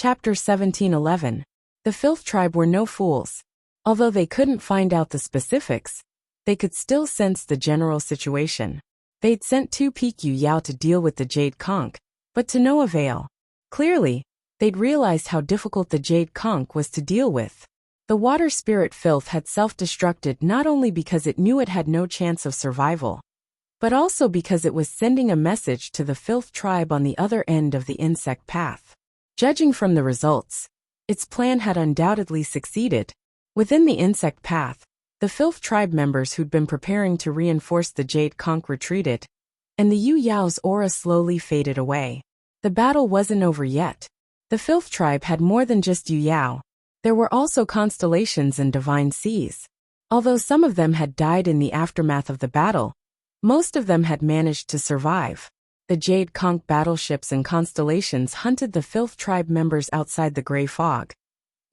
Chapter 1711. The Filth Tribe were no fools. Although they couldn't find out the specifics, they could still sense the general situation. They'd sent 2 Peak Yu Yao to deal with the Jade Conch, but to no avail. Clearly, they'd realized how difficult the Jade Conch was to deal with. The water spirit filth had self-destructed not only because it knew it had no chance of survival, but also because it was sending a message to the Filth Tribe on the other end of the insect path. Judging from the results, its plan had undoubtedly succeeded. Within the insect path, the Filth Tribe members who'd been preparing to reinforce the Jade Conch retreated, and the Yu Yao's aura slowly faded away. The battle wasn't over yet. The Filth Tribe had more than just Yu Yao. There were also constellations and divine seas. Although some of them had died in the aftermath of the battle, most of them had managed to survive. The Jade Conch battleships and constellations hunted the Filth Tribe members outside the gray fog.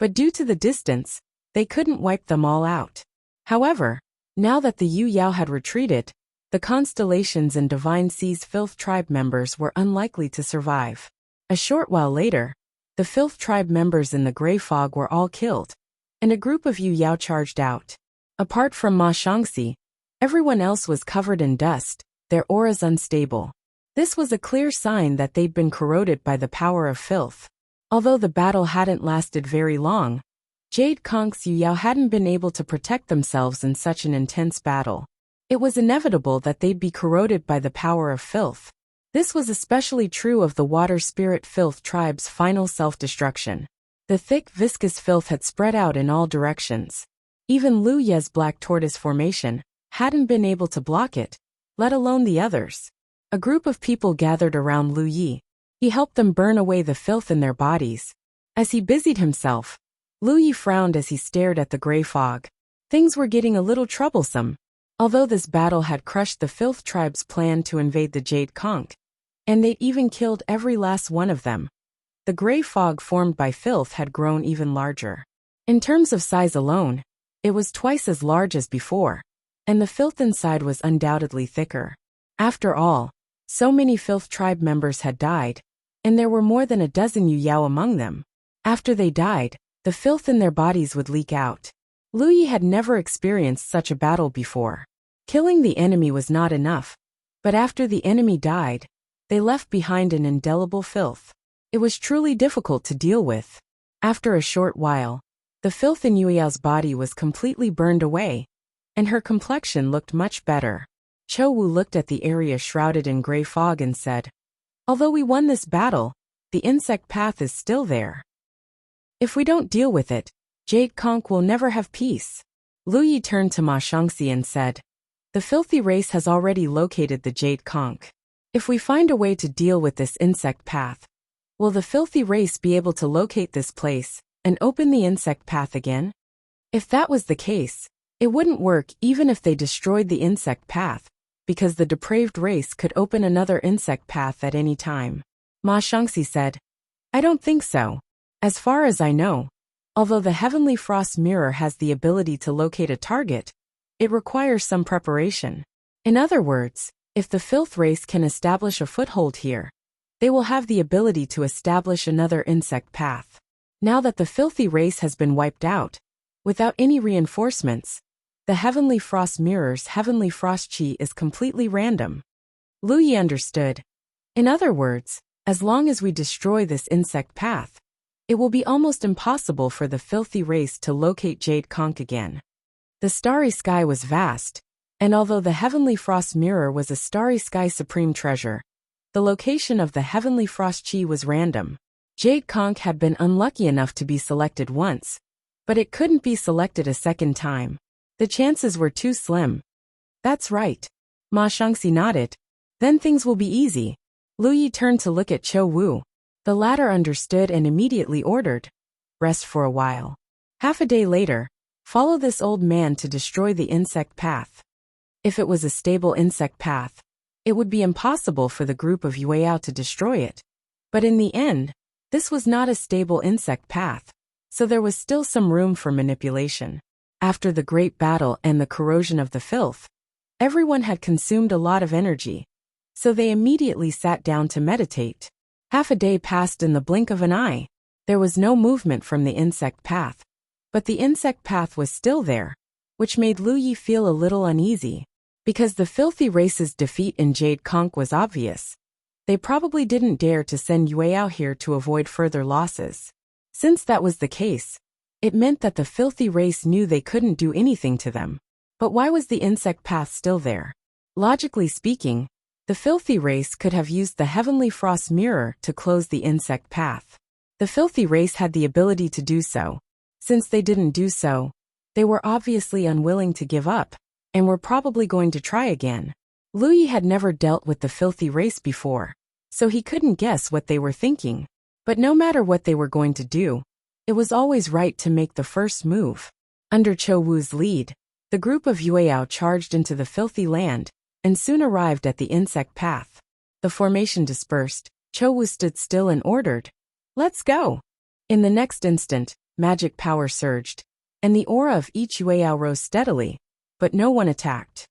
But due to the distance, they couldn't wipe them all out. However, now that the Yu Yao had retreated, the constellations and divine seas Filth Tribe members were unlikely to survive. A short while later, the Filth Tribe members in the gray fog were all killed, and a group of Yu Yao charged out. Apart from Ma Shangxi, everyone else was covered in dust, their auras unstable. This was a clear sign that they'd been corroded by the power of filth. Although the battle hadn't lasted very long, Jade Conch's Yu Yao hadn't been able to protect themselves in such an intense battle. It was inevitable that they'd be corroded by the power of filth. This was especially true of the water spirit filth tribe's final self-destruction. The thick, viscous filth had spread out in all directions. Even Lu Ye's black tortoise formation hadn't been able to block it, let alone the others. A group of people gathered around Lu Yi. He helped them burn away the filth in their bodies. As he busied himself, Lu Yi frowned as he stared at the gray fog. Things were getting a little troublesome. Although this battle had crushed the Filth Tribe's plan to invade the Jade Conch, and they'd even killed every last one of them, the gray fog formed by filth had grown even larger. In terms of size alone, it was twice as large as before, and the filth inside was undoubtedly thicker. After all, so many Filth Tribe members had died, and there were more than a dozen Yu Yao among them. After they died, the filth in their bodies would leak out. Lu Yi had never experienced such a battle before. Killing the enemy was not enough, but after the enemy died, they left behind an indelible filth. It was truly difficult to deal with. After a short while, the filth in Yu Yao's body was completely burned away, and her complexion looked much better. Chou Wu looked at the area shrouded in gray fog and said, "Although we won this battle, the insect path is still there. If we don't deal with it, Jade Conch will never have peace." Lu Yi turned to Ma Shangxi and said, "The filthy race has already located the Jade Conch. If we find a way to deal with this insect path, will the filthy race be able to locate this place and open the insect path again?" If that was the case, it wouldn't work even if they destroyed the insect path, because the depraved race could open another insect path at any time. Ma Shangxi said, "I don't think so. As far as I know, although the Heavenly Frost Mirror has the ability to locate a target, it requires some preparation. In other words, if the filth race can establish a foothold here, they will have the ability to establish another insect path. Now that the filthy race has been wiped out, without any reinforcements, the Heavenly Frost Mirror's Heavenly Frost Chi is completely random." Lu Yi understood. In other words, as long as we destroy this insect path, it will be almost impossible for the filthy race to locate Jade Conch again. The starry sky was vast, and although the Heavenly Frost Mirror was a starry sky supreme treasure, the location of the Heavenly Frost Chi was random. Jade Conch had been unlucky enough to be selected once, but it couldn't be selected a second time. The chances were too slim. "That's right." Ma Shangxi nodded. "Then things will be easy." Lu Yi turned to look at Chou Wu. The latter understood and immediately ordered, "Rest for a while. Half a day later, follow this old man to destroy the insect path." If it was a stable insect path, it would be impossible for the group of Yu Yao to destroy it. But in the end, this was not a stable insect path, so there was still some room for manipulation. After the great battle and the corrosion of the filth, everyone had consumed a lot of energy, so they immediately sat down to meditate. Half a day passed in the blink of an eye. There was no movement from the insect path, but the insect path was still there, which made Lu Yi feel a little uneasy. Because the filthy race's defeat in Jade Conch was obvious, they probably didn't dare to send Yue out here to avoid further losses. Since that was the case, it meant that the filthy race knew they couldn't do anything to them. But why was the insect path still there? Logically speaking, the filthy race could have used the Heavenly Frost Mirror to close the insect path. The filthy race had the ability to do so. Since they didn't do so, they were obviously unwilling to give up, and were probably going to try again. Lu Yi had never dealt with the filthy race before, so he couldn't guess what they were thinking. But no matter what they were going to do, it was always right to make the first move. Under Cho Wu's lead, the group of Yueyao charged into the filthy land, and soon arrived at the insect path. The formation dispersed, Cho Wu stood still and ordered, "Let's go!" In the next instant, magic power surged, and the aura of each Yueyao rose steadily, but no one attacked.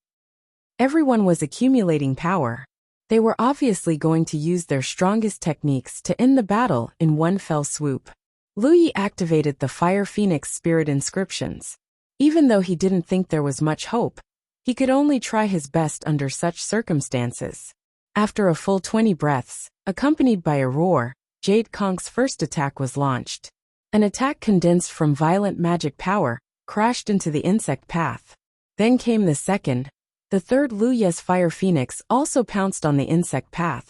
Everyone was accumulating power. They were obviously going to use their strongest techniques to end the battle in one fell swoop. Lu Yi activated the Fire Phoenix Spirit inscriptions. Even though he didn't think there was much hope, he could only try his best under such circumstances. After a full 20 breaths, accompanied by a roar, Jade Conch's first attack was launched. An attack condensed from violent magic power, crashed into the insect path. Then came the second. The third Lu Ye's Fire Phoenix also pounced on the insect path,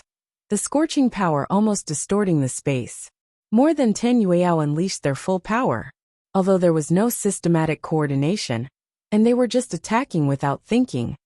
the scorching power almost distorting the space. More than 10 Yueyao unleashed their full power. Although there was no systematic coordination, and they were just attacking without thinking,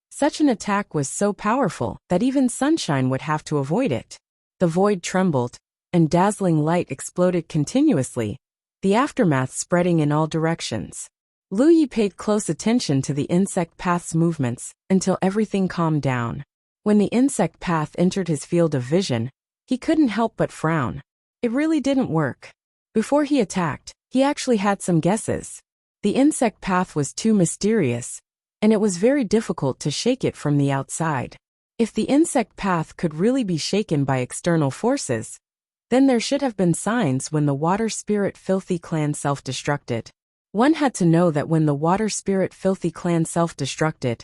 such an attack was so powerful that even sunshine would have to avoid it. The void trembled, and dazzling light exploded continuously, the aftermath spreading in all directions. Lu Yi paid close attention to the insect path's movements until everything calmed down. When the insect path entered his field of vision, he couldn't help but frown. It really didn't work. Before he attacked, he actually had some guesses. The insect path was too mysterious, and it was very difficult to shake it from the outside. If the insect path could really be shaken by external forces, then there should have been signs when the water spirit filthy clan self-destructed. One had to know that when the water spirit filthy clan self-destructed,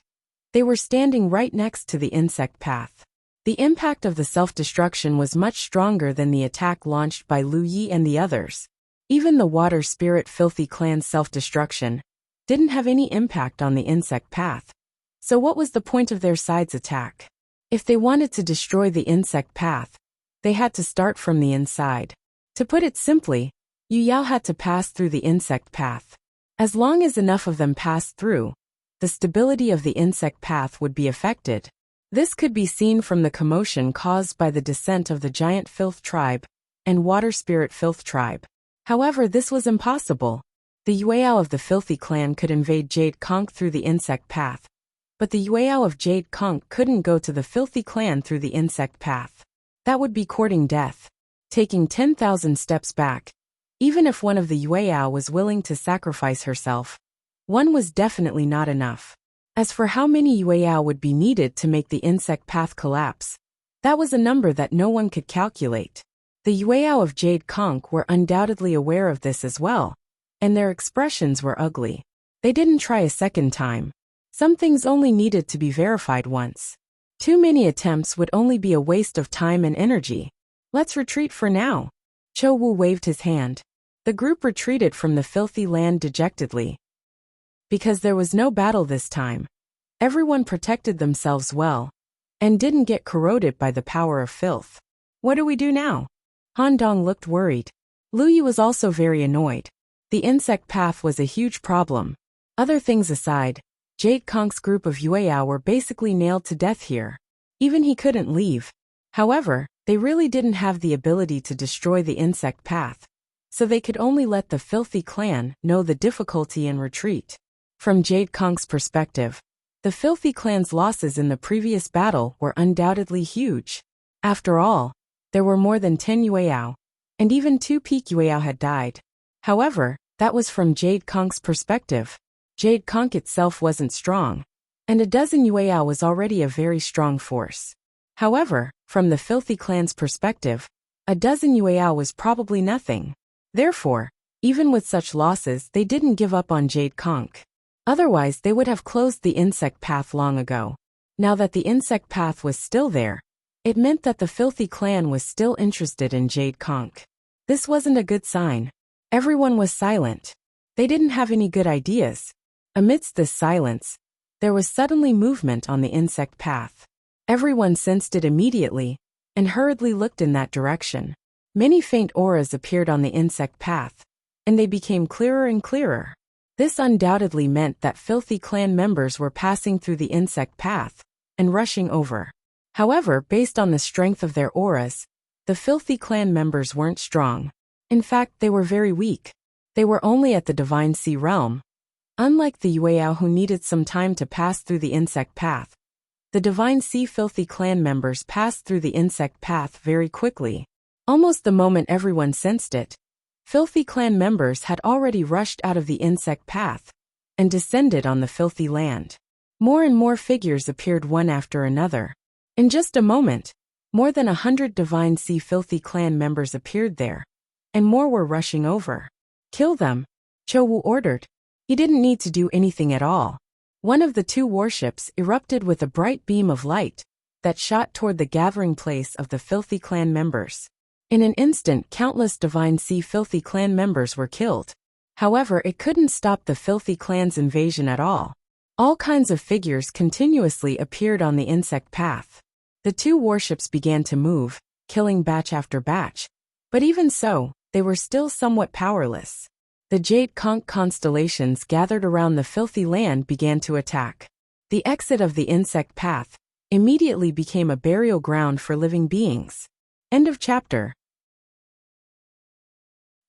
they were standing right next to the insect path. The impact of the self-destruction was much stronger than the attack launched by Lu Yi and the others. Even the water spirit filthy clan's self-destruction didn't have any impact on the insect path. So what was the point of their side's attack? If they wanted to destroy the insect path, they had to start from the inside. To put it simply, Yu Yao had to pass through the insect path. As long as enough of them passed through, the stability of the insect path would be affected. This could be seen from the commotion caused by the descent of the giant filth tribe and water spirit filth tribe. However, this was impossible. The Yueyao of the filthy clan could invade Jade Conch through the insect path, but the Yueyao of Jade Conch couldn't go to the filthy clan through the insect path. That would be courting death. Taking 10,000 steps back, even if one of the Yueyao was willing to sacrifice herself, one was definitely not enough. As for how many Yueyao would be needed to make the insect path collapse, that was a number that no one could calculate. The Yueyao of Jade Conch were undoubtedly aware of this as well, and their expressions were ugly. They didn't try a second time. Some things only needed to be verified once. Too many attempts would only be a waste of time and energy. Let's retreat for now. Cho Wu waved his hand. The group retreated from the filthy land dejectedly. Because there was no battle this time, everyone protected themselves well, and didn't get corroded by the power of filth. What do we do now? Han Dong looked worried. Lu Yi was also very annoyed. The insect path was a huge problem. Other things aside, Jade Conch's group of Yueyao were basically nailed to death here. Even he couldn't leave. However, they really didn't have the ability to destroy the insect path, so they could only let the filthy clan know the difficulty and retreat. From Jade Conch's perspective, the filthy clan's losses in the previous battle were undoubtedly huge. After all, there were more than 10 Yueyao, and even 2 peak Yueyao had died. However, that was from Jade Conch's perspective. Jade Conch itself wasn't strong, and a dozen Yueyao was already a very strong force. However, from the filthy clan's perspective, a dozen Yueyao was probably nothing. Therefore, even with such losses, they didn't give up on Jade Conch. Otherwise, they would have closed the insect path long ago. Now that the insect path was still there, it meant that the filthy clan was still interested in Jade Conch. This wasn't a good sign. Everyone was silent. They didn't have any good ideas. Amidst this silence, there was suddenly movement on the insect path. Everyone sensed it immediately and hurriedly looked in that direction. Many faint auras appeared on the insect path, and they became clearer and clearer. This undoubtedly meant that filthy clan members were passing through the insect path and rushing over. However, based on the strength of their auras, the filthy clan members weren't strong. In fact, they were very weak. They were only at the Divine Sea realm. Unlike the Yueyao who needed some time to pass through the insect path, the Divine Sea filthy clan members passed through the insect path very quickly. Almost the moment everyone sensed it, filthy clan members had already rushed out of the insect path and descended on the filthy land. More and more figures appeared one after another. In just a moment, more than 100 Divine Sea filthy clan members appeared there, and more were rushing over. Kill them, Cho Wu ordered. He didn't need to do anything at all. One of the two warships erupted with a bright beam of light that shot toward the gathering place of the filthy clan members. In an instant, countless Divine Sea filthy clan members were killed. However, it couldn't stop the filthy clan's invasion at all. All kinds of figures continuously appeared on the insect path. The two warships began to move, killing batch after batch. But even so, they were still somewhat powerless. The Jade Conch constellations gathered around the filthy land began to attack. The exit of the insect path immediately became a burial ground for living beings. End of chapter.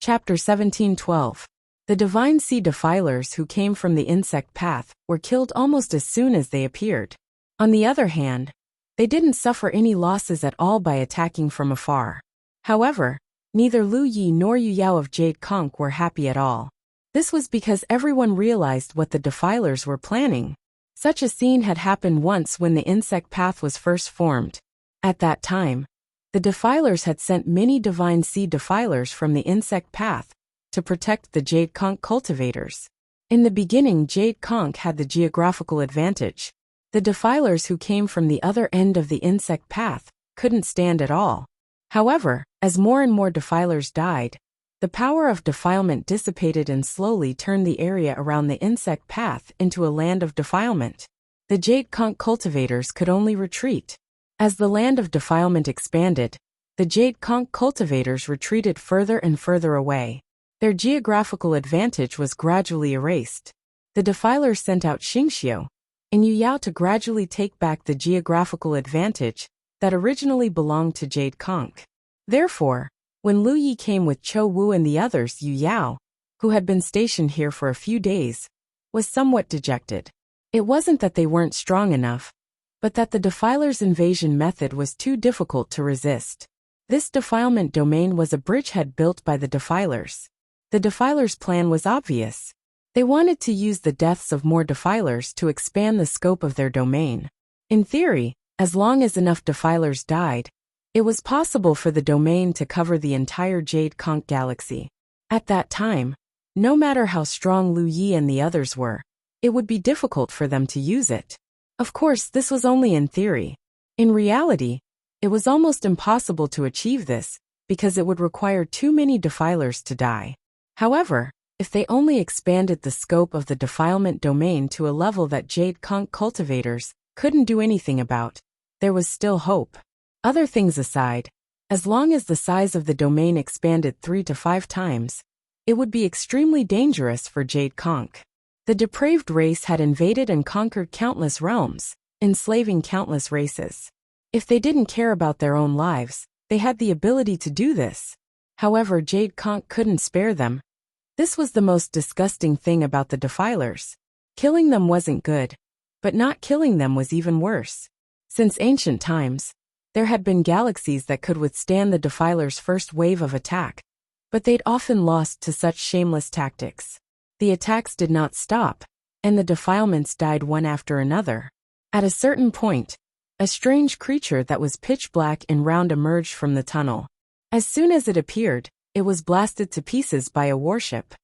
Chapter 17:12. The Divine Sea defilers who came from the insect path were killed almost as soon as they appeared. On the other hand, they didn't suffer any losses at all by attacking from afar. However, neither Lu Yi nor Yu Yao of Jade Conch were happy at all. This was because everyone realized what the defilers were planning. Such a scene had happened once when the insect path was first formed. At that time, the defilers had sent many Divine Sea defilers from the insect path to protect the Jade Conch cultivators. In the beginning, Jade Conch had the geographical advantage. The defilers who came from the other end of the insect path couldn't stand at all. However, as more and more defilers died, the power of defilement dissipated and slowly turned the area around the insect path into a land of defilement. The Jade Conch cultivators could only retreat. As the land of defilement expanded, the Jade Conch cultivators retreated further and further away. Their geographical advantage was gradually erased. The defilers sent out Xingxiu and Yu Yao to gradually take back the geographical advantage that originally belonged to Jade Conch. Therefore, when Lu Yi came with Cho Wu and the others, Yu Yao, who had been stationed here for a few days, was somewhat dejected. It wasn't that they weren't strong enough, but that the defilers' invasion method was too difficult to resist. This defilement domain was a bridgehead built by the defilers. The defilers' plan was obvious. They wanted to use the deaths of more defilers to expand the scope of their domain. In theory, as long as enough defilers died, it was possible for the domain to cover the entire Jade Conch galaxy. At that time, no matter how strong Lu Yi and the others were, it would be difficult for them to use it. Of course, this was only in theory. In reality, it was almost impossible to achieve this, because it would require too many defilers to die. However, if they only expanded the scope of the defilement domain to a level that Jade Conch cultivators couldn't do anything about, there was still hope. Other things aside, as long as the size of the domain expanded 3 to 5 times, it would be extremely dangerous for Jade Conch. The depraved race had invaded and conquered countless realms, enslaving countless races. If they didn't care about their own lives, they had the ability to do this. However, Jade Conch couldn't spare them. This was the most disgusting thing about the defilers. Killing them wasn't good, but not killing them was even worse. Since ancient times, there had been galaxies that could withstand the defilers' first wave of attack, but they'd often lost to such shameless tactics. The attacks did not stop, and the defilements died one after another. At a certain point, a strange creature that was pitch black and round emerged from the tunnel. As soon as it appeared, it was blasted to pieces by a warship.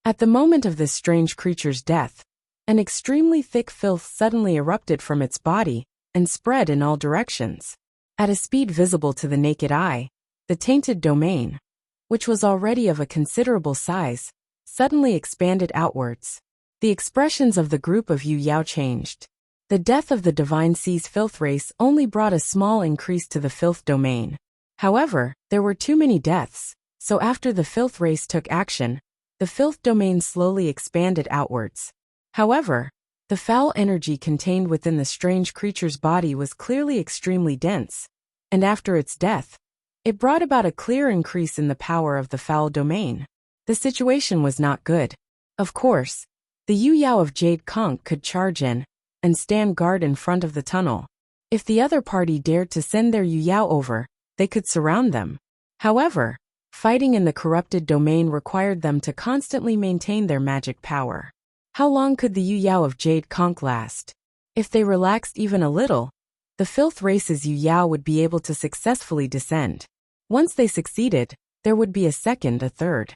At the moment of this strange creature's death, an extremely thick filth suddenly erupted from its body and spread in all directions. At a speed visible to the naked eye, the tainted domain, which was already of a considerable size, suddenly expanded outwards. The expressions of the group of Yu Yao changed. The death of the Divine Sea's filth race only brought a small increase to the filth domain. However, there were too many deaths, so after the filth race took action, the filth domain slowly expanded outwards. However, the foul energy contained within the strange creature's body was clearly extremely dense, and after its death, it brought about a clear increase in the power of the foul domain. The situation was not good. Of course, the Yu Yao of Jade Conch could charge in and stand guard in front of the tunnel. If the other party dared to send their Yu Yao over, they could surround them. However, fighting in the corrupted domain required them to constantly maintain their magic power. How long could the Yu Yao of Jade Conch last? If they relaxed even a little, the filth race's Yu Yao would be able to successfully descend. Once they succeeded, there would be a second, a third.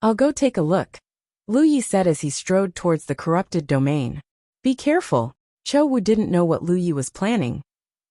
"I'll go take a look," Lu Yi said as he strode towards the corrupted domain. "Be careful." Cho Wu didn't know what Lu Yi was planning,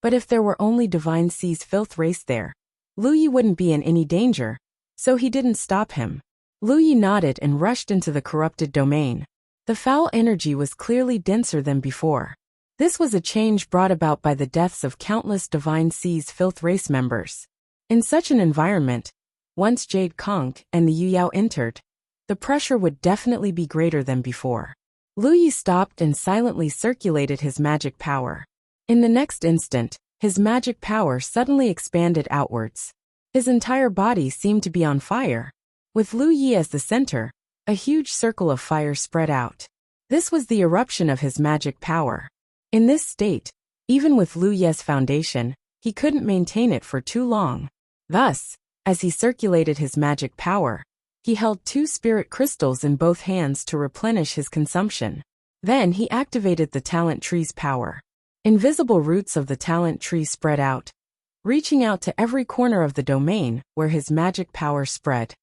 but if there were only Divine Sea's filth race there, Lu Yi wouldn't be in any danger, so he didn't stop him. Lu Yi nodded and rushed into the corrupted domain. The foul energy was clearly denser than before. This was a change brought about by the deaths of countless Divine Sea's filth race members. In such an environment, once Jade Conch and the Yu Yao entered, the pressure would definitely be greater than before. Lu Yi stopped and silently circulated his magic power. In the next instant, his magic power suddenly expanded outwards. His entire body seemed to be on fire. With Lu Yi as the center, a huge circle of fire spread out. This was the eruption of his magic power. In this state, even with Lu Yi's foundation, he couldn't maintain it for too long. Thus, as he circulated his magic power, he held 2 spirit crystals in both hands to replenish his consumption. Then he activated the talent tree's power. Invisible roots of the talent tree spread out, reaching out to every corner of the domain where his magic power spread.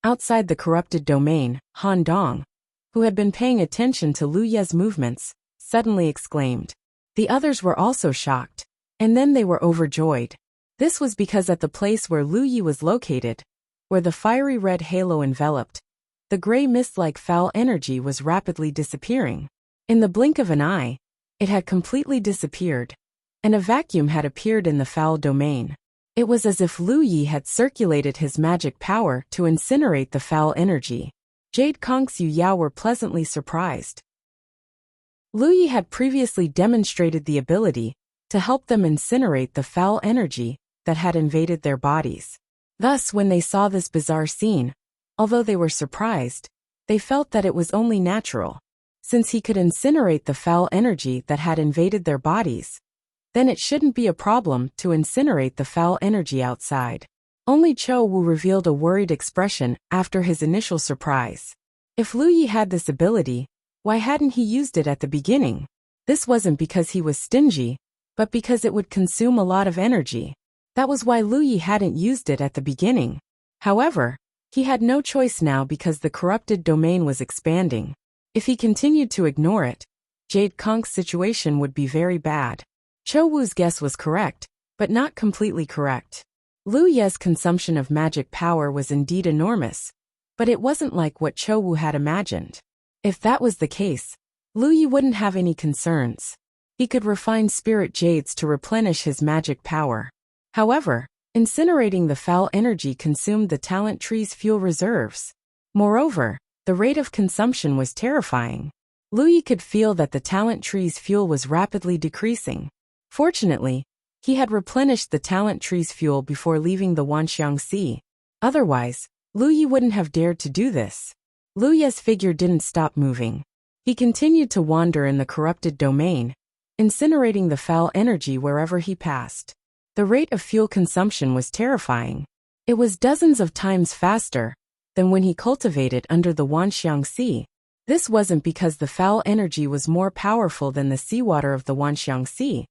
Outside the corrupted domain, Han Dong, who had been paying attention to Lu Yi's movements, suddenly exclaimed. The others were also shocked, and then they were overjoyed. This was because at the place where Lu Yi was located, where the fiery red halo enveloped, the gray mist-like foul energy was rapidly disappearing. In the blink of an eye, it had completely disappeared, and a vacuum had appeared in the foul domain. It was as if Lu Yi had circulated his magic power to incinerate the foul energy. Jade Conch's Yu Yao were pleasantly surprised. Lu Yi had previously demonstrated the ability to help them incinerate the foul energy that had invaded their bodies. Thus, when they saw this bizarre scene, although they were surprised, they felt that it was only natural. Since he could incinerate the foul energy that had invaded their bodies, then it shouldn't be a problem to incinerate the foul energy outside. Only Cho Wu revealed a worried expression after his initial surprise. If Lu Yi had this ability, why hadn't he used it at the beginning? This wasn't because he was stingy, but because it would consume a lot of energy. That was why Lu Yi hadn't used it at the beginning. However, he had no choice now because the corrupted domain was expanding. If he continued to ignore it, Jade Conch's situation would be very bad. Cho Wu's guess was correct, but not completely correct. Lu Yi's consumption of magic power was indeed enormous, but it wasn't like what Cho Wu had imagined. If that was the case, Lu Yi wouldn't have any concerns. He could refine spirit jades to replenish his magic power. However, incinerating the foul energy consumed the talent tree's fuel reserves. Moreover, the rate of consumption was terrifying. Lu Yi could feel that the talent tree's fuel was rapidly decreasing. Fortunately, he had replenished the talent tree's fuel before leaving the Wanxiang Sea. Otherwise, Lu Yi wouldn't have dared to do this. Lu Yi's figure didn't stop moving. He continued to wander in the corrupted domain, incinerating the foul energy wherever he passed. The rate of fuel consumption was terrifying. It was dozens of times faster than when he cultivated under the Wanxiang Sea. This wasn't because the foul energy was more powerful than the seawater of the Wanxiang Sea,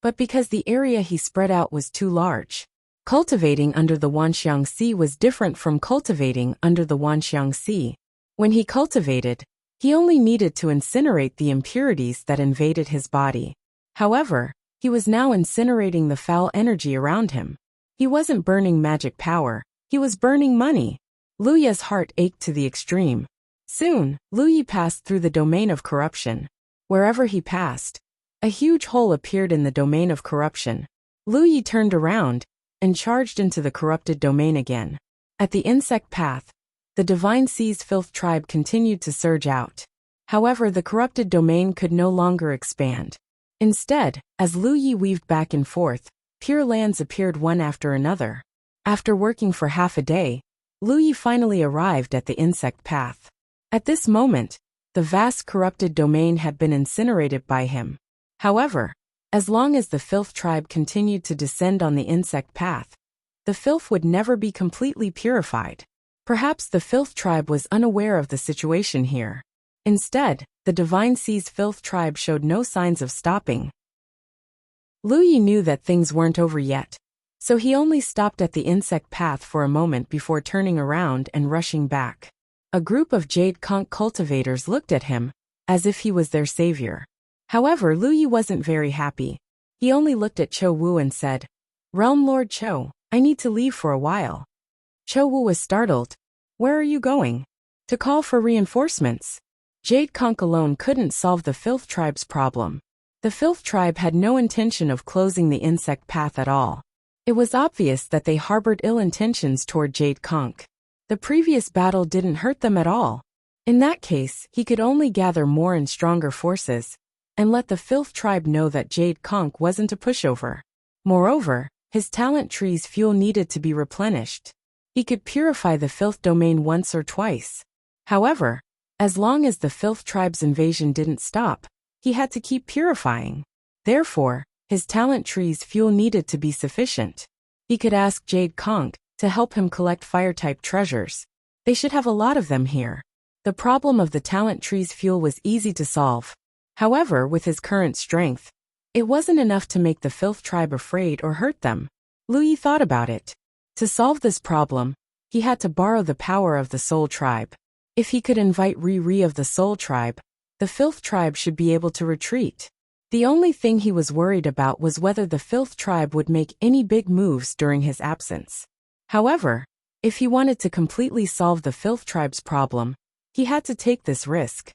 but because the area he spread out was too large. Cultivating under the Wanxiang Sea was different from cultivating under the Wanxiang Sea. When he cultivated, he only needed to incinerate the impurities that invaded his body. However, he was now incinerating the foul energy around him. He wasn't burning magic power, he was burning money. Lu Ye's heart ached to the extreme. Soon, Lu Ye passed through the domain of corruption. Wherever he passed, a huge hole appeared in the domain of corruption. Lu Ye turned around and charged into the corrupted domain again. At the insect path, the Divine Sea's filth tribe continued to surge out. However, the corrupted domain could no longer expand. Instead, as Lu Ye weaved back and forth, pure lands appeared one after another. After working for half a day, Lu Ye finally arrived at the insect path. At this moment, the vast corrupted domain had been incinerated by him. However, as long as the filth tribe continued to descend on the insect path, the filth would never be completely purified. Perhaps the filth tribe was unaware of the situation here. Instead, the Divine Sea's filth tribe showed no signs of stopping. Lu Ye knew that things weren't over yet, so he only stopped at the insect path for a moment before turning around and rushing back. A group of jade conch cultivators looked at him, as if he was their savior. However, Lu Ye wasn't very happy. He only looked at Cho Wu and said, "Realm Lord Cho, I need to leave for a while." Cho Wu was startled. "Where are you going?" "To call for reinforcements." Jade conch alone couldn't solve the filth tribe's problem. The filth tribe had no intention of closing the insect path at all. It was obvious that they harbored ill intentions toward Jade conch. The previous battle didn't hurt them at all. In that case, he could only gather more and stronger forces, and let the filth tribe know that Jade conch wasn't a pushover. Moreover, his talent tree's fuel needed to be replenished. He could purify the filth domain once or twice. However, as long as the filth tribe's invasion didn't stop, he had to keep purifying. Therefore, his talent tree's fuel needed to be sufficient. He could ask Jade conch to help him collect fire-type treasures. They should have a lot of them here. The problem of the talent tree's fuel was easy to solve. However, with his current strength, it wasn't enough to make the filth tribe afraid or hurt them. Lu Ye thought about it. To solve this problem, he had to borrow the power of the soul tribe. If he could invite Ri of the soul tribe, the filth tribe should be able to retreat. The only thing he was worried about was whether the filth tribe would make any big moves during his absence. However, if he wanted to completely solve the filth tribe's problem, he had to take this risk.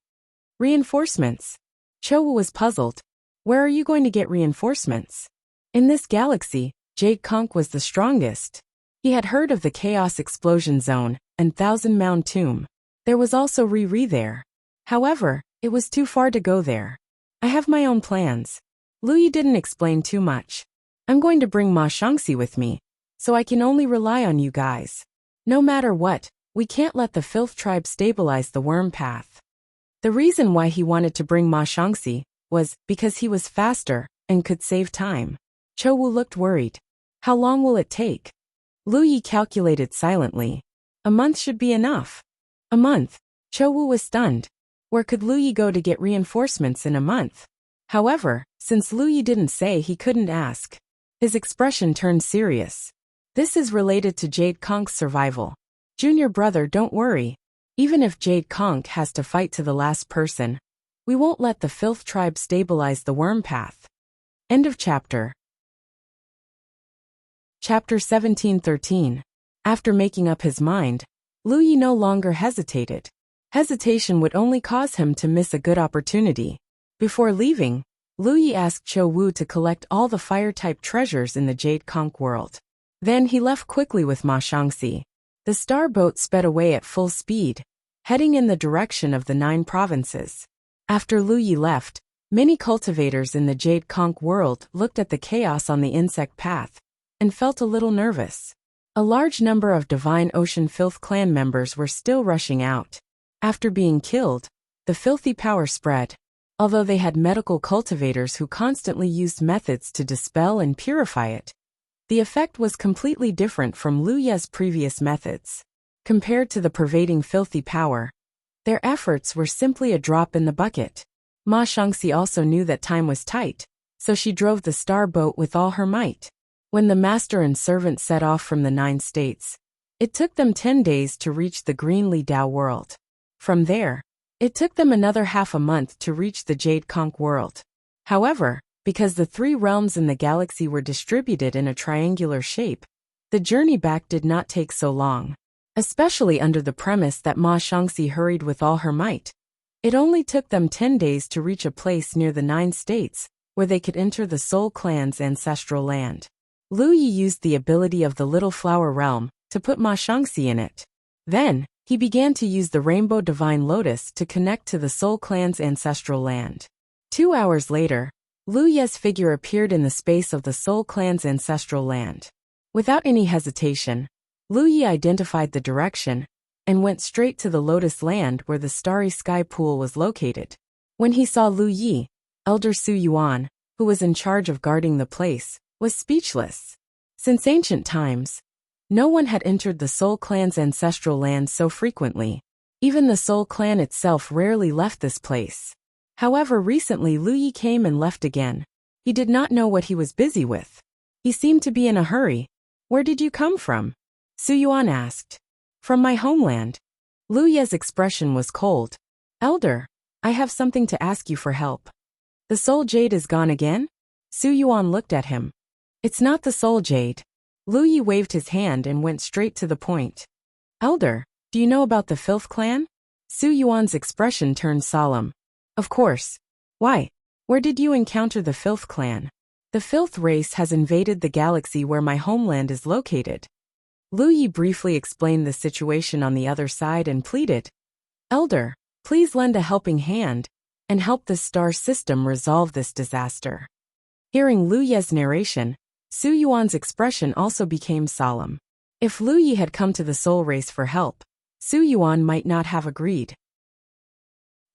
Reinforcements. Cho Wu was puzzled. Where are you going to get reinforcements? In this galaxy, Jade conch was the strongest. He had heard of the Chaos Explosion Zone and Thousand Mound Tomb. There was also Ri there. However, it was too far to go there. I have my own plans. Lu Ye didn't explain too much. I'm going to bring Ma Shangxi with me, so I can only rely on you guys. No matter what, we can't let the filth tribe stabilize the worm path. The reason why he wanted to bring Ma Shangxi was because he was faster and could save time. Cho Wu looked worried. How long will it take? Lu Ye calculated silently. A month should be enough. A month? Cho Wu was stunned. Where could Lu Ye go to get reinforcements in a month? However, since Lu Ye didn't say, he couldn't ask. His expression turned serious. This is related to Jade conch's survival. Junior brother, don't worry. Even if Jade conch has to fight to the last person, we won't let the filth tribe stabilize the worm path. End of chapter. Chapter 1713. After making up his mind, Lu Ye no longer hesitated. Hesitation would only cause him to miss a good opportunity. Before leaving, Lu Ye asked Cho Wu to collect all the fire-type treasures in the Jade conch world. Then he left quickly with Ma Shangxi. The star boat sped away at full speed, heading in the direction of the 9 provinces. After Lu Ye left, many cultivators in the Jade conch world looked at the chaos on the insect path and felt a little nervous. A large number of Divine Ocean Filth clan members were still rushing out. After being killed, the filthy power spread. Although they had medical cultivators who constantly used methods to dispel and purify it, the effect was completely different from Lu Ye's previous methods. Compared to the pervading filthy power, their efforts were simply a drop in the bucket. Ma Shangxi also knew that time was tight, so she drove the star boat with all her might. When the master and servant set off from the 9 states, it took them 10 days to reach the Green Li Dao world. From there, it took them another half a month to reach the Jade Conch world. However, because the 3 realms in the galaxy were distributed in a triangular shape, the journey back did not take so long. Especially under the premise that Ma Shangxi hurried with all her might. It only took them 10 days to reach a place near the 9 states, where they could enter the Soul Clan's ancestral land. Lu Yi used the ability of the Little Flower Realm to put Ma Shangxi in it. Then, he began to use the Rainbow Divine Lotus to connect to the Soul Clan's ancestral land. 2 hours later, Lu Ye's figure appeared in the space of the Soul Clan's ancestral land. Without any hesitation, Lu Yi identified the direction and went straight to the Lotus Land where the Starry Sky Pool was located. When he saw Lu Yi, Elder Su Yuan, who was in charge of guarding the place, was speechless. Since ancient times, no one had entered the Soul Clan's ancestral land so frequently. Even the Soul Clan itself rarely left this place. However, recently Lu Yi came and left again. He did not know what he was busy with. He seemed to be in a hurry. "Where did you come from?" Su Yuan asked. "From my homeland." Lu Ye's expression was cold. "Elder, I have something to ask you for help." "The Soul Jade is gone again?" Su Yuan looked at him. "It's not the Soul Jade." Lu Yi waved his hand and went straight to the point. "Elder, do you know about the Filth Clan?" Su Yuan's expression turned solemn. "Of course. Why? Where did you encounter the Filth Clan?" "The Filth race has invaded the galaxy where my homeland is located." Lu Yi briefly explained the situation on the other side and pleaded, "Elder, please lend a helping hand and help the star system resolve this disaster." Hearing Lu Ye's narration, Su Yuan's expression also became solemn. If Lu Yi had come to the Soul race for help, Su Yuan might not have agreed.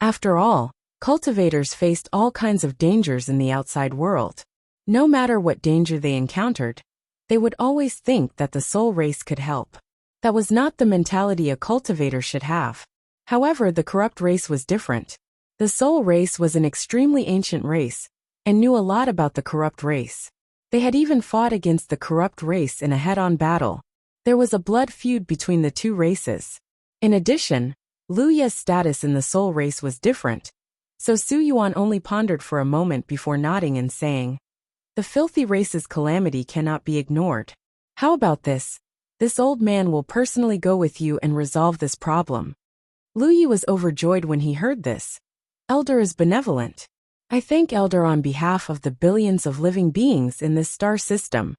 After all, cultivators faced all kinds of dangers in the outside world. No matter what danger they encountered, they would always think that the Soul race could help. That was not the mentality a cultivator should have. However, the corrupt race was different. The Soul race was an extremely ancient race, and knew a lot about the corrupt race. They had even fought against the corrupt race in a head-on battle. There was a blood feud between the 2 races. In addition, Lu Ye's status in the Soul race was different, so Su Yuan only pondered for a moment before nodding and saying, "The filthy race's calamity cannot be ignored. How about this? This old man will personally go with you and resolve this problem." Lu Yi was overjoyed when he heard this. "Elder is benevolent. I thank Elder on behalf of the billions of living beings in this star system."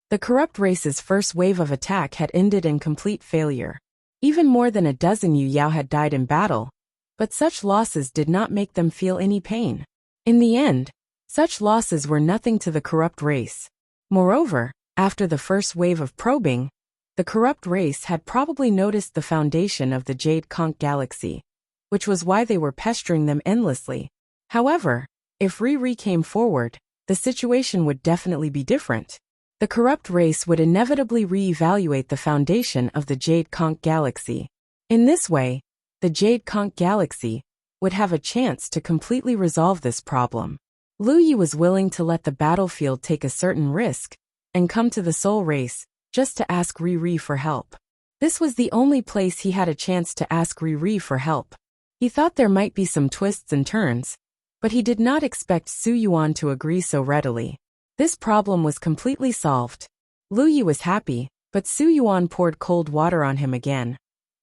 The corrupt race's first wave of attack had ended in complete failure. Even more than a dozen Yu Yao had died in battle, but such losses did not make them feel any pain. In the end, such losses were nothing to the corrupt race. Moreover, after the first wave of probing, the corrupt race had probably noticed the foundation of the Jade Conch galaxy, which was why they were pestering them endlessly. However, if Ri came forward, the situation would definitely be different. The corrupt race would inevitably re-evaluate the foundation of the Jade Conch galaxy. In this way, the Jade Conch galaxy would have a chance to completely resolve this problem. Lu Yi was willing to let the battlefield take a certain risk and come to the Soul race just to ask Ri for help. This was the only place he had a chance to ask Ri for help. He thought there might be some twists and turns, but he did not expect Su Yuan to agree so readily. This problem was completely solved. Lu Yi was happy, but Su Yuan poured cold water on him again.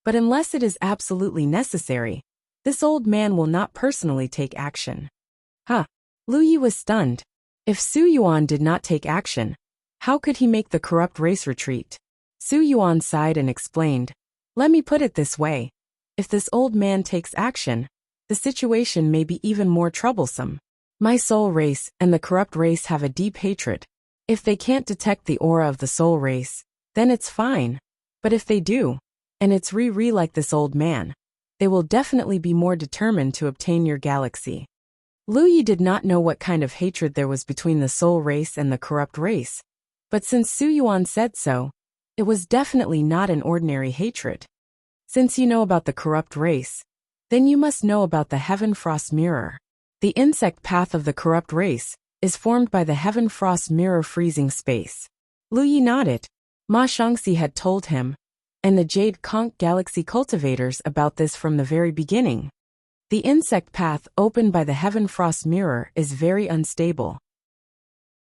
"But unless it is absolutely necessary, this old man will not personally take action." Huh. Lu Yi was stunned. If Su Yuan did not take action, how could he make the corrupt race retreat? Su Yuan sighed and explained, "Let me put it this way. If this old man takes action, the situation may be even more troublesome. My Soul race and the corrupt race have a deep hatred. If they can't detect the aura of the Soul race, then it's fine. But if they do, and it's Ri like this old man, they will definitely be more determined to obtain your galaxy." Lu Yi did not know what kind of hatred there was between the Soul race and the corrupt race, but since Su Yuan said so, it was definitely not an ordinary hatred. "Since you know about the corrupt race, then you must know about the Heaven Frost Mirror. The insect path of the corrupt race is formed by the Heaven Frost Mirror freezing space. Lu Yi nodded. Ma Shangxi had told him, and the Jade Conch Galaxy cultivators about this from the very beginning. The insect path opened by the Heaven Frost Mirror is very unstable.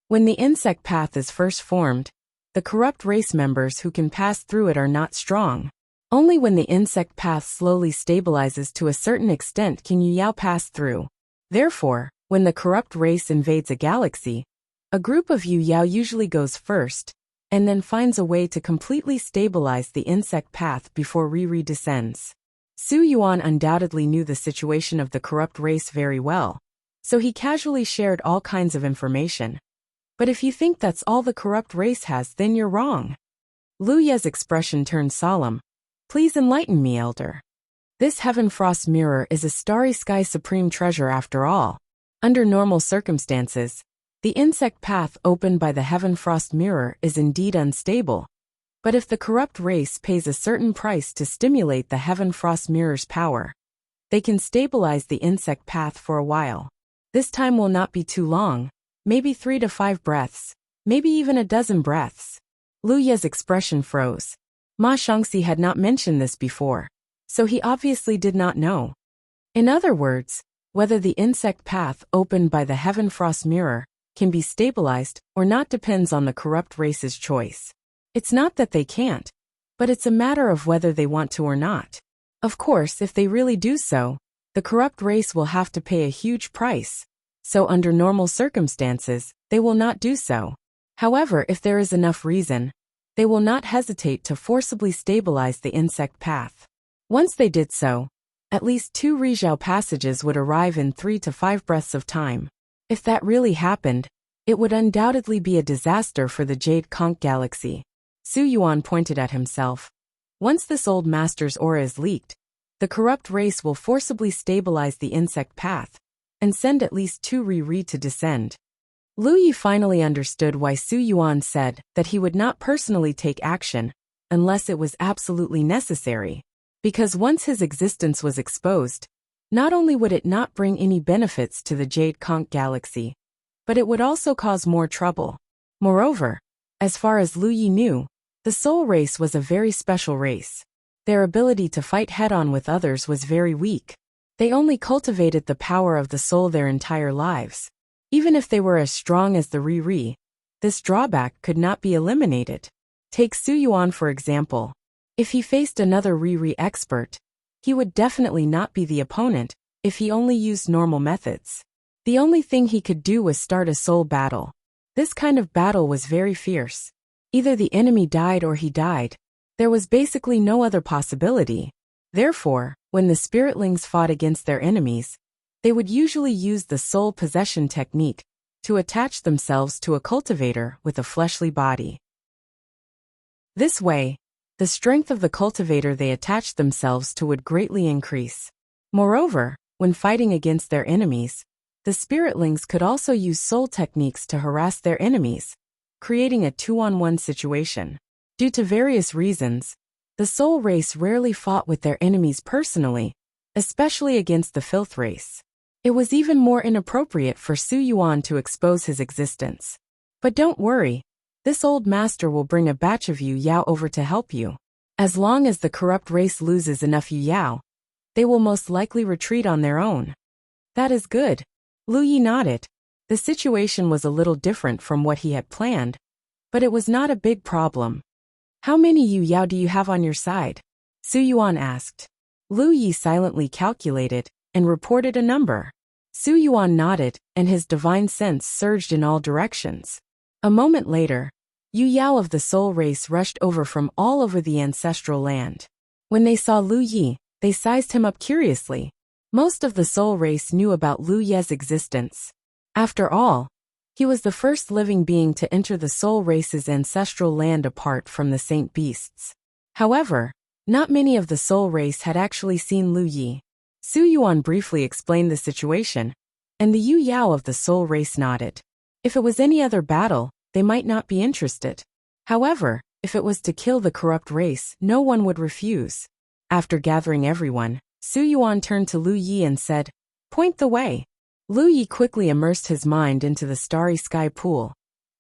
When the insect path is first formed, the corrupt race members who can pass through it are not strong. Only when the insect path slowly stabilizes to a certain extent can Yu Yao pass through. Therefore, when the corrupt race invades a galaxy, a group of Yu Yao usually goes first, and then finds a way to completely stabilize the insect path before Riri descends. Su Yuan undoubtedly knew the situation of the corrupt race very well, so he casually shared all kinds of information. But if you think that's all the corrupt race has, then you're wrong. Lu Ye's expression turned solemn. Please enlighten me, Elder. This Heaven Frost Mirror is a starry sky supreme treasure after all. Under normal circumstances, the insect path opened by the Heaven Frost Mirror is indeed unstable. But if the corrupt race pays a certain price to stimulate the Heaven Frost Mirror's power, they can stabilize the insect path for a while. This time will not be too long, maybe 3 to 5 breaths, maybe even a dozen breaths. Lu Ye's expression froze. Ma Shangxi had not mentioned this before, so he obviously did not know. In other words, whether the insect path opened by the Heaven Frost Mirror can be stabilized or not depends on the corrupt race's choice. It's not that they can't, but it's a matter of whether they want to or not. Of course, if they really do so, the corrupt race will have to pay a huge price, so under normal circumstances, they will not do so. However, if there is enough reason, they will not hesitate to forcibly stabilize the insect path. Once they did so, at least 2 Rizhao passages would arrive in 3 to 5 breaths of time. If that really happened, it would undoubtedly be a disaster for the Jade Conch Galaxy. Su Yuan pointed at himself. Once this old master's aura is leaked, the corrupt race will forcibly stabilize the insect path and send at least 2 Riri to descend. Lu Yi finally understood why Su Yuan said that he would not personally take action unless it was absolutely necessary, because once his existence was exposed, not only would it not bring any benefits to the Jade Conch Galaxy, but it would also cause more trouble. Moreover, as far as Lu Yi knew, the soul race was a very special race. Their ability to fight head-on with others was very weak. They only cultivated the power of the soul their entire lives. Even if they were as strong as the Riri, this drawback could not be eliminated. Take Su Yuan for example. If he faced another Riri expert, he would definitely not be the opponent if he only used normal methods. The only thing he could do was start a soul battle. This kind of battle was very fierce. Either the enemy died or he died. There was basically no other possibility. Therefore, when the spiritlings fought against their enemies, they would usually use the soul possession technique to attach themselves to a cultivator with a fleshly body. This way, the strength of the cultivator they attached themselves to would greatly increase. Moreover, when fighting against their enemies, the spiritlings could also use soul techniques to harass their enemies, creating a 2-on-1 situation. Due to various reasons, the soul race rarely fought with their enemies personally, especially against the filth race. It was even more inappropriate for Su Yuan to expose his existence. But don't worry, this old master will bring a batch of Yu Yao over to help you. As long as the corrupt race loses enough Yu Yao, they will most likely retreat on their own. That is good. Lu Yi nodded. The situation was a little different from what he had planned, but it was not a big problem. How many Yu Yao do you have on your side? Su Yuan asked. Lu Yi silently calculated and reported a number. Su Yuan nodded, and his divine sense surged in all directions. A moment later, Yu Yao of the soul race rushed over from all over the ancestral land. When they saw Lu Yi, they sized him up curiously. Most of the soul race knew about Lu Ye's existence. After all, he was the first living being to enter the soul race's ancestral land apart from the saint beasts. However, not many of the soul race had actually seen Lu Yi. Su Yuan briefly explained the situation, and the Yu Yao of the soul race nodded. If it was any other battle, they might not be interested. However, if it was to kill the corrupt race, no one would refuse. After gathering everyone, Su Yuan turned to Lu Yi and said, "Point the way." Lu Yi quickly immersed his mind into the starry sky pool.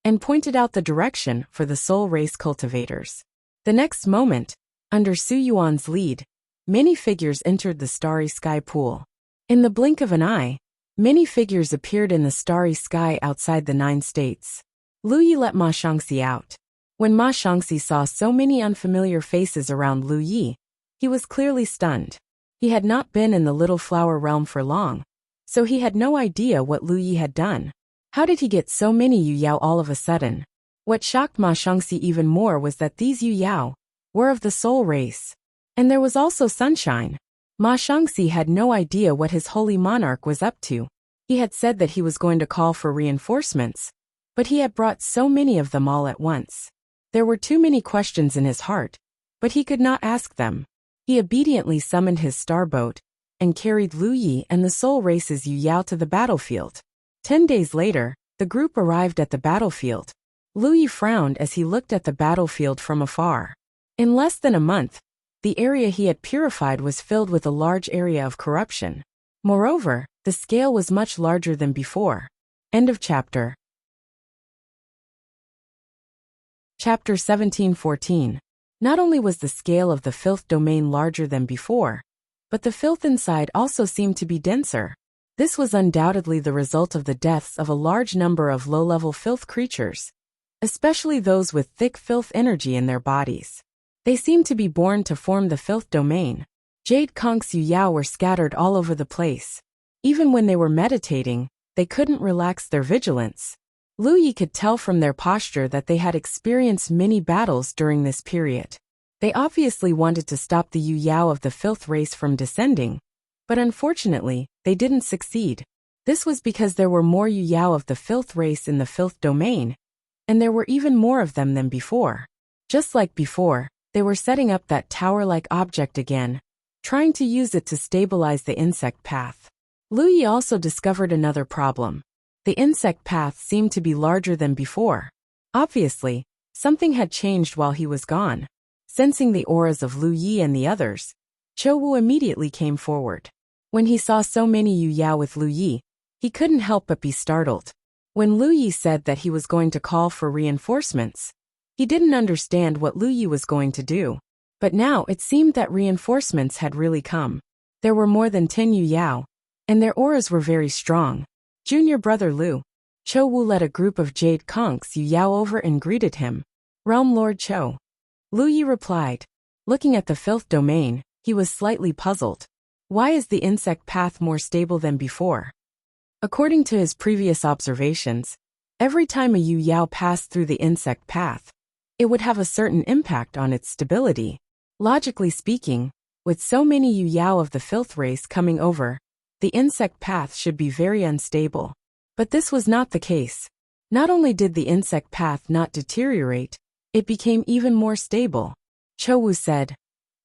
and pointed out the direction for the soul race cultivators. The next moment, under Su Yuan's lead, many figures entered the starry sky pool. In the blink of an eye, many figures appeared in the starry sky outside the 9 states. Lu Yi let Ma Shangxi out. When Ma Shangxi saw so many unfamiliar faces around Lu Yi, he was clearly stunned. He had not been in the Little Flower realm for long, so he had no idea what Lu Yi had done. How did he get so many Yu Yao all of a sudden? What shocked Ma Shangxi even more was that these Yu Yao were of the soul race. And there was also sunshine. Ma Shangxi had no idea what his holy monarch was up to. He had said that he was going to call for reinforcements, but he had brought so many of them all at once. There were too many questions in his heart, but he could not ask them. He obediently summoned his starboat and carried Lu Yi and the soul race's Yu Yao to the battlefield. 10 days later, the group arrived at the battlefield. Lu Yi frowned as he looked at the battlefield from afar. In less than a month, the area he had purified was filled with a large area of corruption. Moreover, the scale was much larger than before. End of chapter. Chapter 17:14. Not only was the scale of the filth domain larger than before, but the filth inside also seemed to be denser. This was undoubtedly the result of the deaths of a large number of low-level filth creatures, especially those with thick filth energy in their bodies. They seemed to be born to form the filth domain. Jade Conk's Yu Yao were scattered all over the place. Even when they were meditating, they couldn't relax their vigilance. Lu Yi could tell from their posture that they had experienced many battles during this period. They obviously wanted to stop the Yu Yao of the filth race from descending, but unfortunately, they didn't succeed. This was because there were more Yu Yao of the filth race in the filth domain, and there were even more of them than before. Just like before, they were setting up that tower-like object again, trying to use it to stabilize the insect path. Lu Yi also discovered another problem. The insect path seemed to be larger than before. Obviously, something had changed while he was gone. Sensing the auras of Lu Yi and the others, Chou Wu immediately came forward. When he saw so many Yu Yao with Lu Yi, he couldn't help but be startled. When Lu Yi said that he was going to call for reinforcements, he didn't understand what Lu Yi was going to do. But now it seemed that reinforcements had really come. There were more than 10 Yu Yao, and their auras were very strong. Junior brother Lu. Chou Wu led a group of Jade Conks Yu Yao over and greeted him. Realm Lord Chou. Lu Yi replied. Looking at the filth domain, he was slightly puzzled. Why is the insect path more stable than before? According to his previous observations, every time a Yu Yao passed through the insect path, it would have a certain impact on its stability. Logically speaking, with so many Yu Yao of the filth race coming over, the insect path should be very unstable. But this was not the case. Not only did the insect path not deteriorate, it became even more stable. Chou Wu said,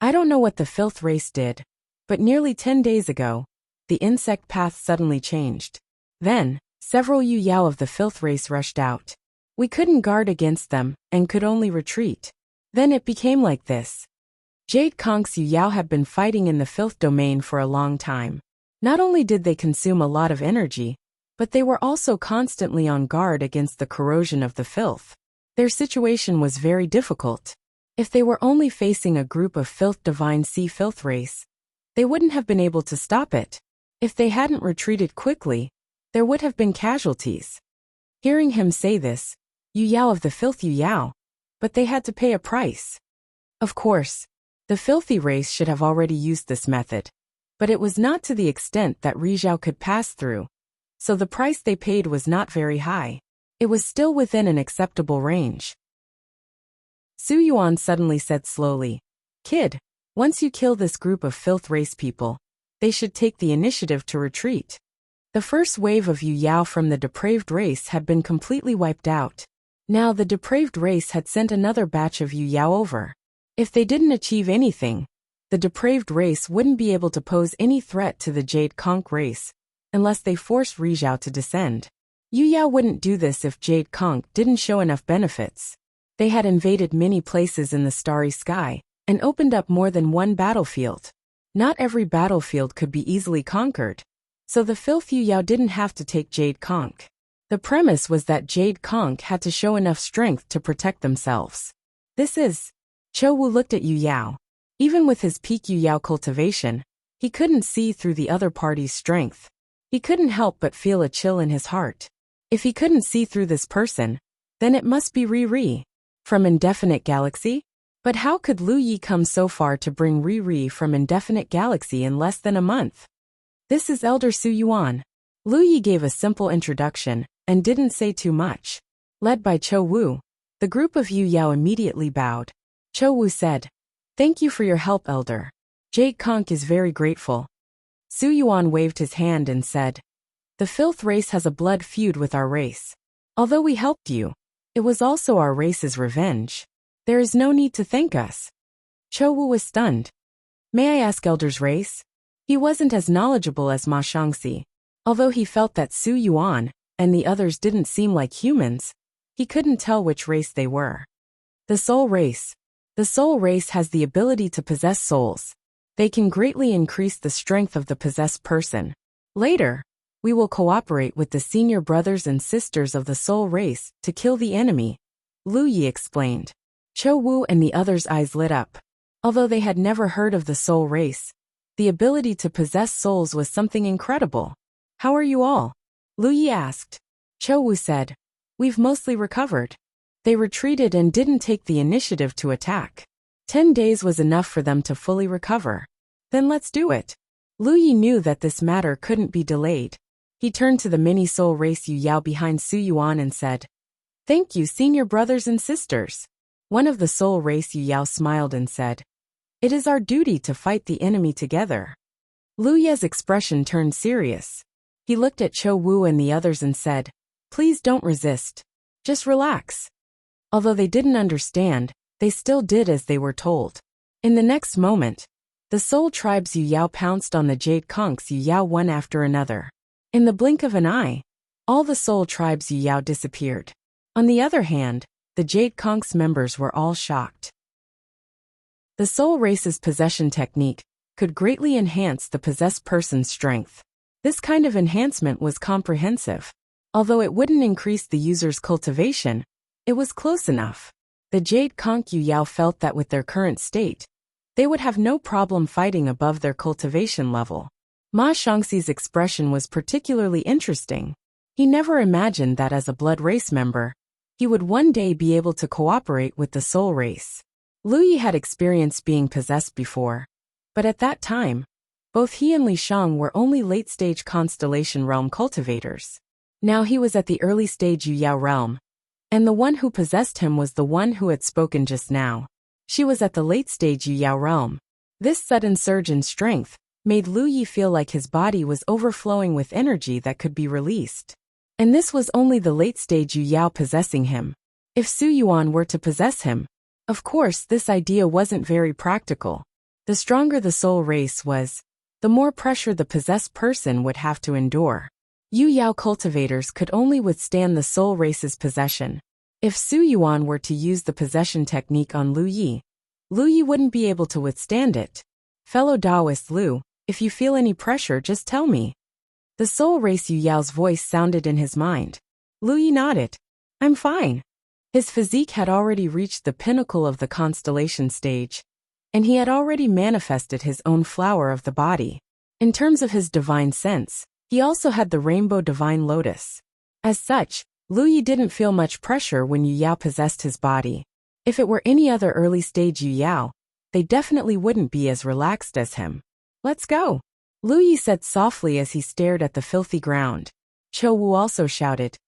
I don't know what the filth race did, but nearly 10 days ago, the insect path suddenly changed. Then, several Yu Yao of the filth race rushed out. We couldn't guard against them and could only retreat. Then it became like this. Jade Conk's Yu Yao had been fighting in the filth domain for a long time. Not only did they consume a lot of energy, but they were also constantly on guard against the corrosion of the filth. Their situation was very difficult. If they were only facing a group of filth divine sea filth race, they wouldn't have been able to stop it. If they hadn't retreated quickly, there would have been casualties. Hearing him say this, Yu Yao of the filth Yu Yao, but they had to pay a price. Of course, the filthy race should have already used this method, but it was not to the extent that Rizhao could pass through, so the price they paid was not very high. It was still within an acceptable range. Su Yuan suddenly said slowly, Kid, once you kill this group of filth race people, they should take the initiative to retreat. The first wave of Yu Yao from the depraved race had been completely wiped out. Now the depraved race had sent another batch of Yu Yao over. If they didn't achieve anything, the depraved race wouldn't be able to pose any threat to the Jade Conk race, unless they forced Rizhao to descend. Yu Yao wouldn't do this if Jade Conk didn't show enough benefits. They had invaded many places in the starry sky, and opened up more than one battlefield. Not every battlefield could be easily conquered, so the filth Yu Yao didn't have to take Jade Conk. The premise was that Jade Conch had to show enough strength to protect themselves. This is. Cho Wu looked at Yu Yao. Even with his peak Yu Yao cultivation, he couldn't see through the other party's strength. He couldn't help but feel a chill in his heart. If he couldn't see through this person, then it must be Riri. From Indefinite Galaxy? But how could Lu Yi come so far to bring Riri from Indefinite Galaxy in less than a month? This is Elder Su Yuan. Lu Yi gave a simple introduction and didn't say too much. Led by Cho Wu, the group of Yu Yao immediately bowed. Cho Wu said, "Thank you for your help, Elder. Jade Conch is very grateful." Su Yuan waved his hand and said, "The filth race has a blood feud with our race. Although we helped you, it was also our race's revenge. There is no need to thank us." Cho Wu was stunned. "May I ask Elder's race?" He wasn't as knowledgeable as Ma Shangxi. Although he felt that Su Yuan and the others didn't seem like humans, he couldn't tell which race they were. The Soul Race. The Soul Race has the ability to possess souls. They can greatly increase the strength of the possessed person. Later, we will cooperate with the senior brothers and sisters of the Soul Race to kill the enemy, Lu Yi explained. Cho Wu and the others' eyes lit up. Although they had never heard of the Soul Race, the ability to possess souls was something incredible. "How are you all?" Lu Yi asked. Cho Wu said, "We've mostly recovered." They retreated and didn't take the initiative to attack. 10 days was enough for them to fully recover. Then let's do it. Lu Yi knew that this matter couldn't be delayed. He turned to the mini Soul Race Yu Yao behind Su Yuan and said, "Thank you, senior brothers and sisters." One of the Soul Race Yu Yao smiled and said, "It is our duty to fight the enemy together." Lu Ye's expression turned serious. He looked at Cho Wu and the others and said, "Please don't resist. Just relax." Although they didn't understand, they still did as they were told. In the next moment, the Soul Tribe's Yu Yao pounced on the Jade Conch's Yu Yao one after another. In the blink of an eye, all the Soul Tribe's Yu Yao disappeared. On the other hand, the Jade Conch's members were all shocked. The Soul Race's possession technique could greatly enhance the possessed person's strength. This kind of enhancement was comprehensive. Although it wouldn't increase the user's cultivation, it was close enough. The Jade Conch Yu Yao felt that with their current state, they would have no problem fighting above their cultivation level. Ma Shangxi's expression was particularly interesting. He never imagined that as a blood race member, he would one day be able to cooperate with the Soul Race. Lu Yi had experienced being possessed before, but at that time, both he and Li Shang were only late-stage Constellation Realm cultivators. Now he was at the early-stage Yu Yao realm, and the one who possessed him was the one who had spoken just now. She was at the late-stage Yu Yao realm. This sudden surge in strength made Lu Yi feel like his body was overflowing with energy that could be released. And this was only the late-stage Yu Yao possessing him. If Su Yuan were to possess him, of course this idea wasn't very practical. The stronger the Soul Race was, the more pressure the possessed person would have to endure. Yu Yao cultivators could only withstand the Soul Race's possession. If Su Yuan were to use the possession technique on Lu Yi wouldn't be able to withstand it. "Fellow Taoist Lu, if you feel any pressure, just tell me." The Soul Race Yu Yao's voice sounded in his mind. Lu Yi nodded. "I'm fine." His physique had already reached the pinnacle of the constellation stage, and he had already manifested his own flower of the body. In terms of his divine sense, he also had the rainbow divine lotus. As such, Lu Yi didn't feel much pressure when Yu Yao possessed his body. If it were any other early-stage Yu Yao, they definitely wouldn't be as relaxed as him. "Let's go," Lu Yi said softly as he stared at the filthy ground. Cho Wu also shouted,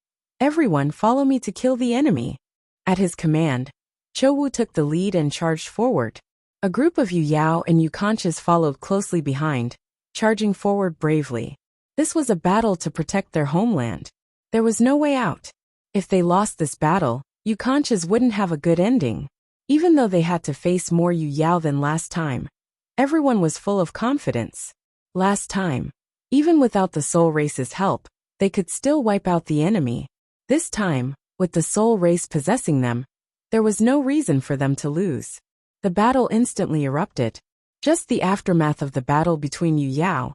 "Everyone follow me to kill the enemy." At his command, Cho Wu took the lead and charged forward. A group of Yu Yao and Yu Conches followed closely behind, charging forward bravely. This was a battle to protect their homeland. There was no way out. If they lost this battle, Yu Conches wouldn't have a good ending. Even though they had to face more Yu Yao than last time, everyone was full of confidence. Last time, even without the Soul Race's help, they could still wipe out the enemy. This time, with the Soul Race possessing them, there was no reason for them to lose. The battle instantly erupted. Just the aftermath of the battle between Yu Yao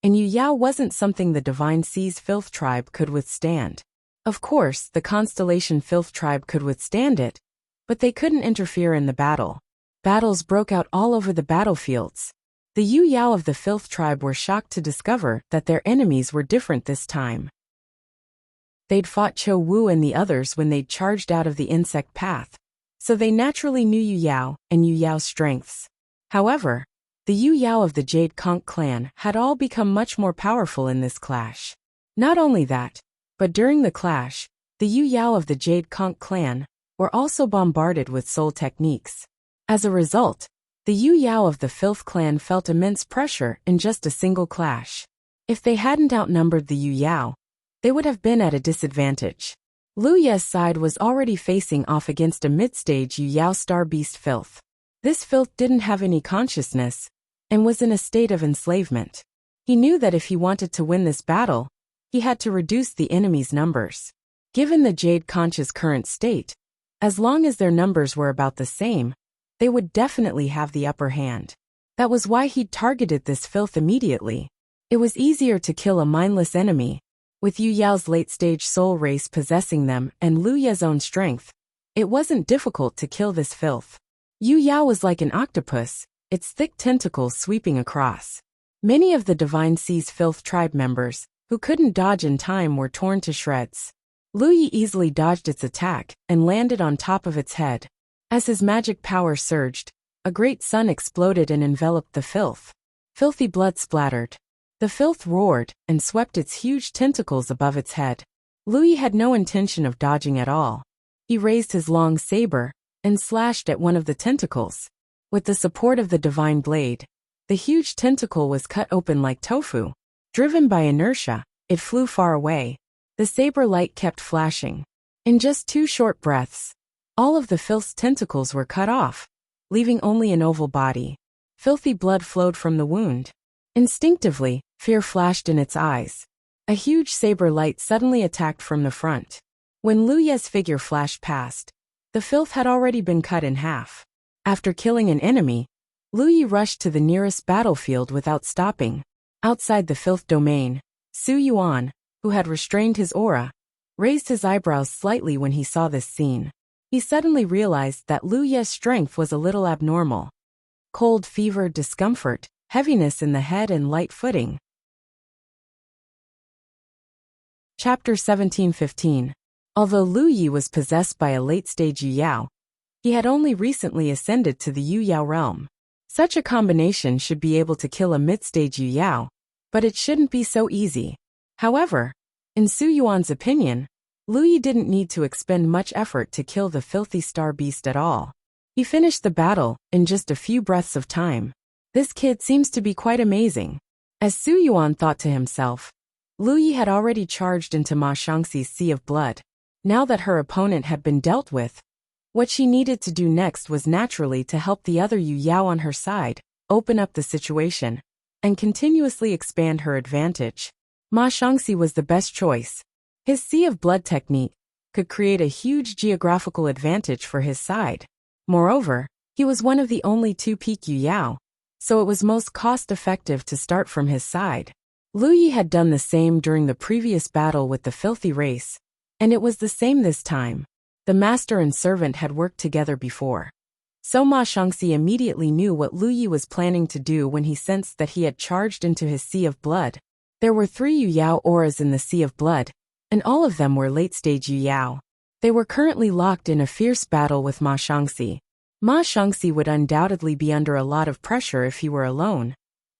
and Yu Yao wasn't something the Divine Sea's Filth tribe could withstand. Of course, the Constellation Filth tribe could withstand it, but they couldn't interfere in the battle. Battles broke out all over the battlefields. The Yu Yao of the Filth tribe were shocked to discover that their enemies were different this time. They'd fought Cho Wu and the others when they'd charged out of the insect path, so they naturally knew Yu Yao and Yu Yao's strengths. However, the Yu Yao of the Jade Conch clan had all become much more powerful in this clash. Not only that, but during the clash, the Yu Yao of the Jade Conch clan were also bombarded with soul techniques. As a result, the Yu Yao of the Filth clan felt immense pressure in just a single clash. If they hadn't outnumbered the Yu Yao, they would have been at a disadvantage. Lu Ye's side was already facing off against a mid-stage Yu Yao Star Beast Filth. This Filth didn't have any consciousness and was in a state of enslavement. He knew that if he wanted to win this battle, he had to reduce the enemy's numbers. Given the Jade Conch's current state, as long as their numbers were about the same, they would definitely have the upper hand. That was why he'd targeted this Filth immediately. It was easier to kill a mindless enemy. With Yu Yao's late-stage soul race possessing them and Lu Ye's own strength, it wasn't difficult to kill this Filth. Yu Yao was like an octopus, its thick tentacles sweeping across. Many of the Divine Sea's Filth tribe members, who couldn't dodge in time, were torn to shreds. Lu Yi easily dodged its attack and landed on top of its head. As his magic power surged, a great sun exploded and enveloped the Filth. Filthy blood splattered. The Filth roared and swept its huge tentacles above its head. Lu Yi had no intention of dodging at all. He raised his long saber and slashed at one of the tentacles. With the support of the divine blade, the huge tentacle was cut open like tofu. Driven by inertia, it flew far away. The saber light kept flashing. In just 2 short breaths, all of the Filth's tentacles were cut off, leaving only an oval body. Filthy blood flowed from the wound. Instinctively, fear flashed in its eyes. A huge saber light suddenly attacked from the front. When Lu Ye's figure flashed past, the Filth had already been cut in half. After killing an enemy, Lu Yi rushed to the nearest battlefield without stopping. Outside the Filth domain, Su Yuan, who had restrained his aura, raised his eyebrows slightly when he saw this scene. He suddenly realized that Lu Ye's strength was a little abnormal. Cold, fever, discomfort, heaviness in the head and light footing. Chapter 17:15. Although Lu Yi was possessed by a late-stage Yu Yao, he had only recently ascended to the Yu Yao realm. Such a combination should be able to kill a mid-stage Yu Yao, but it shouldn't be so easy. However, in Su Yuan's opinion, Lu Yi didn't need to expend much effort to kill the filthy star beast at all. He finished the battle in just a few breaths of time. This kid seems to be quite amazing. As Su Yuan thought to himself, Lu Yi had already charged into Ma Shangxi's sea of blood. Now that her opponent had been dealt with, what she needed to do next was naturally to help the other Yu Yao on her side, open up the situation, and continuously expand her advantage. Ma Shangxi was the best choice. His sea of blood technique could create a huge geographical advantage for his side. Moreover, he was one of the only 2 peak Yu Yao, so it was most cost-effective to start from his side. Lu Yi had done the same during the previous battle with the filthy race, and it was the same this time. The master and servant had worked together before. So Ma Shangxi immediately knew what Lu Yi was planning to do when he sensed that he had charged into his sea of blood. There were 3 Yu Yao auras in the sea of blood, and all of them were late-stage Yu Yao. They were currently locked in a fierce battle with Ma Shangxi. Ma Shangxi would undoubtedly be under a lot of pressure if he were alone.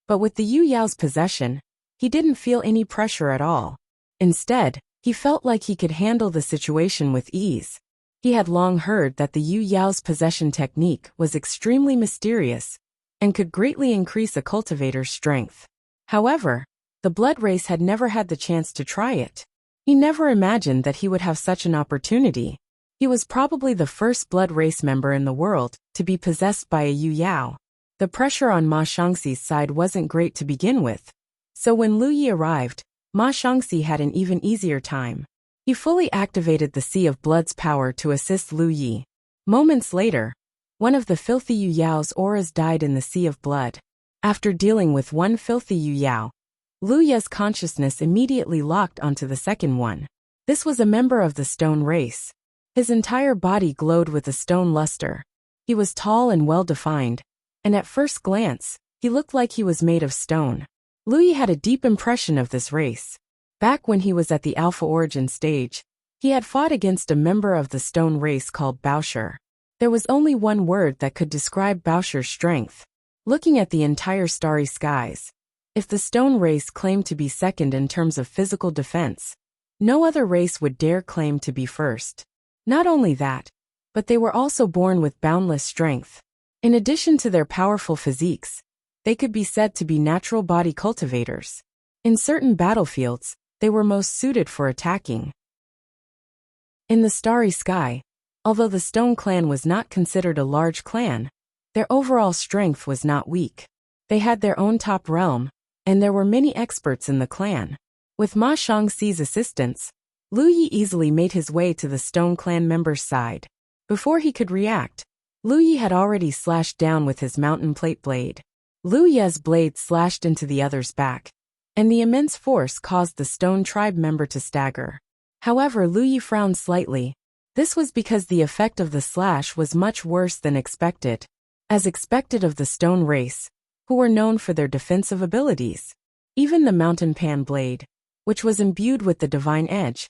But with the Yu Yao's possession, he didn't feel any pressure at all. Instead, he felt like he could handle the situation with ease. He had long heard that the Yu Yao's possession technique was extremely mysterious and could greatly increase a cultivator's strength. However, the blood race had never had the chance to try it. He never imagined that he would have such an opportunity. He was probably the first blood race member in the world to be possessed by a Yu Yao. The pressure on Ma Shangxi's side wasn't great to begin with. So when Lu Yi arrived, Ma Shangxi had an even easier time. He fully activated the Sea of Blood's power to assist Lu Yi. Moments later, one of the filthy Yu Yao's auras died in the Sea of Blood. After dealing with one filthy Yu Yao, Lu Ye's consciousness immediately locked onto the second one. This was a member of the stone race. His entire body glowed with a stone luster. He was tall and well-defined, and at first glance, he looked like he was made of stone. Lu Yi had a deep impression of this race. Back when he was at the Alpha Origin stage, he had fought against a member of the stone race called Baosher. There was only one word that could describe Baosher's strength. Looking at the entire starry skies, if the stone race claimed to be second in terms of physical defense, no other race would dare claim to be first. Not only that, but they were also born with boundless strength. In addition to their powerful physiques, they could be said to be natural body cultivators. In certain battlefields, they were most suited for attacking. In the starry sky, although the Stone Clan was not considered a large clan, their overall strength was not weak. They had their own top realm, and there were many experts in the clan. With Ma Shangxi's assistance, Lu Yi easily made his way to the Stone Clan member's side. Before he could react, Lu Yi had already slashed down with his mountain plate blade. Lu Ye's blade slashed into the other's back, and the immense force caused the Stone Tribe member to stagger. However, Lu Yi frowned slightly. This was because the effect of the slash was much worse than expected. As expected of the Stone race, who were known for their defensive abilities. Even the Mountain Pan blade, which was imbued with the divine edge,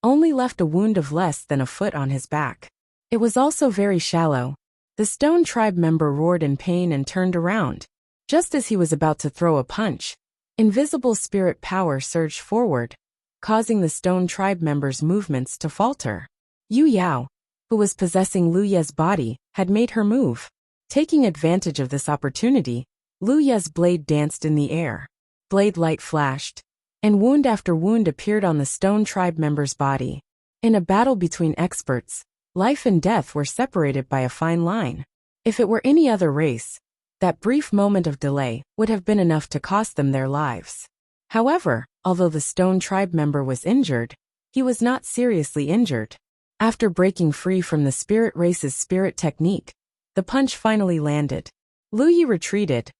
only left a wound of less than a foot on his back. It was also very shallow. The Stone Tribe member roared in pain and turned around. Just as he was about to throw a punch, invisible spirit power surged forward, causing the Stone Tribe member's movements to falter. Yu Yao, who was possessing Lu Ye's body, had made her move. Taking advantage of this opportunity, Lu Ye's blade danced in the air. Blade light flashed, and wound after wound appeared on the Stone Tribe member's body. In a battle between experts, life and death were separated by a fine line. If it were any other race, that brief moment of delay would have been enough to cost them their lives. However, although the Stone Tribe member was injured, he was not seriously injured. After breaking free from the spirit race's spirit technique, the punch finally landed. Lu Yi retreated,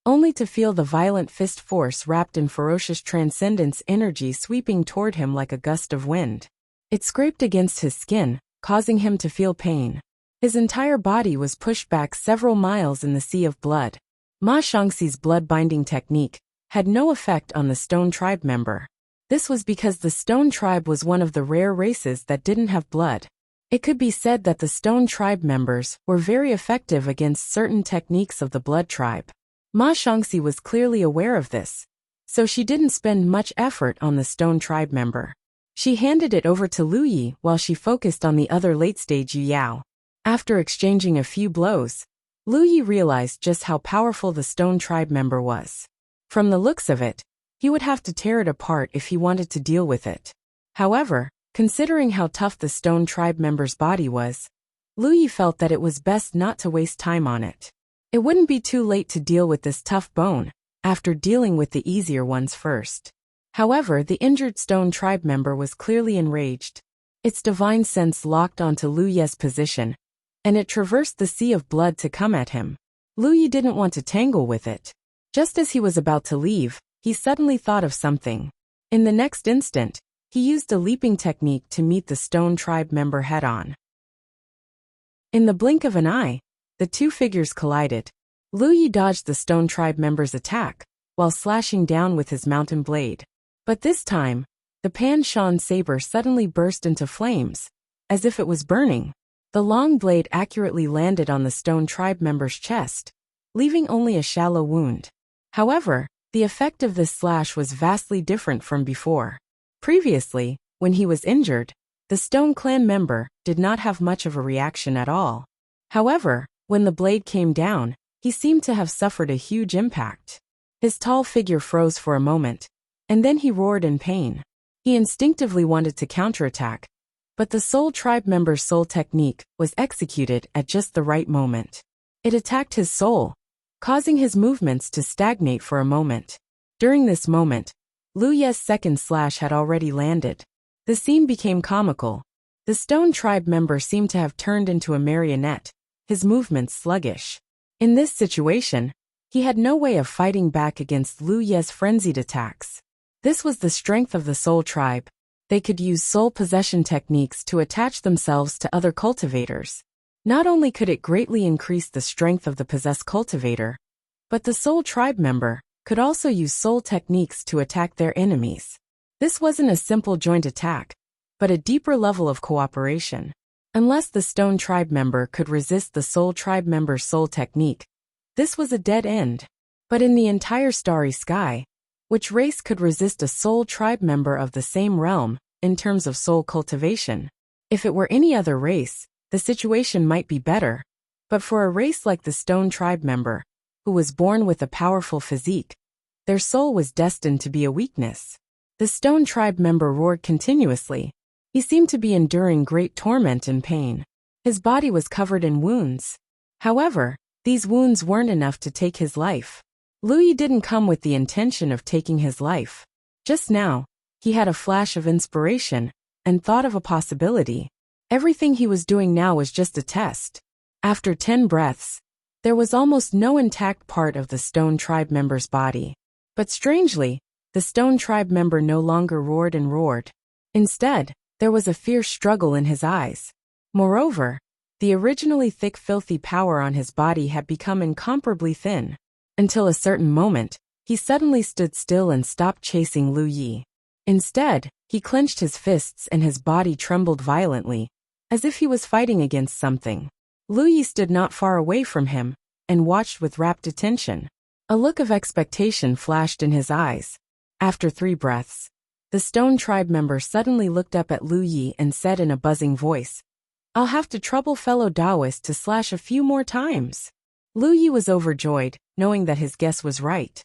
only to feel the violent fist force wrapped in ferocious transcendence energy sweeping toward him like a gust of wind. It scraped against his skin, causing him to feel pain. His entire body was pushed back several miles in the sea of blood. Ma Shangxi's blood-binding technique had no effect on the Stone Tribe member. This was because the Stone Tribe was one of the rare races that didn't have blood. It could be said that the Stone Tribe members were very effective against certain techniques of the Blood Tribe. Ma Shangxi was clearly aware of this, so she didn't spend much effort on the Stone Tribe member. She handed it over to Lu Yi while she focused on the other late-stage Yu Yao. After exchanging a few blows, Lu Yi realized just how powerful the Stone Tribe member was. From the looks of it, he would have to tear it apart if he wanted to deal with it. However, considering how tough the Stone Tribe member's body was, Lu Yi felt that it was best not to waste time on it. It wouldn't be too late to deal with this tough bone, after dealing with the easier ones first. However, the injured Stone Tribe member was clearly enraged. Its divine sense locked onto Lu Ye's position, and it traversed the sea of blood to come at him. Lu Yi didn't want to tangle with it. Just as he was about to leave, he suddenly thought of something. In the next instant, he used a leaping technique to meet the Stone Tribe member head-on. In the blink of an eye, the two figures collided. Lu Yi dodged the Stone Tribe member's attack, while slashing down with his mountain blade. But this time, the Pan Shan saber suddenly burst into flames, as if it was burning. The long blade accurately landed on the Stone Tribe member's chest, leaving only a shallow wound. However, the effect of this slash was vastly different from before. Previously, when he was injured, the Stone Clan member did not have much of a reaction at all. However, when the blade came down, he seemed to have suffered a huge impact. His tall figure froze for a moment, and then he roared in pain. He instinctively wanted to counterattack, but the Soul Tribe member's soul technique was executed at just the right moment. It attacked his soul, causing his movements to stagnate for a moment. During this moment, Lu Ye's second slash had already landed. The scene became comical. The Stone Tribe member seemed to have turned into a marionette, his movements sluggish. In this situation, he had no way of fighting back against Lu Ye's frenzied attacks. This was the strength of the Soul Tribe. They could use soul possession techniques to attach themselves to other cultivators. Not only could it greatly increase the strength of the possessed cultivator, but the soul tribe member could also use soul techniques to attack their enemies. This wasn't a simple joint attack, but a deeper level of cooperation. Unless the stone tribe member could resist the soul tribe member's soul technique, this was a dead end. But in the entire starry sky, which race could resist a soul tribe member of the same realm in terms of soul cultivation? If it were any other race, the situation might be better, but for a race like the stone tribe member, who was born with a powerful physique, their soul was destined to be a weakness. The stone tribe member roared continuously. He seemed to be enduring great torment and pain. His body was covered in wounds. However, these wounds weren't enough to take his life. Lu Yi didn't come with the intention of taking his life. Just now, he had a flash of inspiration and thought of a possibility. Everything he was doing now was just a test. After 10 breaths, there was almost no intact part of the stone tribe member's body. But strangely, the stone tribe member no longer roared and roared. Instead, there was a fierce struggle in his eyes. Moreover, the originally thick filthy power on his body had become incomparably thin. Until a certain moment, he suddenly stood still and stopped chasing Lu Yi. Instead, he clenched his fists and his body trembled violently, as if he was fighting against something. Lu Yi stood not far away from him and watched with rapt attention. A look of expectation flashed in his eyes. After 3 breaths, the stone tribe member suddenly looked up at Lu Yi and said in a buzzing voice, "I'll have to trouble fellow Taoist to slash a few more times." Lu Yi was overjoyed, knowing that his guess was right.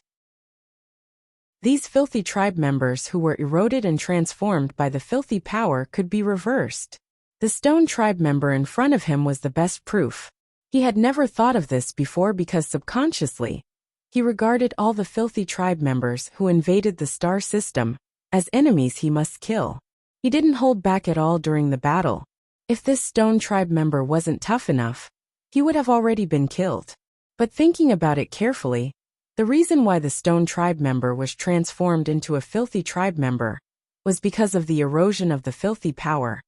These filthy tribe members who were eroded and transformed by the filthy power could be reversed. The stone tribe member in front of him was the best proof. He had never thought of this before because subconsciously, he regarded all the filthy tribe members who invaded the star system as enemies he must kill. He didn't hold back at all during the battle. If this stone tribe member wasn't tough enough, he would have already been killed. But thinking about it carefully, the reason why the stone tribe member was transformed into a filthy tribe member was because of the erosion of the filthy power,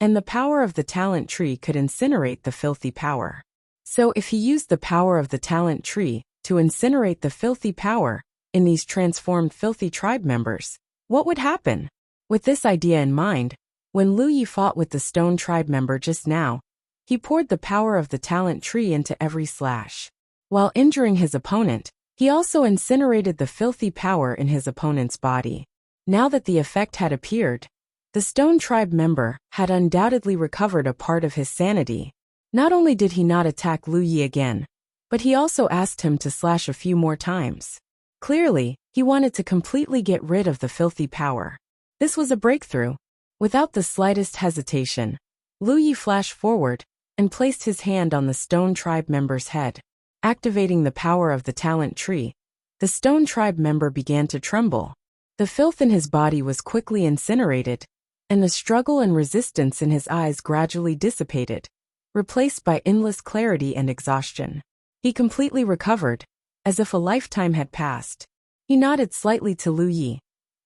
and the power of the talent tree could incinerate the filthy power. So if he used the power of the talent tree to incinerate the filthy power in these transformed filthy tribe members, what would happen? With this idea in mind, when Lu Yi fought with the stone tribe member just now, he poured the power of the talent tree into every slash. While injuring his opponent, he also incinerated the filthy power in his opponent's body. Now that the effect had appeared, the stone tribe member had undoubtedly recovered a part of his sanity. Not only did he not attack Lu Yi again, but he also asked him to slash a few more times. Clearly, he wanted to completely get rid of the filthy power. This was a breakthrough. Without the slightest hesitation, Lu Yi flashed forward and placed his hand on the stone tribe member's head. Activating the power of the talent tree, the stone tribe member began to tremble. The filth in his body was quickly incinerated, and the struggle and resistance in his eyes gradually dissipated, replaced by endless clarity and exhaustion. He completely recovered, as if a lifetime had passed. He nodded slightly to Lu Yi.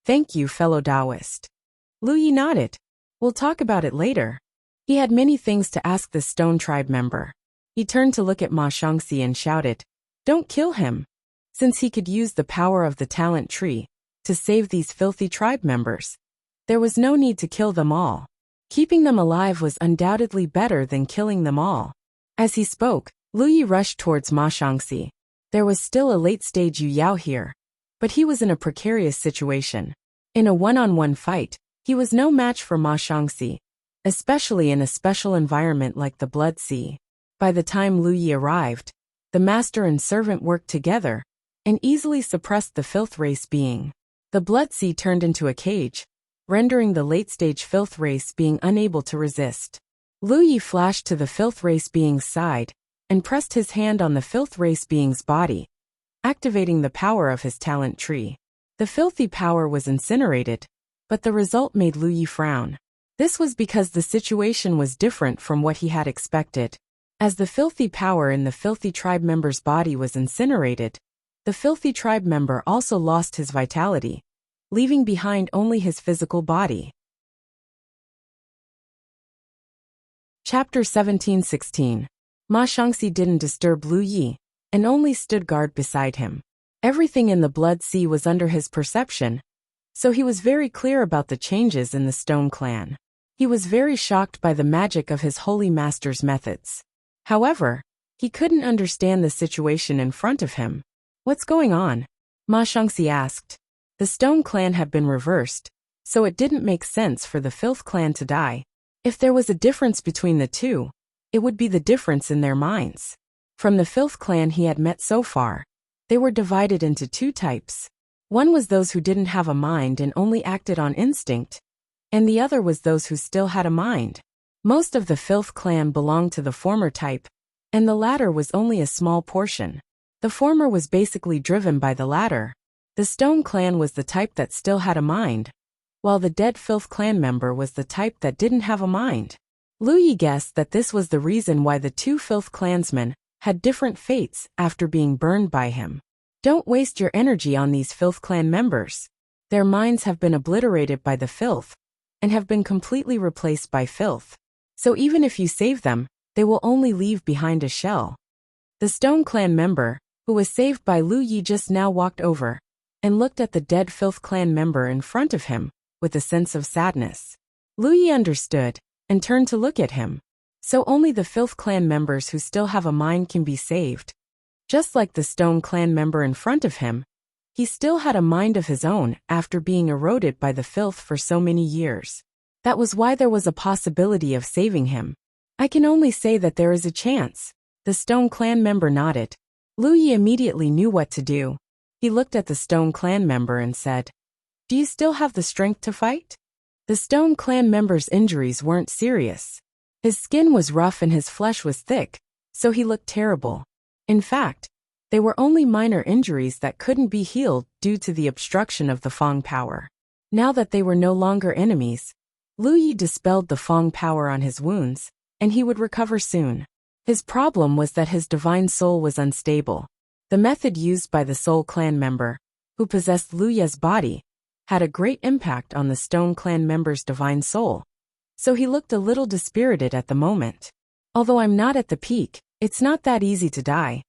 "Thank you, fellow Taoist." Lu Yi nodded. "We'll talk about it later." He had many things to ask the stone tribe member. He turned to look at Ma Shangxi and shouted, "Don't kill him." Since he could use the power of the talent tree to save these filthy tribe members, there was no need to kill them all. Keeping them alive was undoubtedly better than killing them all. As he spoke, Lu Yi rushed towards Ma Shangxi. There was still a late-stage Yu Yao here, but he was in a precarious situation. In a one-on-one fight, he was no match for Ma Shangxi, especially in a special environment like the Blood Sea. By the time Lu Yi arrived, the master and servant worked together and easily suppressed the filth race being. The Blood Sea turned into a cage, rendering the late-stage filth race being unable to resist. Lu Yi flashed to the filth race being's side and pressed his hand on the filth race being's body, activating the power of his talent tree. The filthy power was incinerated, but the result made Lu Yi frown. This was because the situation was different from what he had expected. As the filthy power in the filthy tribe member's body was incinerated, the filthy tribe member also lost his vitality, leaving behind only his physical body. Chapter 17-16. Ma Shangxi didn't disturb Lu Yi, and only stood guard beside him. Everything in the Blood Sea was under his perception, so he was very clear about the changes in the Stone Clan. He was very shocked by the magic of his holy master's methods. However, he couldn't understand the situation in front of him. What's going on? Ma Shangxi asked. The Stone Clan had been reversed, so it didn't make sense for the Filth Clan to die. If there was a difference between the two, it would be the difference in their minds. From the Filth Clan he had met so far, they were divided into two types. One was those who didn't have a mind and only acted on instinct, and the other was those who still had a mind. Most of the Filth Clan belonged to the former type, and the latter was only a small portion. The former was basically driven by the latter. The Stone Clan was the type that still had a mind, while the dead Filth Clan member was the type that didn't have a mind. Lu Yi guessed that this was the reason why the two Filth Clansmen had different fates after being burned by him. Don't waste your energy on these Filth Clan members. Their minds have been obliterated by the filth, and have been completely replaced by filth. So even if you save them, they will only leave behind a shell. The Stone Clan member, who was saved by Lu Yi, just now walked over and looked at the dead Filth Clan member in front of him with a sense of sadness. Lu Yi understood and turned to look at him. So only the Filth Clan members who still have a mind can be saved. Just like the Stone Clan member in front of him, he still had a mind of his own after being eroded by the filth for so many years. That was why there was a possibility of saving him. I can only say that there is a chance. The Stone Clan member nodded. Lu Yi immediately knew what to do. He looked at the Stone Clan member and said, "Do you still have the strength to fight?" The Stone Clan member's injuries weren't serious. His skin was rough and his flesh was thick, so he looked terrible. In fact, they were only minor injuries that couldn't be healed due to the obstruction of the Feng power. Now that they were no longer enemies, Lu Yi dispelled the Feng power on his wounds, and he would recover soon. His problem was that his divine soul was unstable. The method used by the Soul Clan member, who possessed Lu Ye's body, had a great impact on the Stone Clan member's divine soul, so he looked a little dispirited at the moment. Although I'm not at the peak, it's not that easy to die.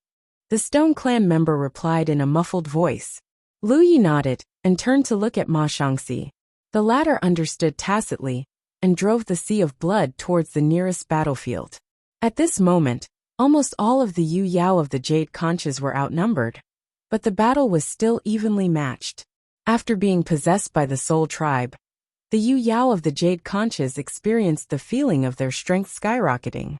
The Stone Clan member replied in a muffled voice. Lu Yi nodded and turned to look at Ma Shangxi. The latter understood tacitly and drove the sea of blood towards the nearest battlefield. At this moment, almost all of the Yu Yao of the Jade Conches were outnumbered, but the battle was still evenly matched. After being possessed by the Soul Tribe, the Yu Yao of the Jade Conches experienced the feeling of their strength skyrocketing.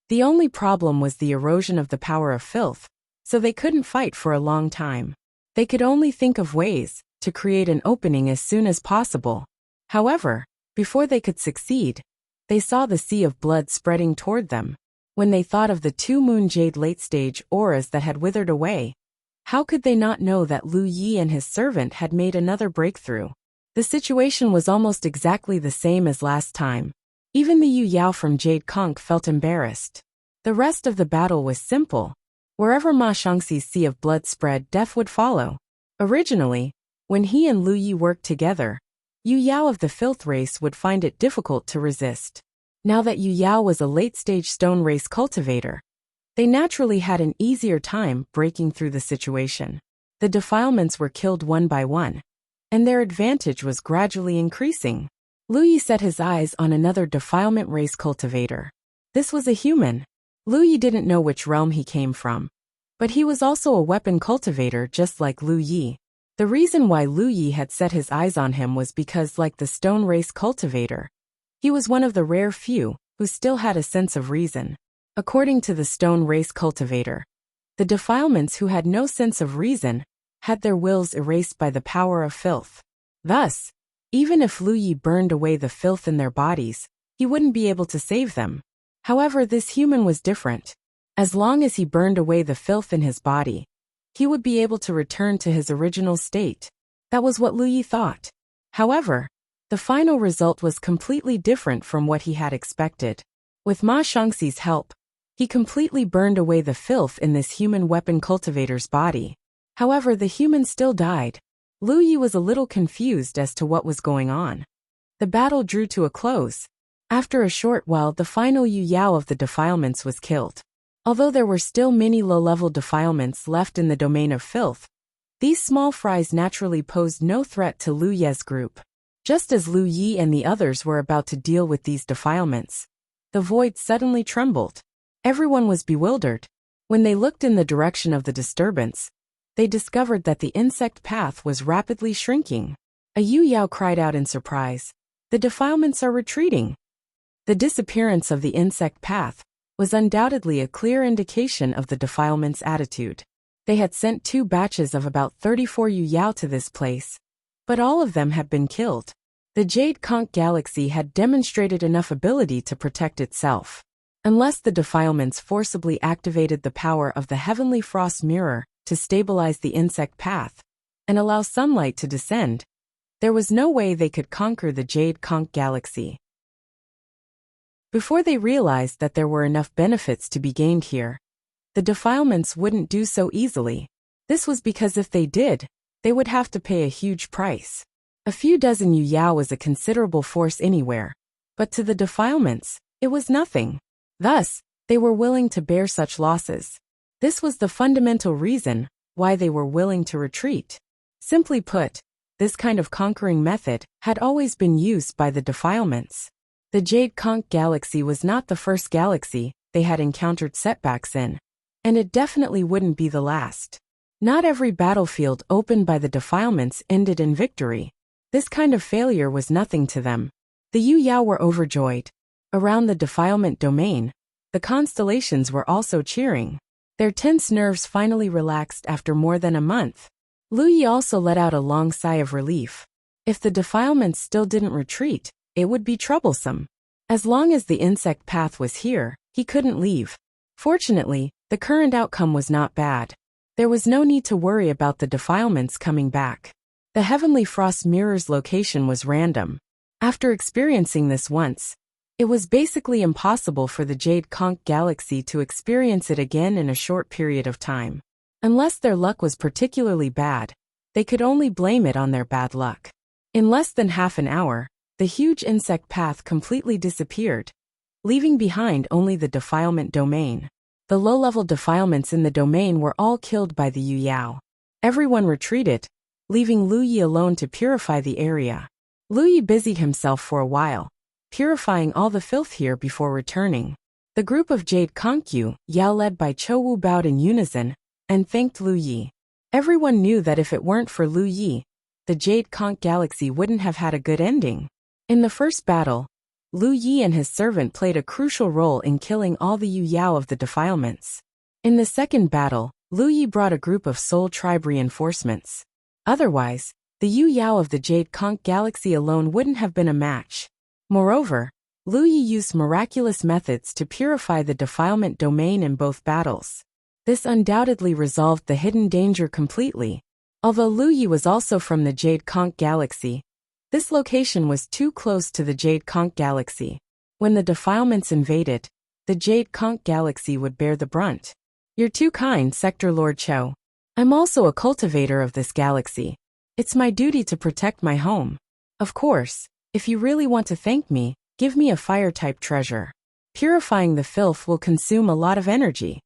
The only problem was the erosion of the power of filth, so they couldn't fight for a long time. They could only think of ways to create an opening as soon as possible. However, before they could succeed, they saw the sea of blood spreading toward them. When they thought of the two Moon Jade late-stage auras that had withered away, how could they not know that Lu Yi and his servant had made another breakthrough? The situation was almost exactly the same as last time. Even the Yu Yao from Jade Conch felt embarrassed. The rest of the battle was simple. Wherever Ma Shangxi's sea of blood spread, death would follow. Originally, when he and Lu Yi worked together, Yu Yao of the filth race would find it difficult to resist. Now that Yu Yao was a late-stage stone race cultivator, they naturally had an easier time breaking through the situation. The defilements were killed one by one, and their advantage was gradually increasing. Lu Yi set his eyes on another defilement race cultivator. This was a human. Lu Yi didn't know which realm he came from, but he was also a weapon cultivator just like Lu Yi. The reason why Lu Yi had set his eyes on him was because, like the stone race cultivator, he was one of the rare few who still had a sense of reason. According to the stone race cultivator, the defilements who had no sense of reason had their wills erased by the power of filth. Thus, even if Lu Yi burned away the filth in their bodies, he wouldn't be able to save them. However, this human was different. As long as he burned away the filth in his body, he would be able to return to his original state. That was what Lu Yi thought. However, the final result was completely different from what he had expected. With Ma Shangxi's help, he completely burned away the filth in this human weapon cultivator's body. However, the human still died. Lu Yi was a little confused as to what was going on. The battle drew to a close, After a short while, the final Yu Yao of the defilements was killed. Although there were still many low-level defilements left in the domain of filth, these small fries naturally posed no threat to Lu Ye's group. Just as Lu Yi and the others were about to deal with these defilements, the void suddenly trembled. Everyone was bewildered. When they looked in the direction of the disturbance, they discovered that the insect path was rapidly shrinking. A Yu Yao cried out in surprise. The defilements are retreating. The disappearance of the insect path was undoubtedly a clear indication of the defilement's attitude. They had sent 2 batches of about 34 Yu Yao to this place, but all of them had been killed. The Jade Conch Galaxy had demonstrated enough ability to protect itself. Unless the defilements forcibly activated the power of the Heavenly Frost Mirror to stabilize the insect path and allow sunlight to descend, there was no way they could conquer the Jade Conch Galaxy. Before they realized that there were enough benefits to be gained here, the defilements wouldn't do so easily. This was because if they did, they would have to pay a huge price. A few dozen Yu Yao was a considerable force anywhere, but to the defilements, it was nothing. Thus, they were willing to bear such losses. This was the fundamental reason why they were willing to retreat. Simply put, this kind of conquering method had always been used by the defilements. The Jade Conch Galaxy was not the first galaxy they had encountered setbacks in, and it definitely wouldn't be the last. Not every battlefield opened by the defilements ended in victory. This kind of failure was nothing to them. The Yu Yao were overjoyed. Around the defilement domain, the constellations were also cheering. Their tense nerves finally relaxed after more than a month. Lu Yi also let out a long sigh of relief. If the defilements still didn't retreat, it would be troublesome. As long as the insect path was here, he couldn't leave. Fortunately, the current outcome was not bad. There was no need to worry about the defilements coming back. The Heavenly Frost Mirror's location was random. After experiencing this once, it was basically impossible for the Jade Conch Galaxy to experience it again in a short period of time. Unless their luck was particularly bad, they could only blame it on their bad luck. In less than half an hour, the huge insect path completely disappeared, leaving behind only the defilement domain. The low-level defilements in the domain were all killed by the Yu Yao. Everyone retreated, leaving Lu Yi alone to purify the area. Lu Yi busied himself for a while, purifying all the filth here before returning. The group of Jade Conch Yu Yao led by Cho Wu bowed in unison and thanked Lu Yi. Everyone knew that if it weren't for Lu Yi, the Jade Conch Galaxy wouldn't have had a good ending. In the first battle, Lu Yi and his servant played a crucial role in killing all the Yu Yao of the defilements. In the second battle, Lu Yi brought a group of Soul Tribe reinforcements. Otherwise, the Yu Yao of the Jade Conch Galaxy alone wouldn't have been a match. Moreover, Lu Yi used miraculous methods to purify the defilement domain in both battles. This undoubtedly resolved the hidden danger completely. Although Lu Yi was also from the Jade Conch Galaxy, this location was too close to the Jade Conch Galaxy. When the defilements invaded, the Jade Conch Galaxy would bear the brunt. You're too kind, Sector Lord Cho. I'm also a cultivator of this galaxy. It's my duty to protect my home. Of course, if you really want to thank me, give me a fire-type treasure. Purifying the filth will consume a lot of energy.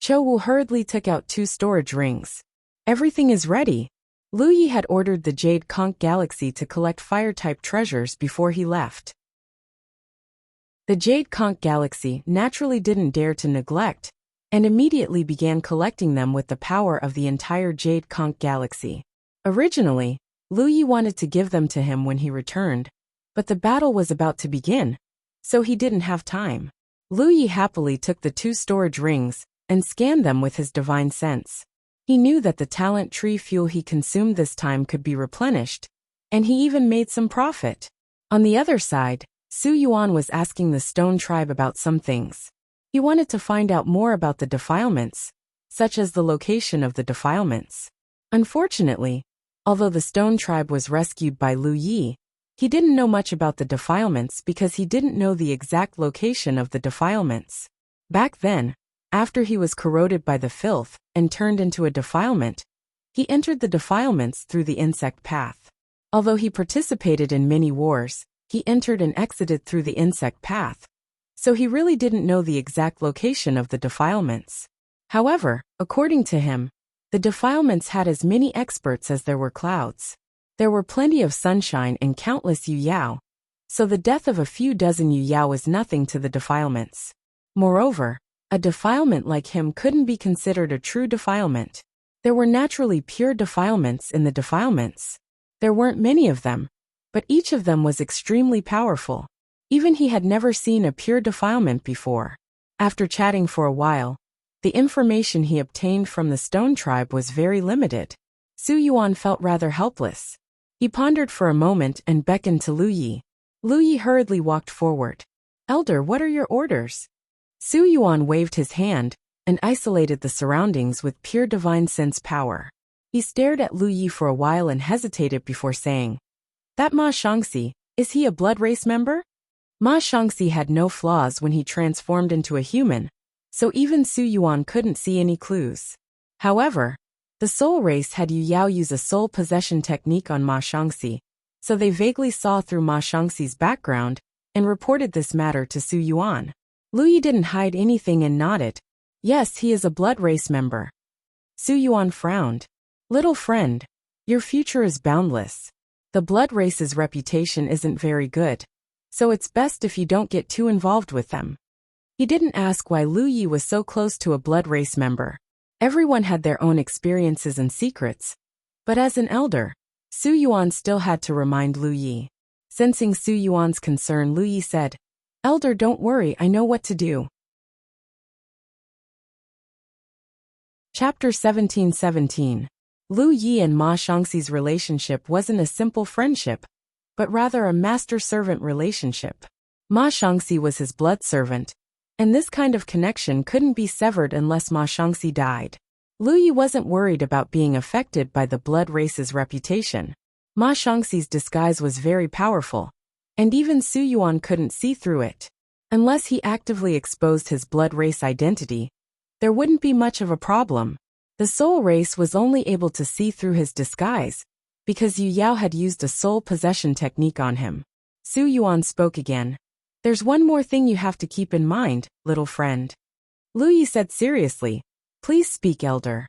Cho Wu hurriedly took out 2 storage rings. Everything is ready. Lu Yi had ordered the Jade Conch Galaxy to collect fire-type treasures before he left. The Jade Conch Galaxy naturally didn't dare to neglect, and immediately began collecting them with the power of the entire Jade Conch Galaxy. Originally, Lu Yi wanted to give them to him when he returned, but the battle was about to begin, so he didn't have time. Lu Yi happily took the 2 storage rings and scanned them with his divine sense. He knew that the talent tree fuel he consumed this time could be replenished, and he even made some profit. On the other side, Su Yuan was asking the Stone Tribe about some things. He wanted to find out more about the defilements, such as the location of the defilements. Unfortunately, although the Stone Tribe was rescued by Lu Yi, he didn't know much about the defilements because he didn't know the exact location of the defilements. Back then, after he was corroded by the filth and turned into a defilement, he entered the defilements through the insect path. Although he participated in many wars, He entered and exited through the insect path, so he really didn't know the exact location of the defilements. However, according to him, the defilements had as many experts as there were clouds. There were plenty of sunshine and countless Yu-Yao, so the death of a few dozen Yu-Yao was nothing to the defilements. Moreover, a defilement like him couldn't be considered a true defilement. There were naturally pure defilements in the defilements. There weren't many of them, but each of them was extremely powerful. Even he had never seen a pure defilement before. After chatting for a while, the information he obtained from the Stone Tribe was very limited. Su Yuan felt rather helpless. He pondered for a moment and beckoned to Lu Yi. Lu Yi hurriedly walked forward. "Elder, what are your orders?" Su Yuan waved his hand and isolated the surroundings with pure divine sense power. He stared at Lu Yi for a while and hesitated before saying, "That Ma Shangxi, is he a blood race member?" Ma Shangxi had no flaws when he transformed into a human, so even Su Yuan couldn't see any clues. However, the soul race had Yu Yao use a soul possession technique on Ma Shangxi, so they vaguely saw through Ma Shangxi's background and reported this matter to Su Yuan. Lu Yi didn't hide anything and nodded. "Yes, he is a blood race member." Su Yuan frowned. "Little friend, your future is boundless. The blood race's reputation isn't very good, so it's best if you don't get too involved with them." He didn't ask why Lu Yi was so close to a blood race member. Everyone had their own experiences and secrets, but as an elder, Su Yuan still had to remind Lu Yi. Sensing Su Yuan's concern, Lu Yi said, "Elder, don't worry, I know what to do." Chapter 17:17. Lu Yi and Ma Shangxi's relationship wasn't a simple friendship, but rather a master-servant relationship. Ma Shangxi was his blood servant, and this kind of connection couldn't be severed unless Ma Shangxi died. Lu Yi wasn't worried about being affected by the blood race's reputation. Ma Shangxi's disguise was very powerful, and even Su Yuan couldn't see through it. Unless he actively exposed his blood race identity, there wouldn't be much of a problem. The soul race was only able to see through his disguise because Yu Yao had used a soul possession technique on him. Su Yuan spoke again. "There's one more thing you have to keep in mind, little friend." Lu Yi said seriously, "Please speak, elder."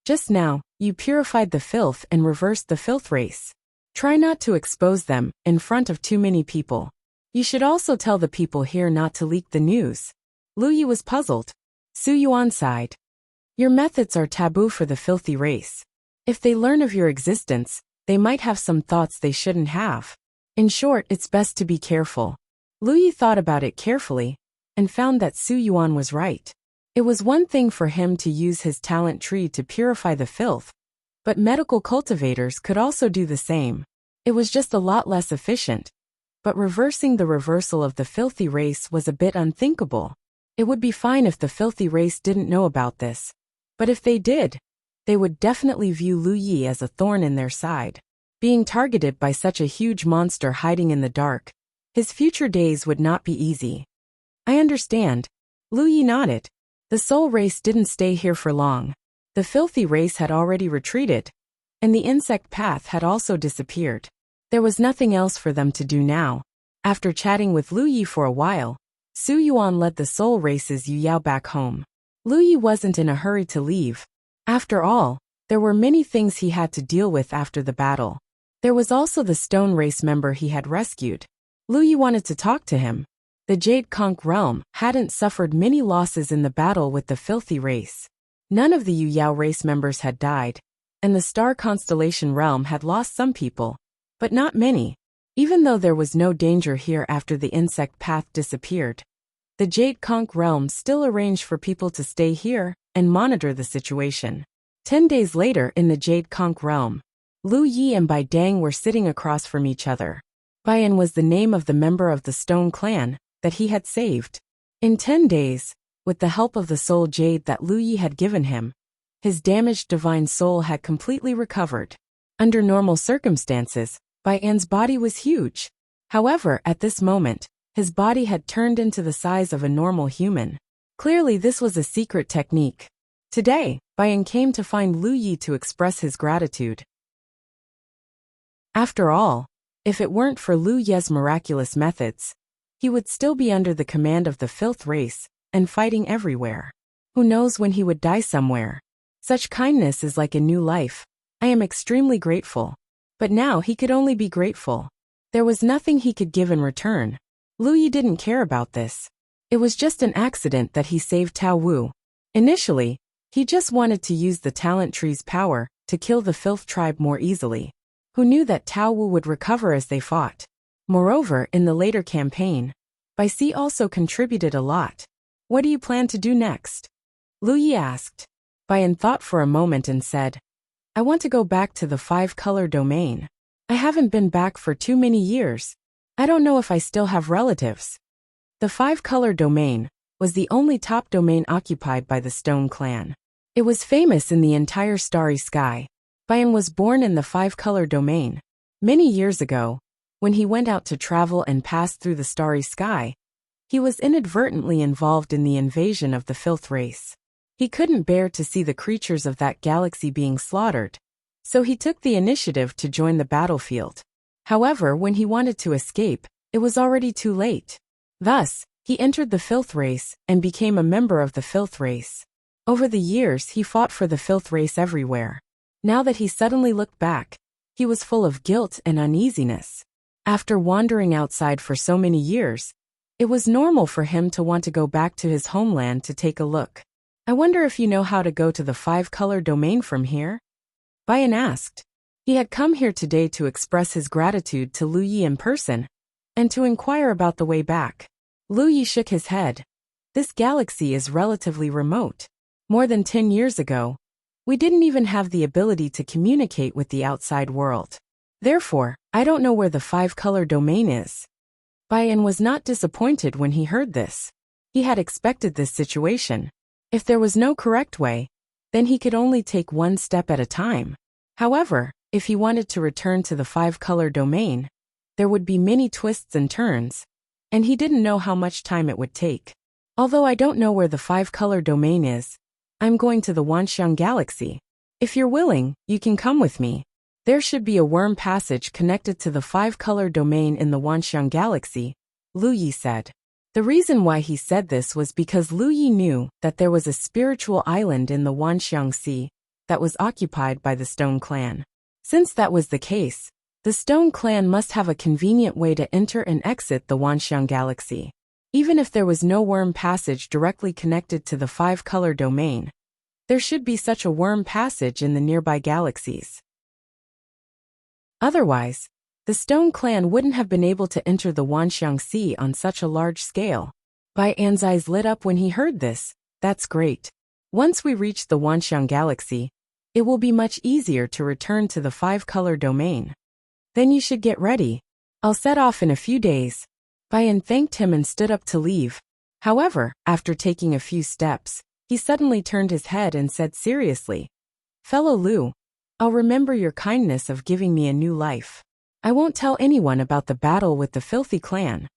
"Just now, you purified the filth and reversed the filth race. Try not to expose them in front of too many people. You should also tell the people here not to leak the news." Lu Yi was puzzled. Su Yuan sighed. "Your methods are taboo for the filthy race. If they learn of your existence, they might have some thoughts they shouldn't have. In short, it's best to be careful." Lu Yi thought about it carefully and found that Su Yuan was right. It was one thing for him to use his talent tree to purify the filth, but medical cultivators could also do the same. It was just a lot less efficient, but reversing the reversal of the filthy race was a bit unthinkable. It would be fine if the filthy race didn't know about this, but if they did, they would definitely view Lu Yi as a thorn in their side. Being targeted by such a huge monster hiding in the dark, his future days would not be easy. "I understand." Lu Yi nodded. The soul race didn't stay here for long. The filthy race had already retreated, and the insect path had also disappeared. There was nothing else for them to do now. After chatting with Lu Yi for a while, Su Yuan led the soul race's Yu Yao back home. Lu Yi wasn't in a hurry to leave. After all, there were many things he had to deal with after the battle. There was also the stone race member he had rescued. Lu Yi wanted to talk to him. The Jade Conch realm hadn't suffered many losses in the battle with the filthy race. None of the Yu Yao race members had died, and the star constellation realm had lost some people, but not many. Even though there was no danger here after the insect path disappeared, the Jade Conch realm still arranged for people to stay here and monitor the situation. 10 days later in the Jade Conch realm, Lu Yi and Bai Dang were sitting across from each other. Baiyan was the name of the member of the Stone clan that he had saved. In 10 days, with the help of the soul jade that Lu Yi had given him, his damaged divine soul had completely recovered. Under normal circumstances, Baiyan's body was huge. However, at this moment, his body had turned into the size of a normal human. Clearly this was a secret technique. Today, Baiyan came to find Lu Yi to express his gratitude. After all, If it weren't for Lu Ye's miraculous methods, he would still be under the command of the filth race and fighting everywhere. Who knows when he would die somewhere? Such kindness is like a new life. I am extremely grateful. But now he could only be grateful. There was nothing he could give in return. Lu Yi didn't care about this. It was just an accident that he saved Tao Wu. Initially, he just wanted to use the talent tree's power to kill the filth tribe more easily. Who knew that Tao Wu would recover as they fought? Moreover, in the later campaign, Bai Si also contributed a lot. What do you plan to do next? Lu Yi asked. Baiyan thought for a moment and said, I want to go back to the 5-color domain. I haven't been back for too many years. I don't know if I still have relatives. The 5-color domain was the only top domain occupied by the Stone Clan. It was famous in the entire starry sky. Baiyan was born in the 5-color domain. Many years ago, when he went out to travel and passed through the starry sky, he was inadvertently involved in the invasion of the filth race. He couldn't bear to see the creatures of that galaxy being slaughtered, so he took the initiative to join the battlefield. However, when he wanted to escape, it was already too late. Thus, he entered the filth race and became a member of the filth race. Over the years, he fought for the filth race everywhere. Now that he suddenly looked back, he was full of guilt and uneasiness. After wandering outside for so many years, it was normal for him to want to go back to his homeland to take a look. I wonder if you know how to go to the 5-color domain from here? Baiyan asked. He had come here today to express his gratitude to Lu Yi in person, and to inquire about the way back. Lu Yi shook his head. This galaxy is relatively remote. More than 10 years ago, we didn't even have the ability to communicate with the outside world. Therefore, I don't know where the 5-color domain is. Baiyan was not disappointed when he heard this. He had expected this situation. If there was no correct way, then he could only take one step at a time. However, if he wanted to return to the 5-color domain, there would be many twists and turns, and he didn't know how much time it would take. Although I don't know where the 5-color domain is, I'm going to the Wanxiang Galaxy. If you're willing, you can come with me. There should be a worm passage connected to the 5-color domain in the Wanxiang Galaxy, Lu Yi said. The reason why he said this was because Lu Yi knew that there was a spiritual island in the Wanxiang Sea that was occupied by the Stone Clan. Since that was the case, the Stone Clan must have a convenient way to enter and exit the Wanxiang Galaxy. Even if there was no worm passage directly connected to the 5-color domain, there should be such a worm passage in the nearby galaxies. Otherwise, the Stone Clan wouldn't have been able to enter the Wanxiang Sea on such a large scale. Baiyan's eyes lit up when he heard this. That's great. Once we reach the Wanxiang Galaxy, it will be much easier to return to the 5-color domain. Then you should get ready. I'll set off in a few days. Baiyan thanked him and stood up to leave. However, after taking a few steps, he suddenly turned his head and said seriously, Fellow Lu, I'll remember your kindness of giving me a new life. I won't tell anyone about the battle with the filthy clan.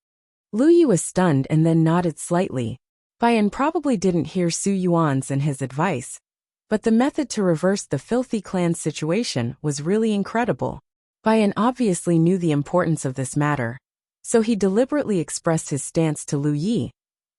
Lu Yi was stunned and then nodded slightly. Baiyan probably didn't hear Su Yuan's and his advice, but the method to reverse the filthy clan's situation was really incredible. Baiyan obviously knew the importance of this matter, so he deliberately expressed his stance to Lu Yi,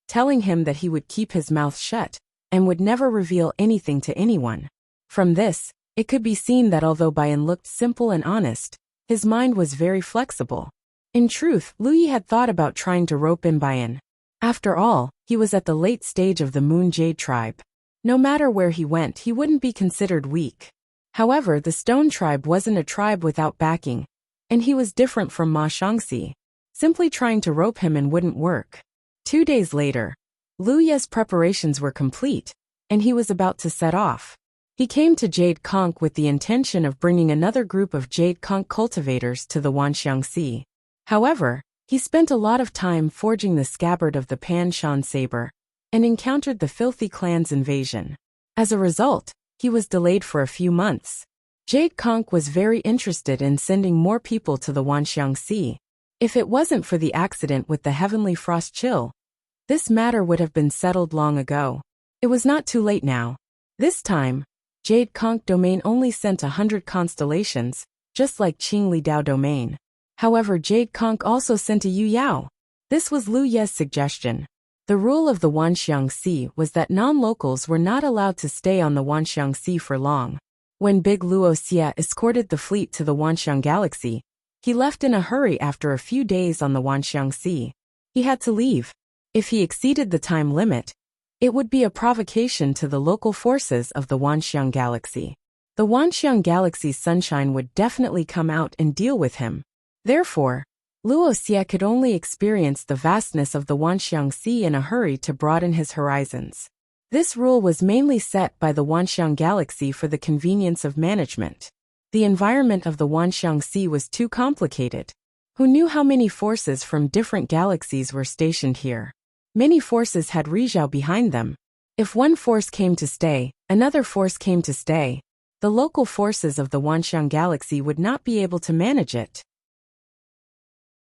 telling him that he would keep his mouth shut and would never reveal anything to anyone. From this, it could be seen that although Baiyan looked simple and honest, his mind was very flexible. In truth, Lu Yi had thought about trying to rope in Baiyan. After all, he was at the late stage of the Moon Jade tribe. No matter where he went, he wouldn't be considered weak. However, the Stone tribe wasn't a tribe without backing, and he was different from Ma Shangxi. Simply trying to rope him in wouldn't work. 2 days later, Lu Ye's preparations were complete, and he was about to set off. He came to Jade Conch with the intention of bringing another group of Jade Conch cultivators to the Wanxiang Sea. However, he spent a lot of time forging the scabbard of the Pan Shan saber, and encountered the filthy clan's invasion. As a result, he was delayed for a few months. Jade Conch was very interested in sending more people to the Wanxiang Sea. If it wasn't for the accident with the heavenly frost chill, this matter would have been settled long ago. It was not too late now. This time, Jade Conch domain only sent 100 constellations, just like Qingli Dao domain. However, Jade Conch also sent a Yu Yao. This was Lu Ye's suggestion. The rule of the Wanxiang Sea was that non-locals were not allowed to stay on the Wanxiang Sea for long. When Big Wuxia escorted the fleet to the Wanxiang Galaxy, he left in a hurry after a few days on the Wanxiang Sea. He had to leave. If he exceeded the time limit, it would be a provocation to the local forces of the Wanxiang Galaxy. The Wanxiang Galaxy's sunshine would definitely come out and deal with him. Therefore, Wuxia could only experience the vastness of the Wanxiang Sea in a hurry to broaden his horizons. This rule was mainly set by the Wanxiang Galaxy for the convenience of management. The environment of the Wanxiang Sea was too complicated. Who knew how many forces from different galaxies were stationed here? Many forces had Rizhao behind them. If one force came to stay, another force came to stay. The local forces of the Wanxiang Galaxy would not be able to manage it.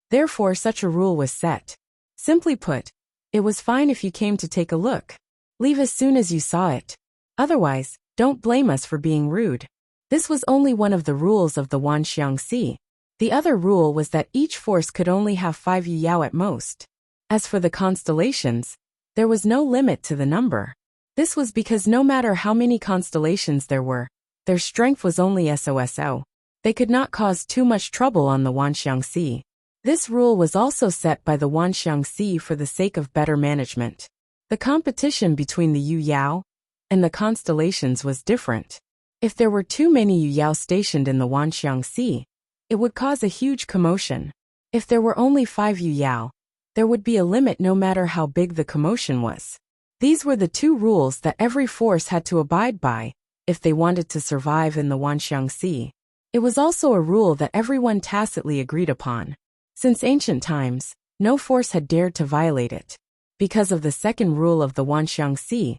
Therefore, such a rule was set. Simply put, it was fine if you came to take a look. Leave as soon as you saw it. Otherwise, don't blame us for being rude. This was only one of the rules of the Wanxiang Sea. The other rule was that each force could only have 5 Yu Yao at most. As for the constellations, there was no limit to the number. This was because no matter how many constellations there were, their strength was only so. They could not cause too much trouble on the Wanxiang Sea. This rule was also set by the Wanxiang Sea for the sake of better management. The competition between the Yu Yao and the constellations was different. If there were too many Yu Yao stationed in the Wanxiang Sea, it would cause a huge commotion. If there were only 5 Yu Yao, there would be a limit no matter how big the commotion was. These were the two rules that every force had to abide by if they wanted to survive in the Wanxiang Sea. It was also a rule that everyone tacitly agreed upon. Since ancient times, no force had dared to violate it. Because of the second rule of the Wanxiang Sea,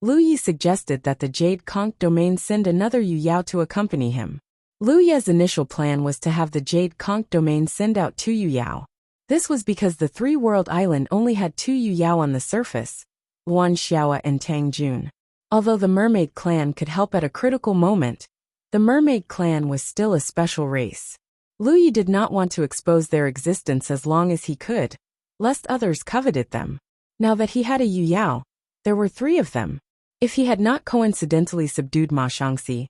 Lu Yi suggested that the Jade Conch domain send another Yu Yao to accompany him. Lu Ye's initial plan was to have the Jade Conch domain send out 2 Yu Yao. This was because the three-world island only had 2 Yu Yao on the surface, Luan Xiaoa and Tang Jun. Although the Mermaid Clan could help at a critical moment, the Mermaid Clan was still a special race. Lu Yi did not want to expose their existence as long as he could, lest others coveted them. Now that he had a Yu Yao, there were 3 of them. If he had not coincidentally subdued Ma Shangxi,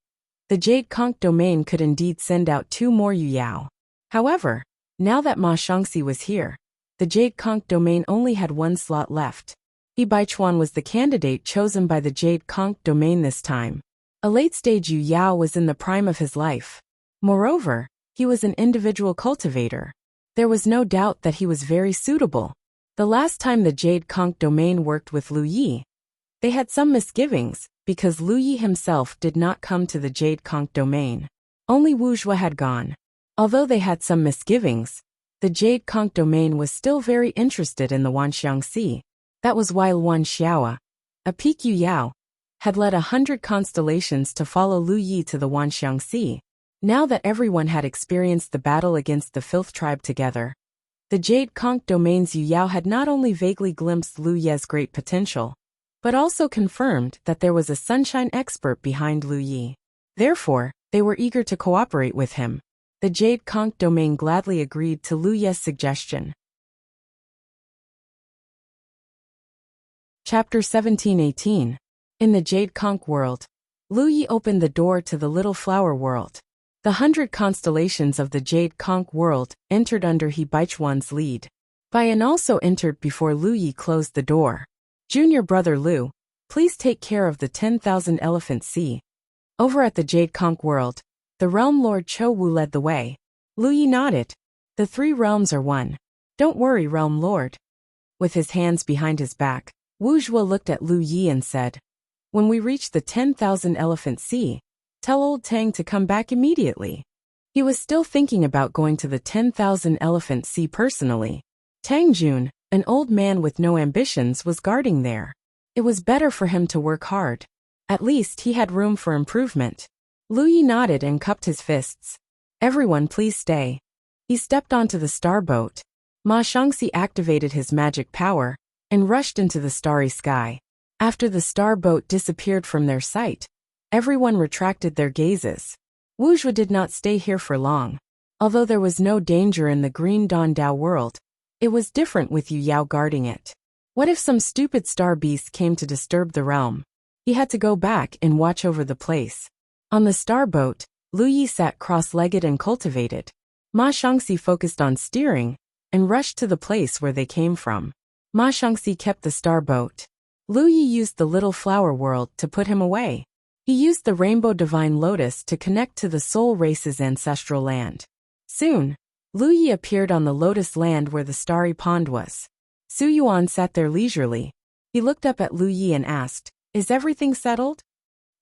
the Jade Conch domain could indeed send out 2 more Yu Yao. However, now that Ma Shangxi was here, the Jade Conch domain only had 1 slot left. Yi Baichuan was the candidate chosen by the Jade Conch domain this time. A late-stage Yu Yao was in the prime of his life. Moreover, he was an individual cultivator. There was no doubt that he was very suitable. The last time the Jade Conch domain worked with Lu Yi, they had some misgivings, because Lu Yi himself did not come to the Jade Conch domain. Only Wuxia had gone. Although they had some misgivings, the Jade Conch domain was still very interested in the Wanxiang Sea. That was why Luan Xiaoa, a peak Yu Yao, had led 100 constellations to follow Lu Yi to the Wanxiang Sea. Now that everyone had experienced the battle against the Filth tribe together, the Jade Conch domain's Yu Yao had not only vaguely glimpsed Lu Ye's great potential, but also confirmed that there was a sunshine expert behind Lu Yi. Therefore, they were eager to cooperate with him. The Jade Conch domain gladly agreed to Lu Ye's suggestion. Chapter 1718. In the Jade Conch world, Lu Yi opened the door to the Little Flower world. The 100 constellations of the Jade Conch world entered under He Baichuan's lead. Baiyan also entered before Lu Yi closed the door. Junior brother Lu, please take care of the 10,000 Elephant Sea. Over at the Jade Conch world, the Realm Lord Cho Wu led the way. Lu Yi nodded. The 3 realms are one. Don't worry, Realm Lord. With his hands behind his back, Wuxia looked at Lu Yi and said, when we reach the 10,000 Elephant Sea, tell old Tang to come back immediately. He was still thinking about going to the 10,000 Elephant Sea personally. Tang Jun, an old man with no ambitions, was guarding there. It was better for him to work hard. At least he had room for improvement. Lu Yi nodded and cupped his fists. Everyone please stay. He stepped onto the starboat. Ma Shangxi activated his magic power and rushed into the starry sky. After the starboat disappeared from their sight, everyone retracted their gazes. Wuxia did not stay here for long. Although there was no danger in the Green Dawn Dao world, it was different with Yu Yao guarding it. What if some stupid star beast came to disturb the realm? He had to go back and watch over the place. On the star boat, Lu Yi sat cross-legged and cultivated. Ma Shangxi focused on steering and rushed to the place where they came from. Ma Shangxi kept the star boat. Lu Yi used the little flower world to put him away. He used the rainbow divine lotus to connect to the soul race's ancestral land. Soon, Lu Yi appeared on the lotus land where the starry pond was. Su Yuan sat there leisurely. He looked up at Lu Yi and asked, "Is everything settled?"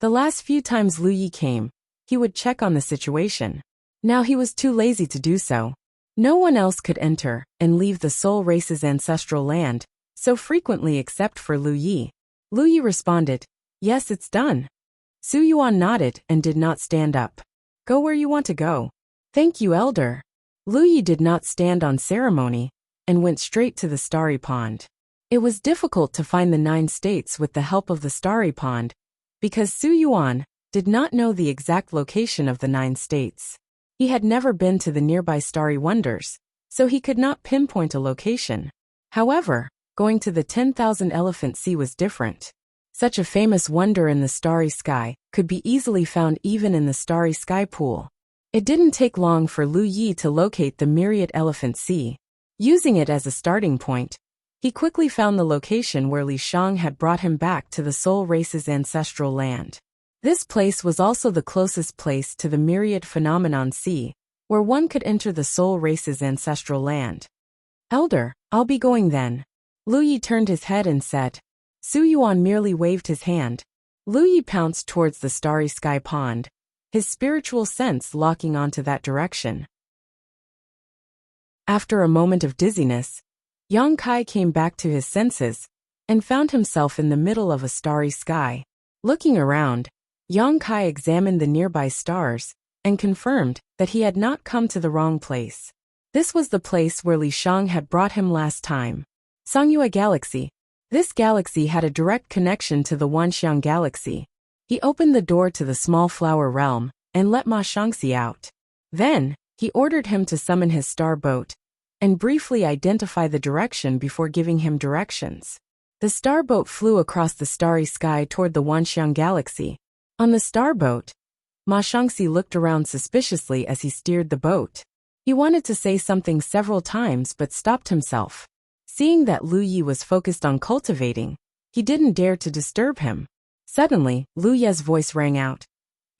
The last few times Lu Yi came, he would check on the situation. Now he was too lazy to do so. No one else could enter and leave the soul race's ancestral land so frequently except for Lu Yi. Lu Yi responded, "Yes, it's done." Su Yuan nodded and did not stand up. "Go where you want to go." "Thank you, elder." Lu Yi did not stand on ceremony and went straight to the starry pond. It was difficult to find the 9 states with the help of the starry pond because Su Yuan did not know the exact location of the 9 states. He had never been to the nearby starry wonders, so he could not pinpoint a location. However, going to the 10,000 Elephant Sea was different. Such a famous wonder in the starry sky could be easily found even in the starry sky pool. It didn't take long for Lu Yi to locate the myriad Elephant Sea. Using it as a starting point, he quickly found the location where Li Shang had brought him back to the soul race's ancestral land. This place was also the closest place to the myriad phenomenon sea, where one could enter the soul race's ancestral land. "Elder, I'll be going then." Lu Yi turned his head and said. Su Yuan merely waved his hand. Lu Yi pounced towards the starry sky pond, his spiritual sense locking onto that direction. After a moment of dizziness, Yang Kai came back to his senses and found himself in the middle of a starry sky. Looking around, Yang Kai examined the nearby stars and confirmed that he had not come to the wrong place. This was the place where Li Shang had brought him last time. Songyue Galaxy. This galaxy had a direct connection to the Wanxiang Galaxy. He opened the door to the small flower realm and let Ma Shangxi out. Then, he ordered him to summon his star boat and briefly identify the direction before giving him directions. The star boat flew across the starry sky toward the Wanxiang Galaxy. On the star boat, Ma Shangxi looked around suspiciously as he steered the boat. He wanted to say something several times but stopped himself. Seeing that Lu Yi was focused on cultivating, he didn't dare to disturb him. Suddenly, Lu Ye's voice rang out.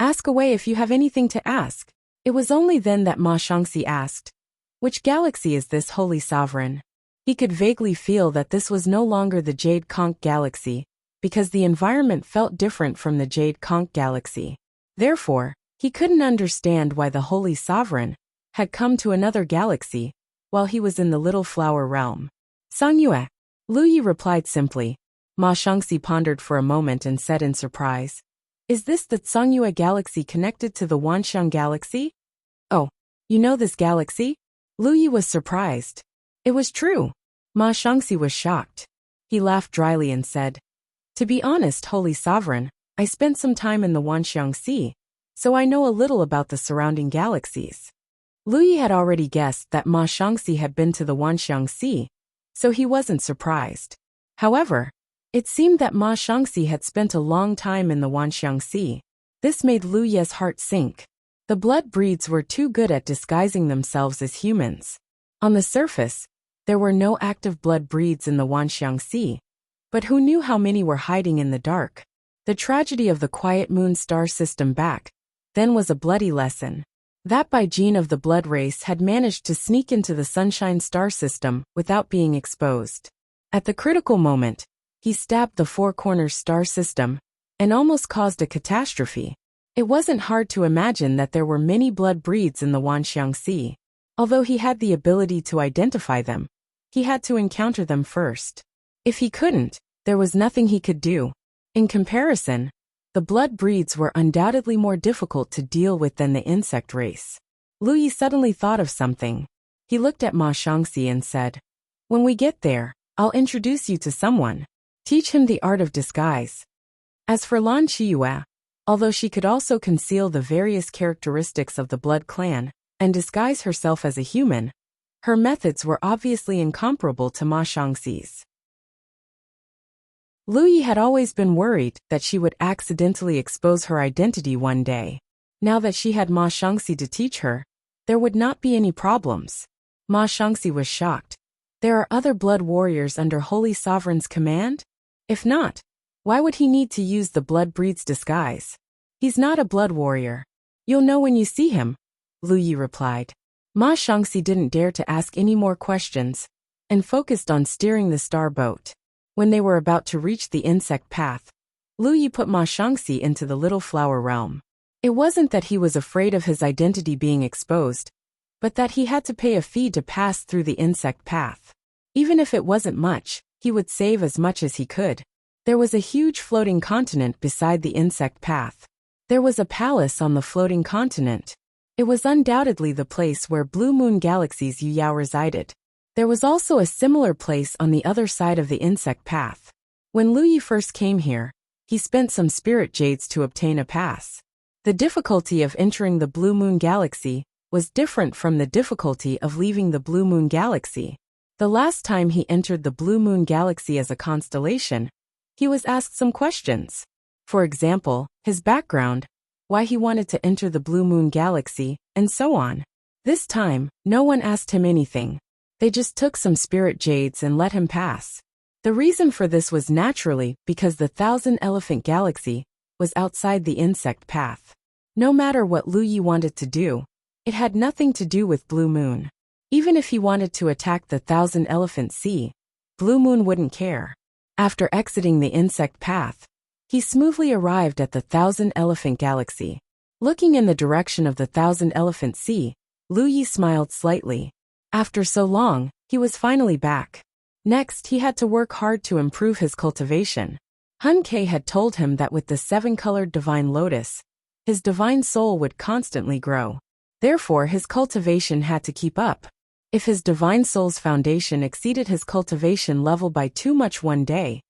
"Ask away if you have anything to ask." It was only then that Ma Shangxi asked, "Which galaxy is this, Holy Sovereign?" He could vaguely feel that this was no longer the Jade Conch Galaxy, because the environment felt different from the Jade Conch Galaxy. Therefore, he couldn't understand why the Holy Sovereign had come to another galaxy while he was in the Little Flower Realm. "Songyue." Lu Yi replied simply. Ma Shangxi pondered for a moment and said in surprise, "Is this the Songyue Galaxy connected to the Wanxiang Galaxy?" "Oh, you know this galaxy?" Lu Yi was surprised. It was true. Ma Shangxi was shocked. He laughed dryly and said, "To be honest, Holy Sovereign, I spent some time in the Wanxiang Sea, so I know a little about the surrounding galaxies." Lu Yi had already guessed that Ma Shangxi had been to the Wanxiang Sea, so he wasn't surprised. However, it seemed that Ma Shangxi had spent a long time in the Wanxiang Sea. This made Lu Ye's heart sink. The blood breeds were too good at disguising themselves as humans. On the surface, there were no active blood breeds in the Wanxiang Sea, but who knew how many were hiding in the dark? The tragedy of the Quiet Moon star system back then was a bloody lesson. That Bai Jin of the blood race had managed to sneak into the Sunshine star system without being exposed. At the critical moment, he stabbed the Four Corners star system and almost caused a catastrophe. It wasn't hard to imagine that there were many blood breeds in the Wanxiang Sea. Although he had the ability to identify them, he had to encounter them first. If he couldn't, there was nothing he could do. In comparison, the blood breeds were undoubtedly more difficult to deal with than the insect race. Lu Yi suddenly thought of something. He looked at Ma Shangxi and said, "When we get there, I'll introduce you to someone. Teach him the art of disguise." As for Lan Qiyue, although she could also conceal the various characteristics of the blood clan, and disguise herself as a human, her methods were obviously incomparable to Ma Shangxi's. Lu Yi had always been worried that she would accidentally expose her identity one day. Now that she had Ma Shangxi to teach her, there would not be any problems. Ma Shangxi was shocked. There are other blood warriors under Holy Sovereign's command? If not, why would he need to use the blood breed's disguise? He's not a blood warrior. You'll know when you see him, Lu Yi replied. Ma Shangxi didn't dare to ask any more questions, and focused on steering the star boat. When they were about to reach the insect path, Lu Yi put Ma Shangxi into the little flower realm. It wasn't that he was afraid of his identity being exposed, but that he had to pay a fee to pass through the insect path. Even if it wasn't much, he would save as much as he could. There was a huge floating continent beside the insect path. There was a palace on the floating continent. It was undoubtedly the place where Blue Moon Galaxy's Yu Yao resided. There was also a similar place on the other side of the insect path. When Lu Yi first came here, he spent some spirit jades to obtain a pass. The difficulty of entering the Blue Moon Galaxy was different from the difficulty of leaving the Blue Moon Galaxy. The last time he entered the Blue Moon Galaxy as a constellation, he was asked some questions. For example, his background, why he wanted to enter the Blue Moon Galaxy, and so on. This time, no one asked him anything. They just took some spirit jades and let him pass. The reason for this was naturally because the Thousand Elephant Galaxy was outside the insect path. No matter what Lu Yi wanted to do, it had nothing to do with Blue Moon. Even if he wanted to attack the Thousand Elephant Sea, Blue Moon wouldn't care. After exiting the insect path, he smoothly arrived at the Thousand Elephant Galaxy. Looking in the direction of the Thousand Elephant Sea, Lu Yi smiled slightly. After so long, he was finally back. Next, he had to work hard to improve his cultivation. Hun Ke had told him that with the 7-colored divine lotus, his divine soul would constantly grow. Therefore, his cultivation had to keep up. If his divine soul's foundation exceeded his cultivation level by too much one day,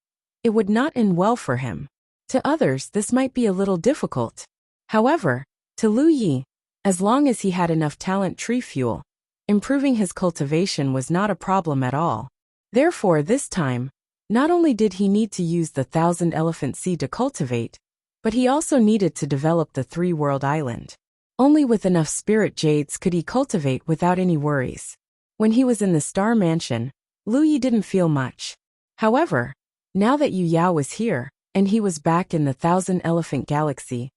it would not end well for him. To others, this might be a little difficult. However, to Lu Yi, as long as he had enough talent tree fuel, improving his cultivation was not a problem at all. Therefore, this time, not only did he need to use the Thousand Elephant Sea to cultivate, but he also needed to develop the 3-world island. Only with enough spirit jades could he cultivate without any worries. When he was in the Star Mansion, Lu Yi didn't feel much. However, now that Yu Yao was here, and he was back in the Thousand Elephant Galaxy,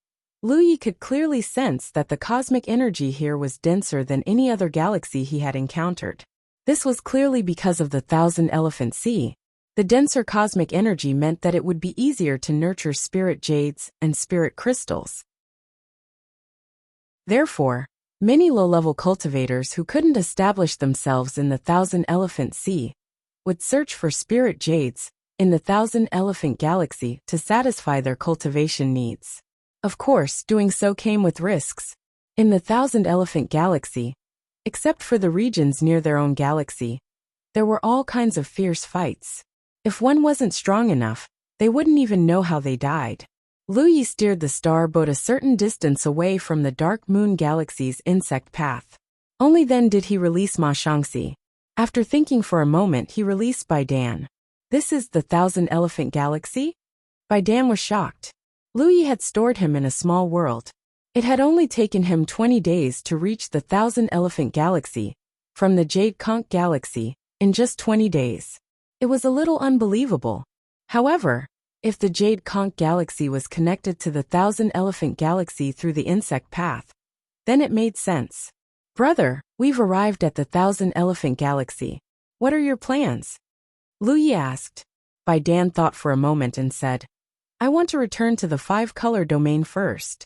Lu Yi could clearly sense that the cosmic energy here was denser than any other galaxy he had encountered. This was clearly because of the Thousand Elephant Sea. The denser cosmic energy meant that it would be easier to nurture spirit jades and spirit crystals. Therefore, many low-level cultivators who couldn't establish themselves in the Thousand Elephant Sea would search for spirit jades in the Thousand Elephant Galaxy to satisfy their cultivation needs. Of course, doing so came with risks. In the Thousand Elephant Galaxy, except for the regions near their own galaxy, there were all kinds of fierce fights. If one wasn't strong enough, they wouldn't even know how they died. Lu Yi steered the star boat a certain distance away from the Dark Moon Galaxy's insect path. Only then did he release Ma Shangxi. After thinking for a moment, he released Bai Dan. This is the Thousand Elephant Galaxy? Bai Dan was shocked. Lu Yi had stored him in a small world. It had only taken him 20 days to reach the Thousand Elephant Galaxy from the Jade Conch Galaxy in just 20 days. It was a little unbelievable. However, if the Jade Conch Galaxy was connected to the Thousand Elephant Galaxy through the insect path, then it made sense. Brother, we've arrived at the Thousand Elephant Galaxy. What are your plans? Lu Yi asked. Bai Dan thought for a moment and said, I want to return to the 5-color domain first.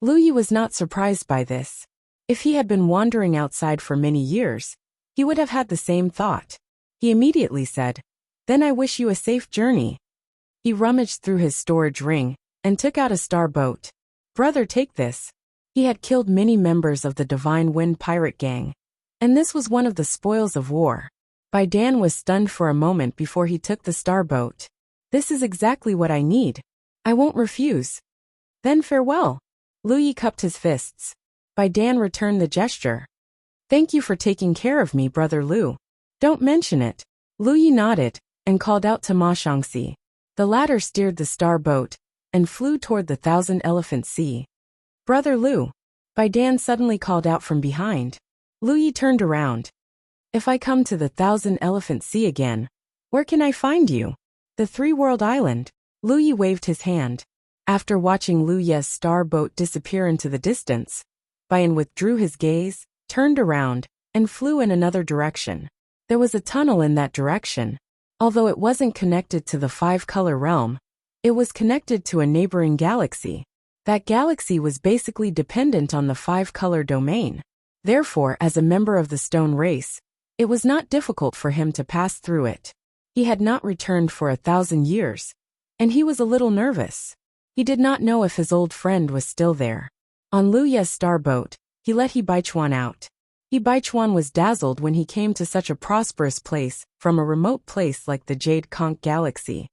Lu Yi was not surprised by this. If he had been wandering outside for many years, he would have had the same thought. He immediately said, Then I wish you a safe journey. He rummaged through his storage ring and took out a star boat. Brother, take this. He had killed many members of the Divine Wind pirate gang, and this was one of the spoils of war. Bai Dan was stunned for a moment before he took the star boat. This is exactly what I need. I won't refuse. Then farewell. Lu Yi cupped his fists. Bai Dan returned the gesture. Thank you for taking care of me, Brother Lu. Don't mention it. Lu Yi nodded and called out to Ma Shangxi. The latter steered the star boat and flew toward the Thousand-Elephant Sea. Brother Lu. Bai Dan suddenly called out from behind. Lu Yi turned around. If I come to the Thousand-Elephant Sea again, where can I find you? The Three-World Island. Lu Yi waved his hand. After watching Lu Ye's star boat disappear into the distance, Bai Dan withdrew his gaze, turned around, and flew in another direction. There was a tunnel in that direction. Although it wasn't connected to the five-color realm, it was connected to a neighboring galaxy. That galaxy was basically dependent on the five-color domain. Therefore, as a member of the stone race, it was not difficult for him to pass through it. He had not returned for 1,000 years, and he was a little nervous. He did not know if his old friend was still there. On Lu Ye's star boat, he let He Baichuan out. He Baichuan was dazzled when he came to such a prosperous place from a remote place like the Jade Conch Galaxy.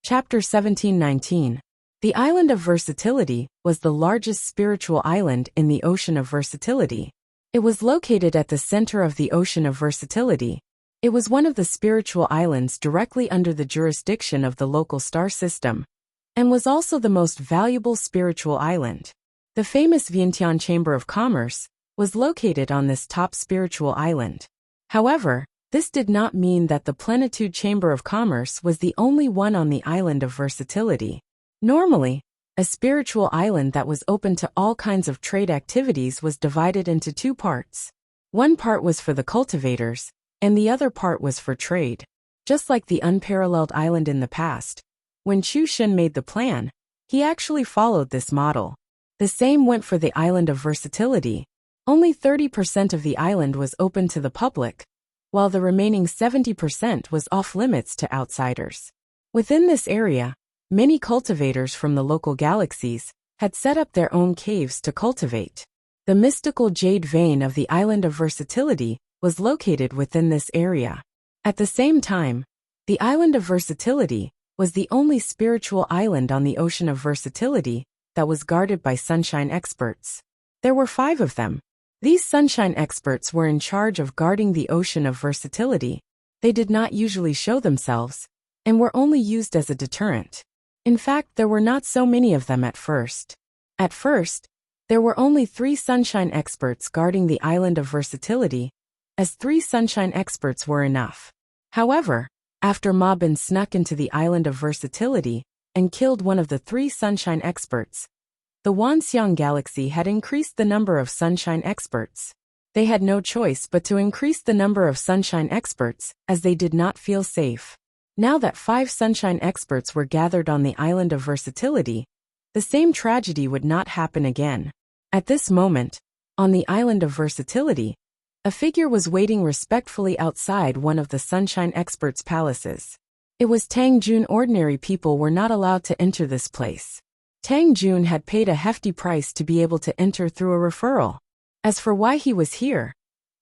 Chapter 1719. The Island of Versatility was the largest spiritual island in the Ocean of Versatility. It was located at the center of the Ocean of Versatility. It was one of the spiritual islands directly under the jurisdiction of the local star system, and was also the most valuable spiritual island. The famous Vientiane Chamber of Commerce was located on this top spiritual island. However, this did not mean that the Plenitude Chamber of Commerce was the only one on the Island of Versatility. Normally, a spiritual island that was open to all kinds of trade activities was divided into two parts. One part was for the cultivators, and the other part was for trade. Just like the unparalleled island in the past, when Chu Shen made the plan, he actually followed this model. The same went for the Island of Versatility. Only 30% of the island was open to the public, while the remaining 70% was off-limits to outsiders. Within this area, many cultivators from the local galaxies had set up their own caves to cultivate. The mystical jade vein of the Island of Versatility was located within this area. At the same time, the Island of Versatility was the only spiritual island on the Ocean of Versatility that was guarded by sunshine experts. There were 5 of them. These sunshine experts were in charge of guarding the Ocean of Versatility. They did not usually show themselves, and were only used as a deterrent. In fact, there were not so many of them at first. At first, there were only 3 sunshine experts guarding the Island of Versatility, as 3 sunshine experts were enough. However, after Ma Bin snuck into the Island of Versatility and killed one of the 3 sunshine experts, the Wanxiang Galaxy had increased the number of sunshine experts. They had no choice but to increase the number of sunshine experts, as they did not feel safe. Now that 5 sunshine experts were gathered on the Island of Versatility, the same tragedy would not happen again. At this moment, on the Island of Versatility, a figure was waiting respectfully outside one of the sunshine experts' palaces. It was Tang Jun. Ordinary people were not allowed to enter this place. Tang Jun had paid a hefty price to be able to enter through a referral. As for why he was here,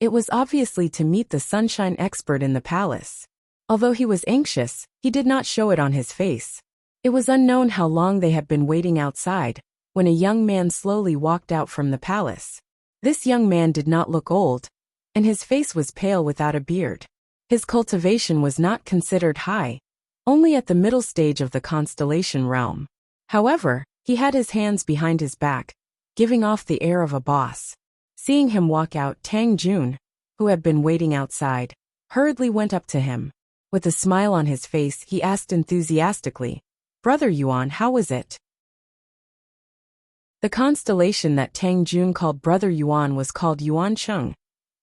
it was obviously to meet the sunshine expert in the palace. Although he was anxious, he did not show it on his face. It was unknown how long they had been waiting outside, when a young man slowly walked out from the palace. This young man did not look old, and his face was pale without a beard. His cultivation was not considered high, only at the middle stage of the constellation realm. However, he had his hands behind his back, giving off the air of a boss. Seeing him walk out, Tang Jun, who had been waiting outside, hurriedly went up to him. With a smile on his face, he asked enthusiastically, "Brother Yuan, how was it?" The constellation that Tang Jun called Brother Yuan was called Yuan Cheng,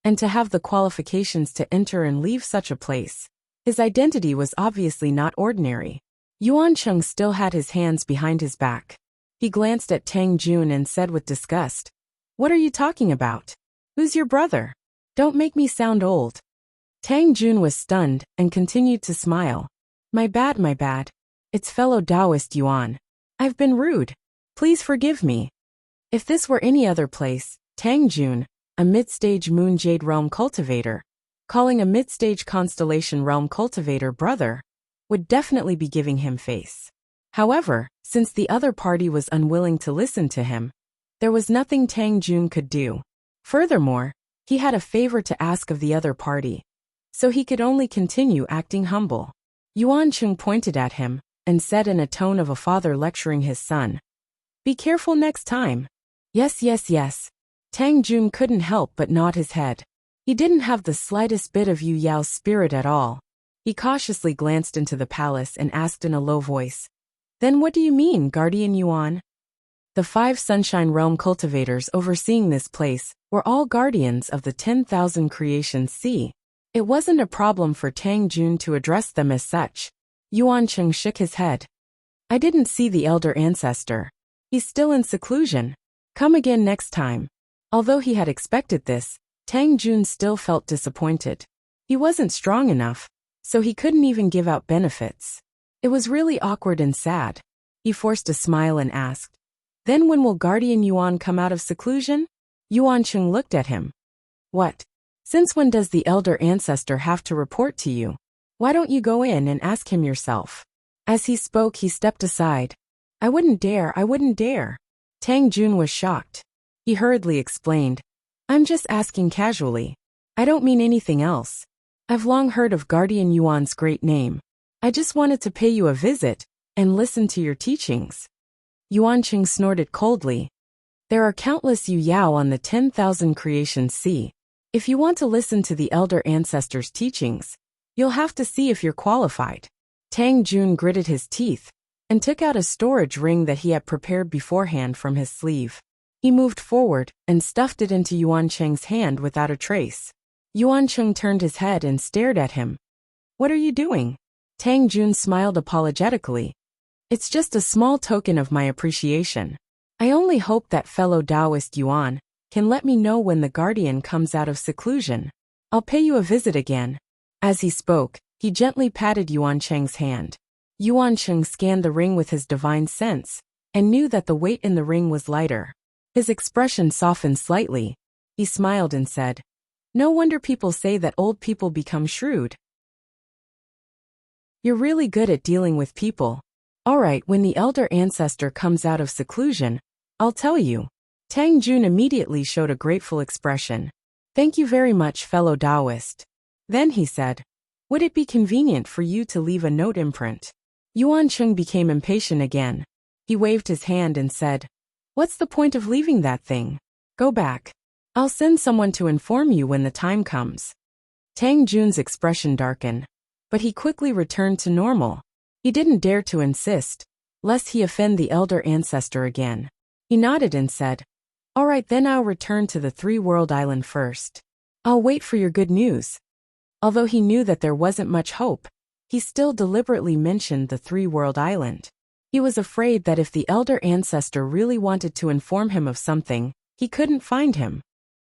and to have the qualifications to enter and leave such a place, his identity was obviously not ordinary. Yuan Cheng still had his hands behind his back. He glanced at Tang Jun and said with disgust, "What are you talking about? Who's your brother? Don't make me sound old." Tang Jun was stunned and continued to smile. My bad. It's fellow Taoist Yuan. I've been rude. Please forgive me." If this were any other place, Tang Jun, a mid-stage Moon Jade Realm cultivator, calling a mid-stage Constellation Realm cultivator brother, would definitely be giving him face. However, since the other party was unwilling to listen to him, There was nothing Tang Jun could do. Furthermore, he had a favor to ask of the other party, so he could only continue acting humble. Yuan Cheng pointed at him and said in a tone of a father lecturing his son, "Be careful next time." Yes, yes, yes. Tang Jun couldn't help but nod his head. He didn't have the slightest bit of Yu Yao's spirit at all. He cautiously glanced into the palace and asked in a low voice, "Then what do you mean, Guardian Yuan?" The 5 Sunshine Realm cultivators overseeing this place were all guardians of the 10,000 creations sea. It wasn't a problem for Tang Jun to address them as such. Yuan Cheng shook his head. "I didn't see the elder ancestor. He's still in seclusion. Come again next time." Although he had expected this, Tang Jun still felt disappointed. He wasn't strong enough, so he couldn't even give out benefits. It was really awkward and sad. He forced a smile and asked, "Then when will Guardian Yuan come out of seclusion?" Yuan Cheng looked at him. "What? Since when does the elder ancestor have to report to you? Why don't you go in and ask him yourself?" As he spoke, he stepped aside. I wouldn't dare." Tang Jun was shocked. He hurriedly explained, "I'm just asking casually. I don't mean anything else. I've long heard of Guardian Yuan's great name. I just wanted to pay you a visit and listen to your teachings." Yuan Cheng snorted coldly. "There are countless Yu Yao on the 10,000 creations sea. If you want to listen to the elder ancestors' teachings, you'll have to see if you're qualified." Tang Jun gritted his teeth and took out a storage ring that he had prepared beforehand from his sleeve. He moved forward and stuffed it into Yuan Cheng's hand without a trace. Yuan Cheng turned his head and stared at him. "What are you doing?" Tang Jun smiled apologetically. "It's just a small token of my appreciation. I only hope that fellow Taoist Yuan can let me know when the guardian comes out of seclusion. I'll pay you a visit again." As he spoke, he gently patted Yuan Cheng's hand. Yuan Cheng scanned the ring with his divine sense and knew that the weight in the ring was lighter. His expression softened slightly. He smiled and said, "No wonder people say that old people become shrewd. You're really good at dealing with people. All right, when the elder ancestor comes out of seclusion, I'll tell you." Tang Jun immediately showed a grateful expression. "Thank you very much, fellow Taoist." Then he said, "Would it be convenient for you to leave a note imprint?" Yuan Cheng became impatient again. He waved his hand and said, "What's the point of leaving that thing? Go back. I'll send someone to inform you when the time comes." Tang Jun's expression darkened, but he quickly returned to normal. He didn't dare to insist, lest he offend the elder ancestor again. He nodded and said, "All right, then I'll return to the 3-world island first. I'll wait for your good news." Although he knew that there wasn't much hope, he still deliberately mentioned the 3-world island. He was afraid that if the elder ancestor really wanted to inform him of something, he couldn't find him.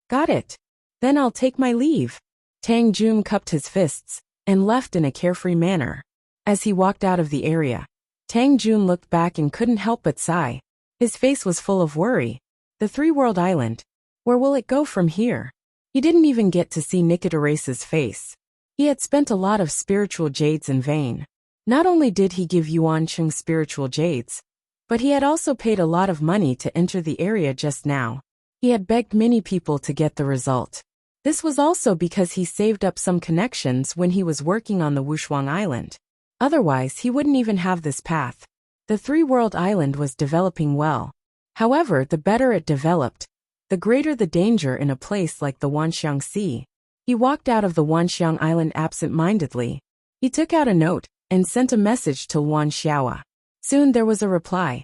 "Got it. Then I'll take my leave." Tang Jun cupped his fists and left in a carefree manner. As he walked out of the area, Tang Jun looked back and couldn't help but sigh. His face was full of worry. The 3-world island. Where will it go from here? He didn't even get to see Nicoderese's face. He had spent a lot of spiritual jades in vain. Not only did he give Yuan Cheng spiritual jades, but he had also paid a lot of money to enter the area just now. He had begged many people to get the result. This was also because he saved up some connections when he was working on the Wuxia Island. Otherwise, he wouldn't even have this path. The 3-world island was developing well. However, the better it developed, the greater the danger in a place like the Wanxiang Sea. He walked out of the Wanxiang Island absent-mindedly. He took out a note and sent a message to Wan Xiaoa. Soon there was a reply.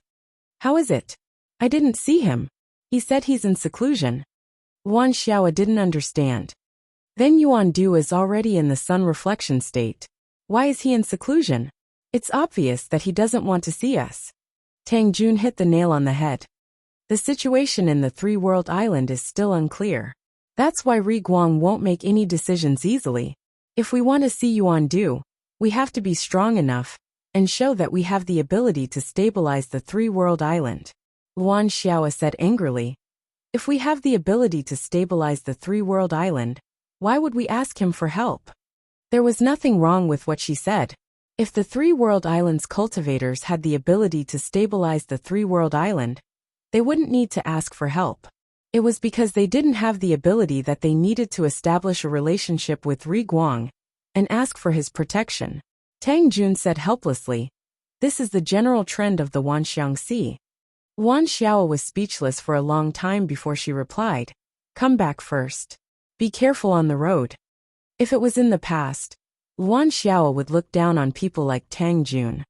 "How is it? I didn't see him. He said he's in seclusion." Wan Xiaoa didn't understand. "Then Yuan Du is already in the sun reflection state. Why is he in seclusion? It's obvious that he doesn't want to see us." Tang Jun hit the nail on the head. The situation in the 3-world island is still unclear. That's why Ri Guang won't make any decisions easily. If we want to see Yuan Du, we have to be strong enough and show that we have the ability to stabilize the 3-world island. Luan Xiaoa said angrily. "If we have the ability to stabilize the 3-world island, why would we ask him for help?" There was nothing wrong with what she said. If the 3-world island's cultivators had the ability to stabilize the 3-world island, they wouldn't need to ask for help. It was because they didn't have the ability that they needed to establish a relationship with Ri Guang and ask for his protection. Tang Jun said helplessly, "This is the general trend of the Wanxiangxi." Wan Xiao was speechless for a long time before she replied, "Come back first. Be careful on the road." If it was in the past, Wan Xiao would look down on people like Tang Jun.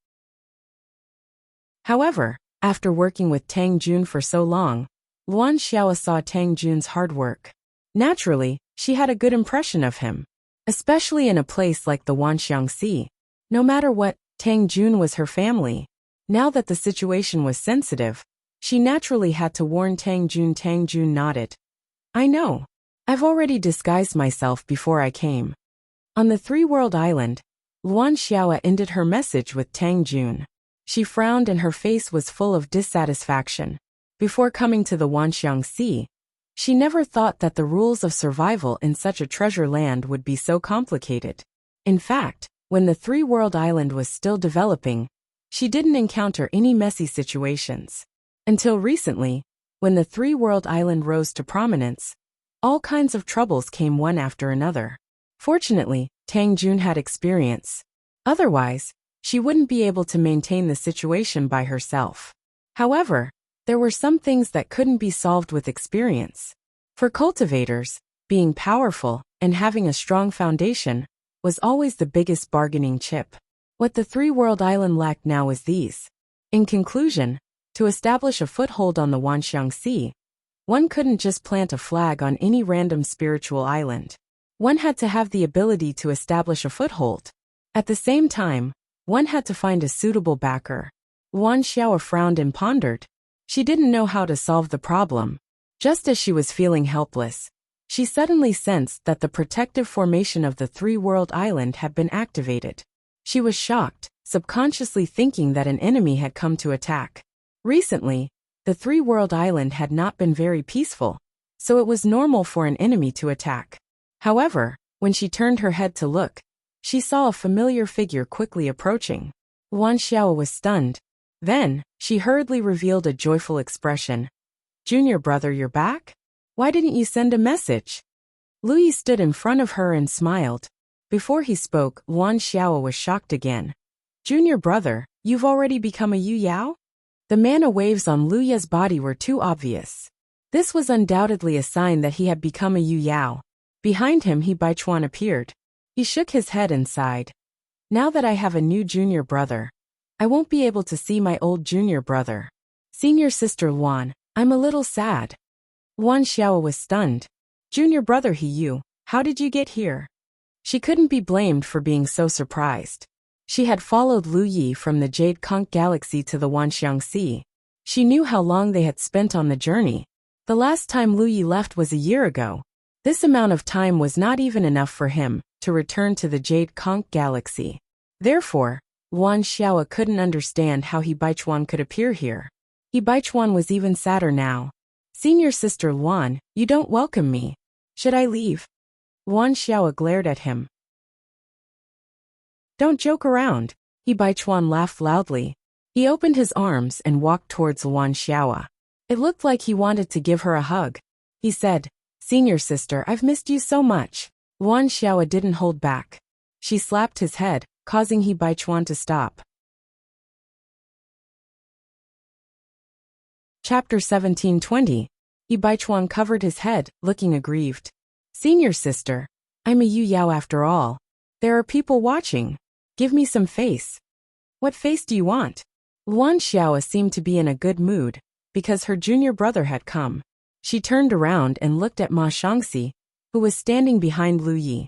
However, after working with Tang Jun for so long, Wan Xiao saw Tang Jun's hard work. Naturally, she had a good impression of him, especially in a place like the Wanxiangxi. No matter what, Tang Jun was her family. Now that the situation was sensitive, she naturally had to warn Tang Jun. Tang Jun nodded. "I know. I've already disguised myself before I came." On the Three-World Island, Wan Xiao ended her message with Tang Jun. She frowned and her face was full of dissatisfaction. Before coming to the Wanxiangxi, she never thought that the rules of survival in such a treasure land would be so complicated. In fact, when the Three-World Island was still developing, she didn't encounter any messy situations. Until recently, when the Three-World Island rose to prominence, all kinds of troubles came one after another. Fortunately, Tang Jun had experience. Otherwise, she wouldn't be able to maintain the situation by herself. However, there were some things that couldn't be solved with experience. For cultivators, being powerful and having a strong foundation was always the biggest bargaining chip. What the Three-World Island lacked now was these. In conclusion, to establish a foothold on the Wanxiangxi, one couldn't just plant a flag on any random spiritual island. One had to have the ability to establish a foothold. At the same time, one had to find a suitable backer. Wan Xiao frowned and pondered. She didn't know how to solve the problem. Just as she was feeling helpless, she suddenly sensed that the protective formation of the Three-World Island had been activated. She was shocked, subconsciously thinking that an enemy had come to attack. Recently, the Three-World Island had not been very peaceful, so it was normal for an enemy to attack. However, when she turned her head to look, she saw a familiar figure quickly approaching. Wan Xiao was stunned. Then, she hurriedly revealed a joyful expression. "Junior brother, you're back? Why didn't you send a message?" Lu Yi stood in front of her and smiled. Before he spoke, Wan Xiao was shocked again. "Junior brother, you've already become a Yu Yao?" The mana waves on Lu Yi's body were too obvious. This was undoubtedly a sign that he had become a Yu Yao. Behind him, Baichuan appeared. He shook his head and sighed. "Now that I have a new junior brother, I won't be able to see my old junior brother. Senior sister Wan, I'm a little sad." Wan Xiao was stunned. "Junior brother He Yu, how did you get here?" She couldn't be blamed for being so surprised. She had followed Lu Yi from the Jade Conch Galaxy to the Wanxiangxi. She knew how long they had spent on the journey. The last time Lu Yi left was a year ago. This amount of time was not even enough for him to return to the Jade Conch Galaxy. Therefore, Wan Xiao couldn't understand how Baichuan could appear here. Baichuan was even sadder now. "Senior sister Wan, you don't welcome me. Should I leave?" Wan Xiao glared at him. "Don't joke around." Baichuan laughed loudly. He opened his arms and walked towards Wan Xiao. It looked like he wanted to give her a hug. He said, "Senior sister, I've missed you so much." Wan Xiao didn't hold back. She slapped his head, causing Baichuan to stop. Chapter 17:20. Baichuan covered his head, looking aggrieved. "Senior sister, I'm a Yu Yao after all. There are people watching. Give me some face." "What face do you want?" Wan Xiao seemed to be in a good mood, because her junior brother had come. She turned around and looked at Ma Shangxi, who was standing behind Lu Yi.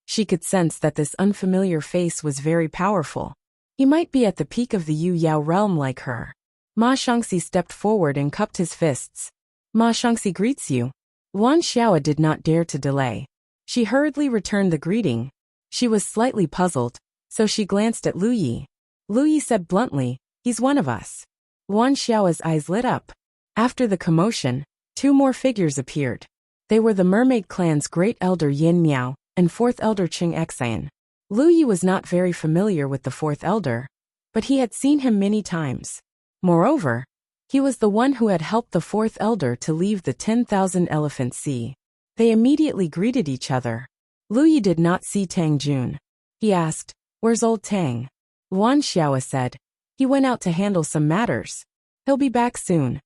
She could sense that this unfamiliar face was very powerful. He might be at the peak of the Yu Yao realm like her. Ma Shangxi stepped forward and cupped his fists. "Ma Shangxi greets you." Wan Xiao did not dare to delay. She hurriedly returned the greeting. She was slightly puzzled, so she glanced at Lu Yi. Lu Yi said bluntly, "He's one of us." Wan Xiao's eyes lit up. After the commotion, two more figures appeared. They were the Mermaid Clan's Great Elder Yin Miao and Fourth Elder Qing Xian. Lu Yi was not very familiar with the Fourth Elder, but he had seen him many times. Moreover, He was the one who had helped the fourth elder to leave the 10,000-elephant sea. They immediately greeted each other. Lu Yi did not see Tang Jun. He asked, "Where's old Tang?" Luan Xiao said, "He went out to handle some matters. He'll be back soon."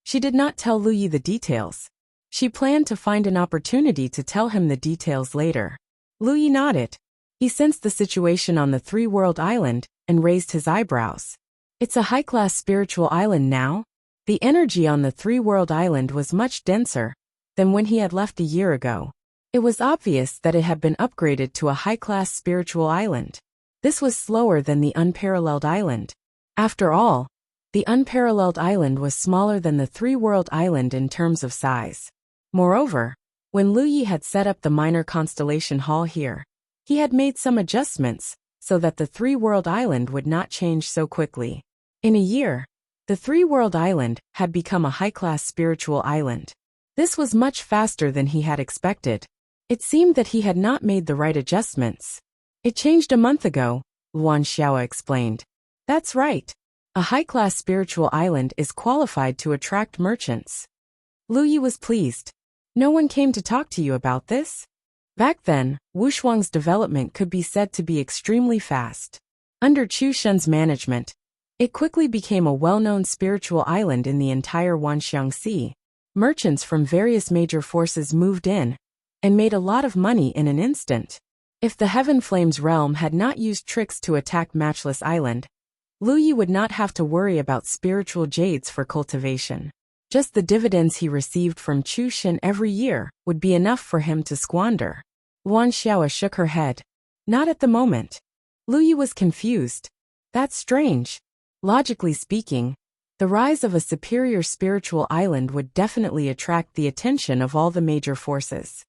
She did not tell Lu Yi the details. She planned to find an opportunity to tell him the details later. Lu Yi nodded. He sensed the situation on the three-world island and raised his eyebrows. It's a high-class spiritual island now? The energy on the three-world island was much denser than when he had left a year ago. It was obvious that it had been upgraded to a high-class spiritual island. This was slower than the unparalleled island. After all, the unparalleled island was smaller than the three-world island in terms of size. Moreover, when Lu Yi had set up the minor constellation hall here, he had made some adjustments so that the three-world island would not change so quickly. In a year, the three-world island had become a high-class spiritual island. This was much faster than he had expected. It seemed that he had not made the right adjustments. It changed a month ago, Luan Xiao explained. That's right. A high-class spiritual island is qualified to attract merchants. Lu Yi was pleased. No one came to talk to you about this? Back then, Wushuang's development could be said to be extremely fast. Under Chu Shun's management, it quickly became a well-known spiritual island in the entire Wanxiang Sea. Merchants from various major forces moved in and made a lot of money in an instant. If the Heaven Flames realm had not used tricks to attack Matchless Island, Lu Yi would not have to worry about spiritual jades for cultivation. Just the dividends he received from Chu Shun every year would be enough for him to squander. Luan Xiao shook her head. Not at the moment. Lu Yi was confused. That's strange. Logically speaking, the rise of a superior spiritual island would definitely attract the attention of all the major forces.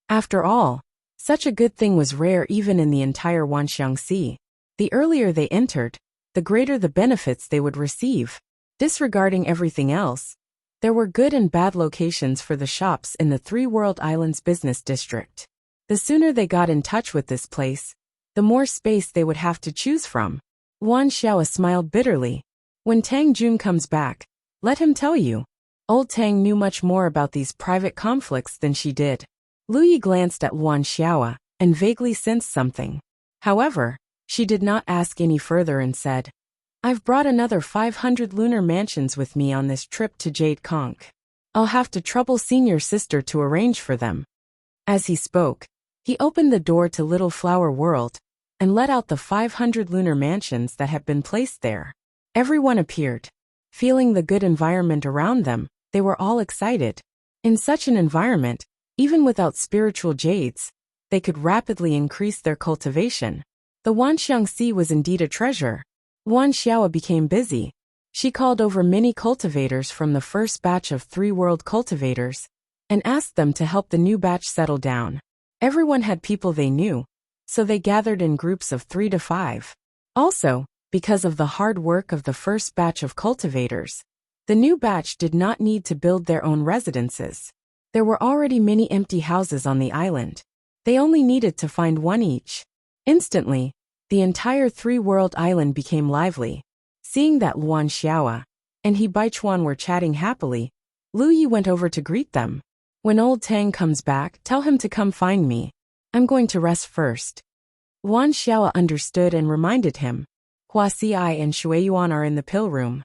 After all, such a good thing was rare even in the entire Wanxiang Sea. The earlier they entered, the greater the benefits they would receive. Disregarding everything else, there were good and bad locations for the shops in the Three World Islands business district. The sooner they got in touch with this place, the more space they would have to choose from. Luan Xiao smiled bitterly. When Tang Jun comes back, let him tell you. Old Tang knew much more about these private conflicts than she did. Lu Yi glanced at Luan Xiao and vaguely sensed something. However, she did not ask any further and said, I've brought another 500 lunar mansions with me on this trip to Jade Conch. I'll have to trouble senior sister to arrange for them. As he spoke, he opened the door to Little Flower World and let out the 500 lunar mansions that had been placed there. Everyone appeared. Feeling the good environment around them, they were all excited. In such an environment, even without spiritual jades, they could rapidly increase their cultivation. The Wanxiang Sea was indeed a treasure. Luan Xiao became busy. She called over many cultivators from the first batch of three-world cultivators and asked them to help the new batch settle down. Everyone had people they knew, so they gathered in groups of 3 to 5. Also, because of the hard work of the first batch of cultivators, the new batch did not need to build their own residences. There were already many empty houses on the island. They only needed to find one each. Instantly, the entire three-world island became lively. Seeing that Luan Xiao and He Baichuan were chatting happily, Lu Yi went over to greet them. When old Tang comes back, tell him to come find me. I'm going to rest first. Luan Xiao understood and reminded him. Hua Xi and Shuiyuan are in the pill room.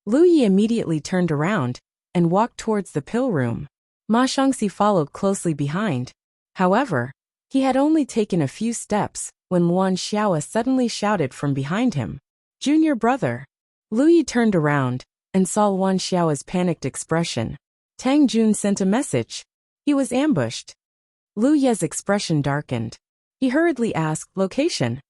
Lu Yi immediately turned around and walked towards the pill room. Ma Shangxi followed closely behind. However, he had only taken a few steps when Luan Xiao suddenly shouted from behind him, Junior brother. Lu Yi turned around and saw Luan Xiao's panicked expression. Tang Jun sent a message. He was ambushed. Lu Ye's expression darkened. He hurriedly asked location.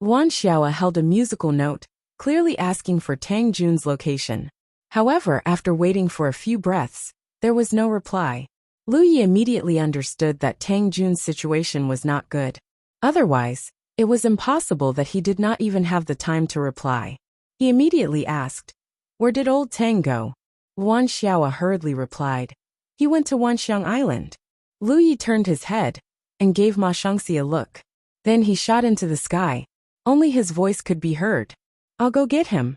Luan Xiao held a musical note, clearly asking for Tang Jun's location. However, after waiting for a few breaths, there was no reply. Lu Yi immediately understood that Tang Jun's situation was not good. Otherwise, it was impossible that he did not even have the time to reply. He immediately asked, Where did old Tang go? Luan Xiao hurriedly replied, He went to Wanxiang Island. Lu Yi turned his head and gave Ma Shangxi a look. Then he shot into the sky. Only his voice could be heard. I'll go get him.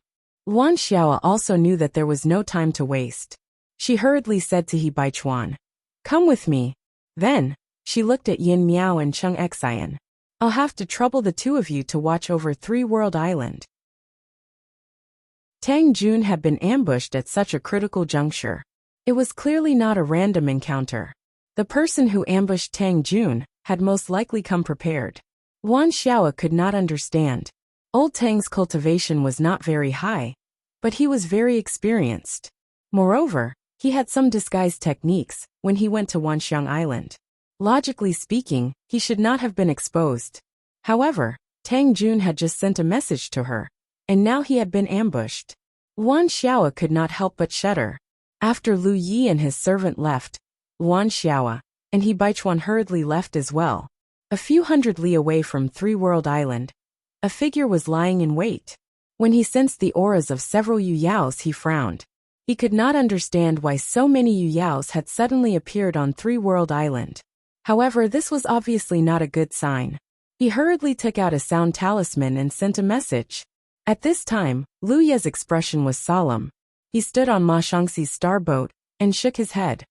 Luan Xiao also knew that there was no time to waste. She hurriedly said to He Baichuan, "Come with me." Then, she looked at Yin Miao and Cheng Xian. "I'll have to trouble the two of you to watch over Three World Island." Tang Jun had been ambushed at such a critical juncture. It was clearly not a random encounter. The person who ambushed Tang Jun had most likely come prepared. Luan Xiao could not understand. Old Tang's cultivation was not very high, but he was very experienced. Moreover, he had some disguise techniques when he went to Wanxiang Island. Logically speaking, he should not have been exposed. However, Tang Jun had just sent a message to her, and now he had been ambushed. Luan Xiao could not help but shudder. After Lu Yi and his servant left, Luan Xiao and He Baichuan hurriedly left as well. A few hundred li away from Three World Island, a figure was lying in wait. When he sensed the auras of several Yuyaos, he frowned. He could not understand why so many Yuyaos had suddenly appeared on Three World Island. However, this was obviously not a good sign. He hurriedly took out a sound talisman and sent a message. At this time, Lu Ye's expression was solemn. He stood on Ma Shangxi's starboat and shook his head.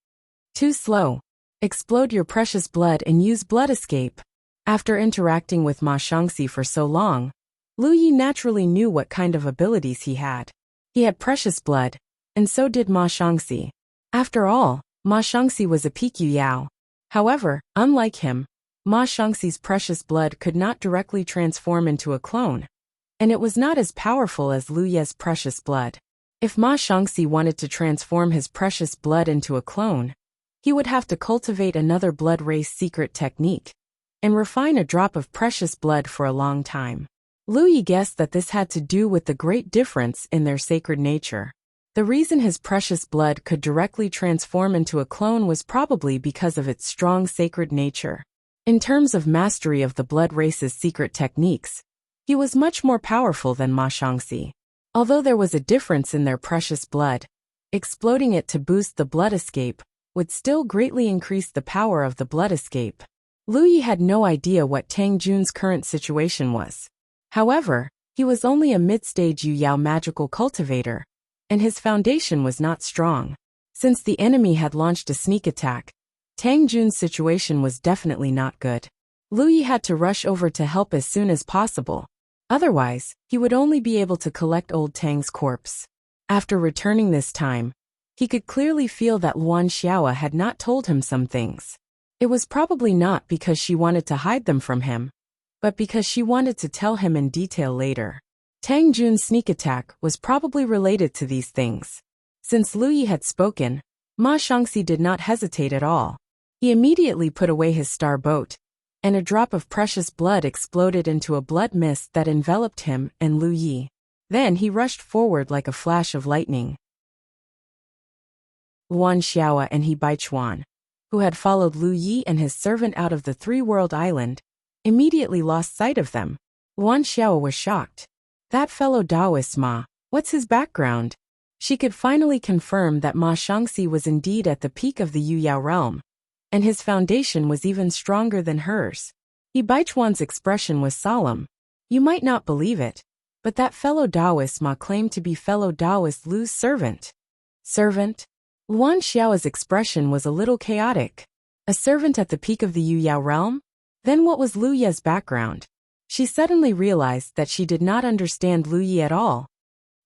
"Too slow. Explode your precious blood and use blood escape." After interacting with Ma Shangxi for so long, Lu Yi naturally knew what kind of abilities he had. He had precious blood, and so did Ma Shangxi. After all, Ma Shangxi was a peak Yuyao. However, unlike him, Ma Shangxi's precious blood could not directly transform into a clone, and it was not as powerful as Lu Ye's precious blood. If Ma Shangxi wanted to transform his precious blood into a clone, he would have to cultivate another blood race secret technique and refine a drop of precious blood for a long time. Lu Yi guessed that this had to do with the great difference in their sacred nature. The reason his precious blood could directly transform into a clone was probably because of its strong sacred nature. In terms of mastery of the blood race's secret techniques, he was much more powerful than Ma Shangxi. Although there was a difference in their precious blood, exploding it to boost the blood escape would still greatly increase the power of the blood escape. Lu Yi had no idea what Tang Jun's current situation was. However, he was only a mid-stage Yuyao magical cultivator, and his foundation was not strong. Since the enemy had launched a sneak attack, Tang Jun's situation was definitely not good. Lu Yi had to rush over to help as soon as possible. Otherwise, he would only be able to collect old Tang's corpse. After returning this time, he could clearly feel that Luan Xiao had not told him some things. It was probably not because she wanted to hide them from him, but because she wanted to tell him in detail later. Tang Jun's sneak attack was probably related to these things. Since Lu Yi had spoken, Ma Shangxi did not hesitate at all. He immediately put away his star boat, and a drop of precious blood exploded into a blood mist that enveloped him and Lu Yi. Then he rushed forward like a flash of lightning. Luan Xiao and He Baichuan, who had followed Lu Yi and his servant out of the Three World Island, immediately lost sight of them. Luan Xiao was shocked. That fellow Taoist Ma, what's his background? She could finally confirm that Ma Shangxi was indeed at the peak of the Yuyao realm, and his foundation was even stronger than hers. He Baichuan's expression was solemn. You might not believe it, but that fellow Taoist Ma claimed to be fellow Taoist Lu's servant. Servant? Luan Xiao's expression was a little chaotic. A servant at the peak of the Yuyao realm? Then what was Lu Ye's background? She suddenly realized that she did not understand Lu Yi at all.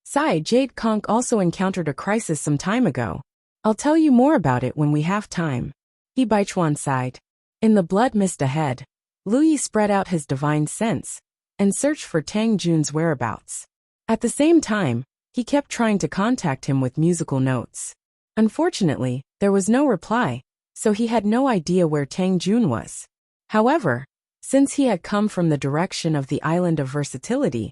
Sai Jade Conk also encountered a crisis some time ago. I'll tell you more about it when we have time. He Baichuan sighed. In the blood mist ahead, Lu Yi spread out his divine sense and searched for Tang Jun's whereabouts. At the same time, he kept trying to contact him with musical notes. Unfortunately, there was no reply, so he had no idea where Tang Jun was. However, since he had come from the direction of the Island of Versatility,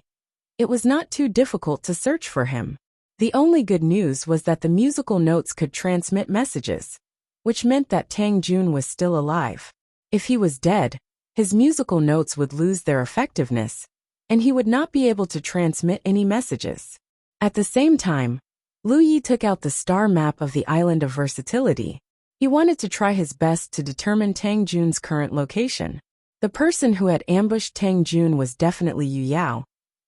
it was not too difficult to search for him. The only good news was that the musical notes could transmit messages, which meant that Tang Jun was still alive. If he was dead, his musical notes would lose their effectiveness, and he would not be able to transmit any messages. At the same time, Lu Yi took out the star map of the Island of Versatility. He wanted to try his best to determine Tang Jun's current location. The person who had ambushed Tang Jun was definitely Yu Yao,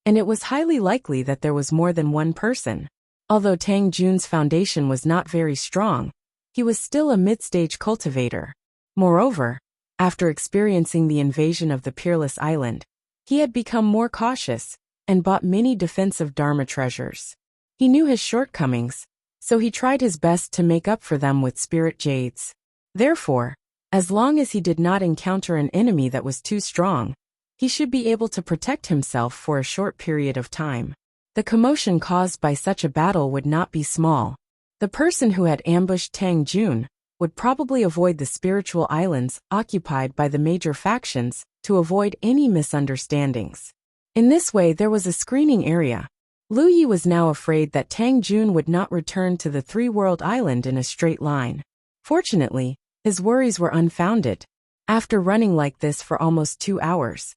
and it was highly likely that there was more than one person. Although Tang Jun's foundation was not very strong, he was still a mid-stage cultivator. Moreover, after experiencing the invasion of the Peerless Island, he had become more cautious and bought many defensive Dharma treasures. He knew his shortcomings, so he tried his best to make up for them with spirit jades. Therefore, as long as he did not encounter an enemy that was too strong, he should be able to protect himself for a short period of time. The commotion caused by such a battle would not be small. The person who had ambushed Tang Jun would probably avoid the spiritual islands occupied by the major factions to avoid any misunderstandings. In this way there was a screening area. Lu Yi was now afraid that Tang Jun would not return to the three-world island in a straight line. Fortunately, his worries were unfounded. After running like this for almost 2 hours,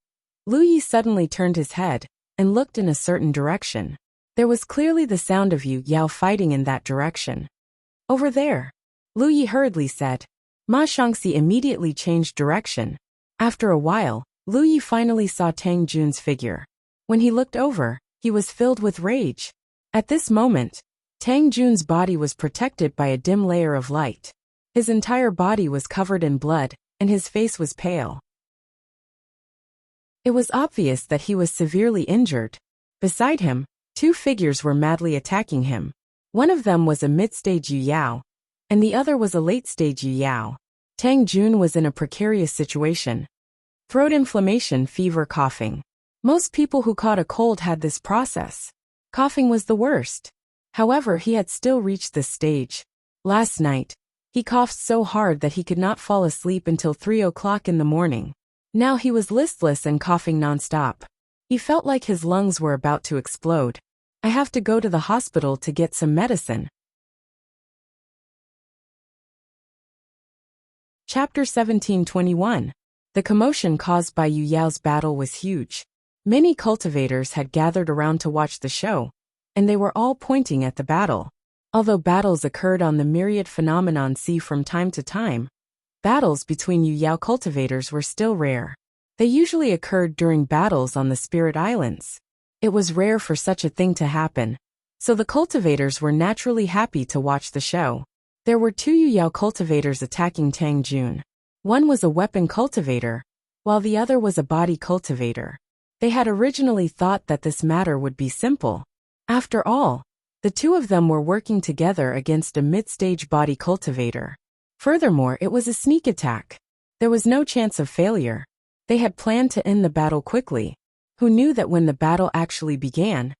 Lu Yi suddenly turned his head and looked in a certain direction. There was clearly the sound of Yu Yao fighting in that direction. Over there, Lu Yi hurriedly said. Ma Shangxi immediately changed direction. After a while, Lu Yi finally saw Tang Jun's figure. When he looked over, he was filled with rage. At this moment, Tang Jun's body was protected by a dim layer of light. His entire body was covered in blood, and his face was pale. It was obvious that he was severely injured. Beside him, 2 figures were madly attacking him. One of them was a mid-stage Yu Yao, and the other was a late-stage Yu Yao. Tang Jun was in a precarious situation. Throat inflammation, fever, coughing. Most people who caught a cold had this process. Coughing was the worst. However, he had still reached this stage. Last night, he coughed so hard that he could not fall asleep until 3 o'clock in the morning. Now he was listless and coughing non-stop. He felt like his lungs were about to explode. I have to go to the hospital to get some medicine. Chapter 1721. The commotion caused by Yu Yao's battle was huge. Many cultivators had gathered around to watch the show, and they were all pointing at the battle. Although battles occurred on the myriad phenomenon sea from time to time, battles between Yu Yao cultivators were still rare. They usually occurred during battles on the Spirit Islands. It was rare for such a thing to happen, so the cultivators were naturally happy to watch the show. There were 2 Yu Yao cultivators attacking Tang Jun. One was a weapon cultivator, while the other was a body cultivator. They had originally thought that this matter would be simple. After all, the 2 of them were working together against a mid-stage body cultivator. Furthermore, it was a sneak attack. There was no chance of failure. They had planned to end the battle quickly. Who knew that when the battle actually began,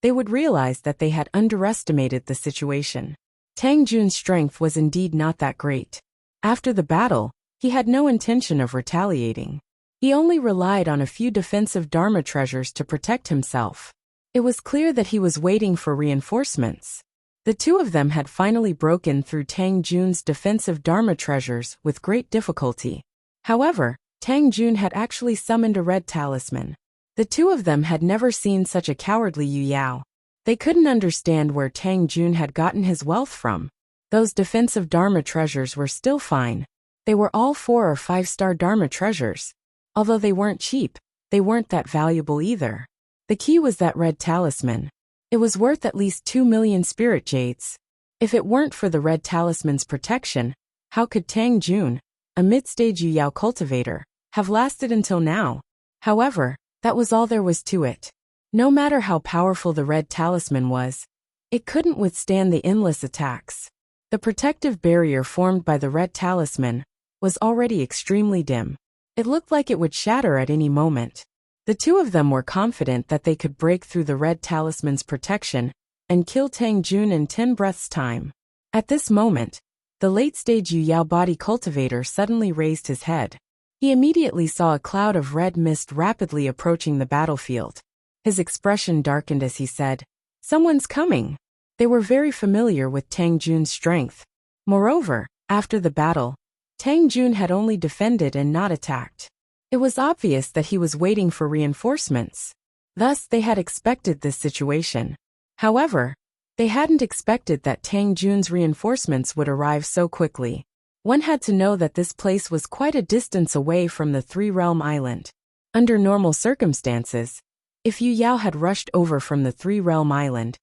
they would realize that they had underestimated the situation. Tang Jun's strength was indeed not that great. After the battle, he had no intention of retaliating. He only relied on a few defensive Dharma treasures to protect himself. It was clear that he was waiting for reinforcements. The 2 of them had finally broken through Tang Jun's defensive Dharma treasures with great difficulty. However, Tang Jun had actually summoned a red talisman. The 2 of them had never seen such a cowardly Yu Yao. They couldn't understand where Tang Jun had gotten his wealth from. Those defensive Dharma treasures were still fine. They were all 4 or 5-star Dharma treasures. Although they weren't cheap, they weren't that valuable either. The key was that red talisman. It was worth at least 2 million spirit jades. If it weren't for the red talisman's protection, how could Tang Jun, a mid-stage Yu Yao cultivator, have lasted until now? However, that was all there was to it. No matter how powerful the red talisman was, it couldn't withstand the endless attacks. The protective barrier formed by the red talisman was already extremely dim. It looked like it would shatter at any moment. The 2 of them were confident that they could break through the red talisman's protection and kill Tang Jun in 10 breaths' time. At this moment, the late-stage Yu Yao body cultivator suddenly raised his head. He immediately saw a cloud of red mist rapidly approaching the battlefield. His expression darkened as he said, "Someone's coming." They were very familiar with Tang Jun's strength. Moreover, after the battle, Tang Jun had only defended and not attacked. It was obvious that he was waiting for reinforcements. Thus, they had expected this situation. However, they hadn't expected that Tang Jun's reinforcements would arrive so quickly. One had to know that this place was quite a distance away from the Three-Realm Island. Under normal circumstances, If Yu Yao had rushed over from the Three-Realm Island,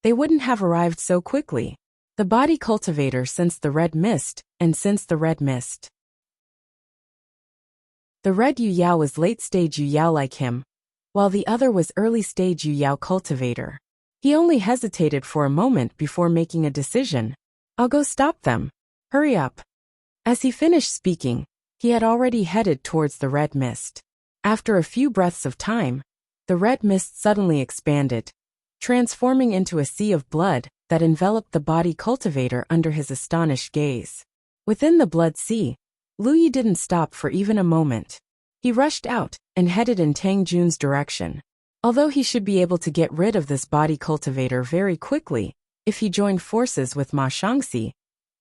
they wouldn't have arrived so quickly. The body cultivator sensed the red mist, and sensed the red mist. The red Yu Yao was late-stage Yu Yao like him, while the other was early-stage Yu Yao cultivator. He only hesitated for a moment before making a decision. I'll go stop them. Hurry up. As he finished speaking, he had already headed towards the red mist. After a few breaths of time, the red mist suddenly expanded, transforming into a sea of blood that enveloped the body cultivator under his astonished gaze. Within the blood sea, Lu Yi didn't stop for even a moment. He rushed out and headed in Tang Jun's direction. Although he should be able to get rid of this body cultivator very quickly if he joined forces with Ma Shangxi,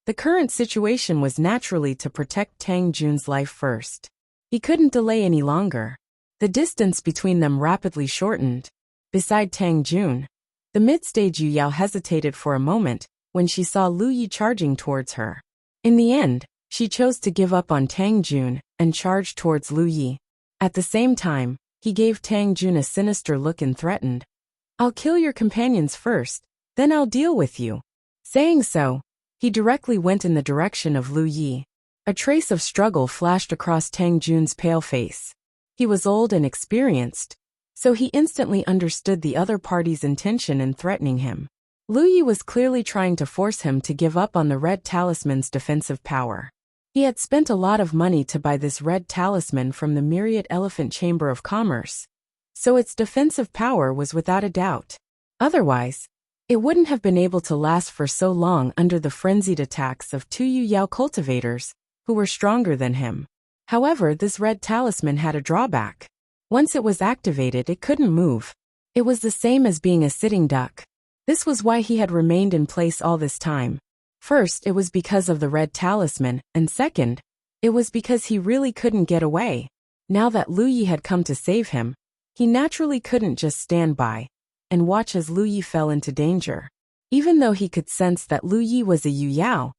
the current situation was naturally to protect Tang Jun's life first. He couldn't delay any longer. The distance between them rapidly shortened. Beside Tang Jun, the mid-stage Yu Yao hesitated for a moment when she saw Lu Yi charging towards her. In the end, she chose to give up on Tang Jun and charged towards Lu Yi. At the same time, he gave Tang Jun a sinister look and threatened, "I'll kill your companions first, then I'll deal with you." Saying so, he directly went in the direction of Lu Yi. A trace of struggle flashed across Tang Jun's pale face. He was old and experienced, so he instantly understood the other party's intention in threatening him. Lu Yi was clearly trying to force him to give up on the red talisman's defensive power. He had spent a lot of money to buy this red talisman from the Myriad Elephant Chamber of Commerce, so its defensive power was without a doubt. Otherwise, it wouldn't have been able to last for so long under the frenzied attacks of two Yu Yao cultivators, who were stronger than him. However, this red talisman had a drawback. Once it was activated, it couldn't move. It was the same as being a sitting duck. This was why he had remained in place all this time. First, it was because of the red talisman, and second, it was because he really couldn't get away. Now that Lu Yi had come to save him, he naturally couldn't just stand by and watch as Lu Yi fell into danger. Even though he could sense that Lu Yi was a Yu Yao,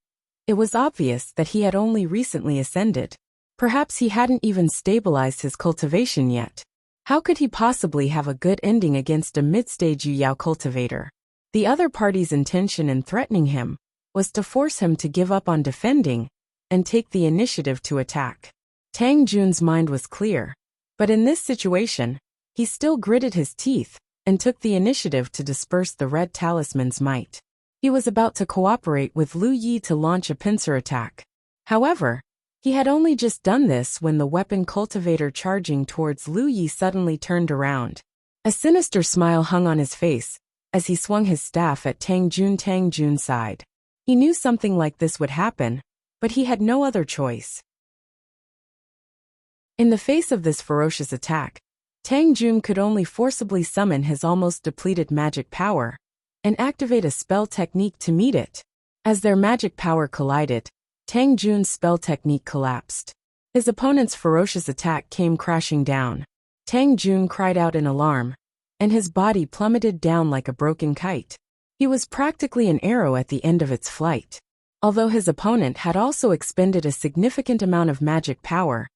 it was obvious that he had only recently ascended. Perhaps he hadn't even stabilized his cultivation yet. How could he possibly have a good ending against a mid-stage Yu Yao cultivator? The other party's intention in threatening him was to force him to give up on defending and take the initiative to attack. Tang Jun's mind was clear, but in this situation, he still gritted his teeth and took the initiative to disperse the red talisman's might. He was about to cooperate with Lu Yi to launch a pincer attack. However, he had only just done this when the weapon cultivator charging towards Lu Yi suddenly turned around. A sinister smile hung on his face as he swung his staff at Tang Jun's side. He knew something like this would happen, but he had no other choice. In the face of this ferocious attack, Tang Jun could only forcibly summon his almost depleted magic power and activate a spell technique to meet it. As their magic power collided, Tang Jun's spell technique collapsed. His opponent's ferocious attack came crashing down. Tang Jun cried out in alarm, and his body plummeted down like a broken kite. He was practically an arrow at the end of its flight. Although his opponent had also expended a significant amount of magic power,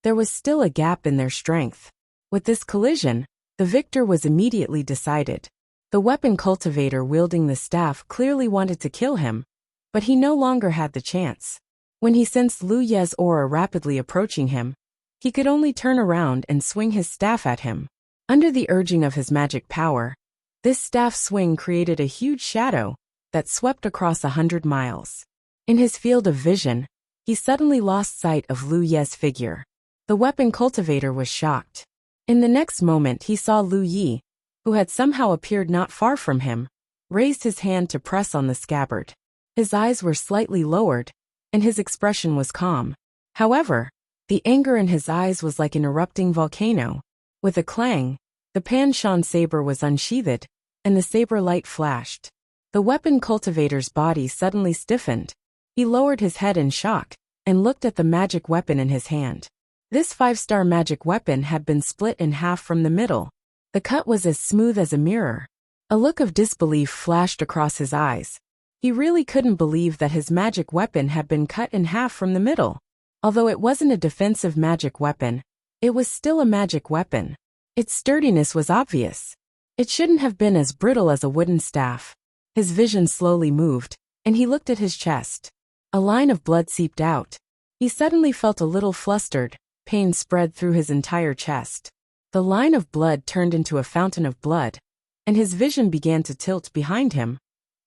there was still a gap in their strength. With this collision, the victor was immediately decided. The weapon cultivator wielding the staff clearly wanted to kill him, but he no longer had the chance. When he sensed Lu Ye's aura rapidly approaching him, he could only turn around and swing his staff at him. Under the urging of his magic power, this staff swing created a huge shadow that swept across 100 miles. In his field of vision, he suddenly lost sight of Lu Ye's figure. The weapon cultivator was shocked. In the next moment he saw Lu Yi, who had somehow appeared not far from him, raised his hand to press on the scabbard. His eyes were slightly lowered, and his expression was calm. However, the anger in his eyes was like an erupting volcano. With a clang, the Pan-Shan saber was unsheathed, and the saber light flashed. The weapon cultivator's body suddenly stiffened. He lowered his head in shock and looked at the magic weapon in his hand. This 5-star magic weapon had been split in half from the middle. The cut was as smooth as a mirror. A look of disbelief flashed across his eyes. He really couldn't believe that his magic weapon had been cut in half from the middle. Although it wasn't a defensive magic weapon, it was still a magic weapon. Its sturdiness was obvious. It shouldn't have been as brittle as a wooden staff. His vision slowly moved, and he looked at his chest. A line of blood seeped out. He suddenly felt a little flustered. Pain spread through his entire chest. The line of blood turned into a fountain of blood, and his vision began to tilt behind him.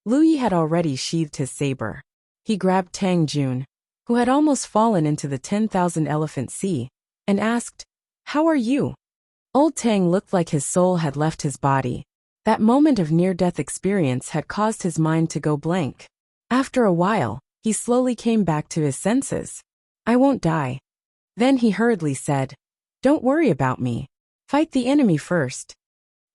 Lu Yi had already sheathed his saber. He grabbed Tang Jun, who had almost fallen into the 10,000 elephant sea, and asked, "How are you?" Old Tang looked like his soul had left his body. That moment of near-death experience had caused his mind to go blank. After a while, he slowly came back to his senses. "I won't die." Then he hurriedly said, "Don't worry about me. Fight the enemy first."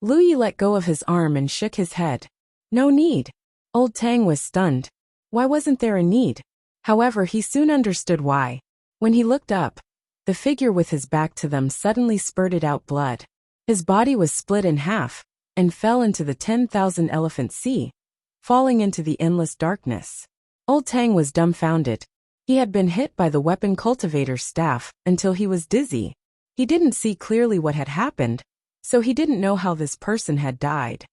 Lu Yi let go of his arm and shook his head. "No need." Old Tang was stunned. Why wasn't there a need? However, he soon understood why. When he looked up, the figure with his back to them suddenly spurted out blood. His body was split in half and fell into the 10,000 elephant sea, falling into the endless darkness. Old Tang was dumbfounded. He had been hit by the weapon cultivator's staff until he was dizzy. He didn't see clearly what had happened, so he didn't know how this person had died.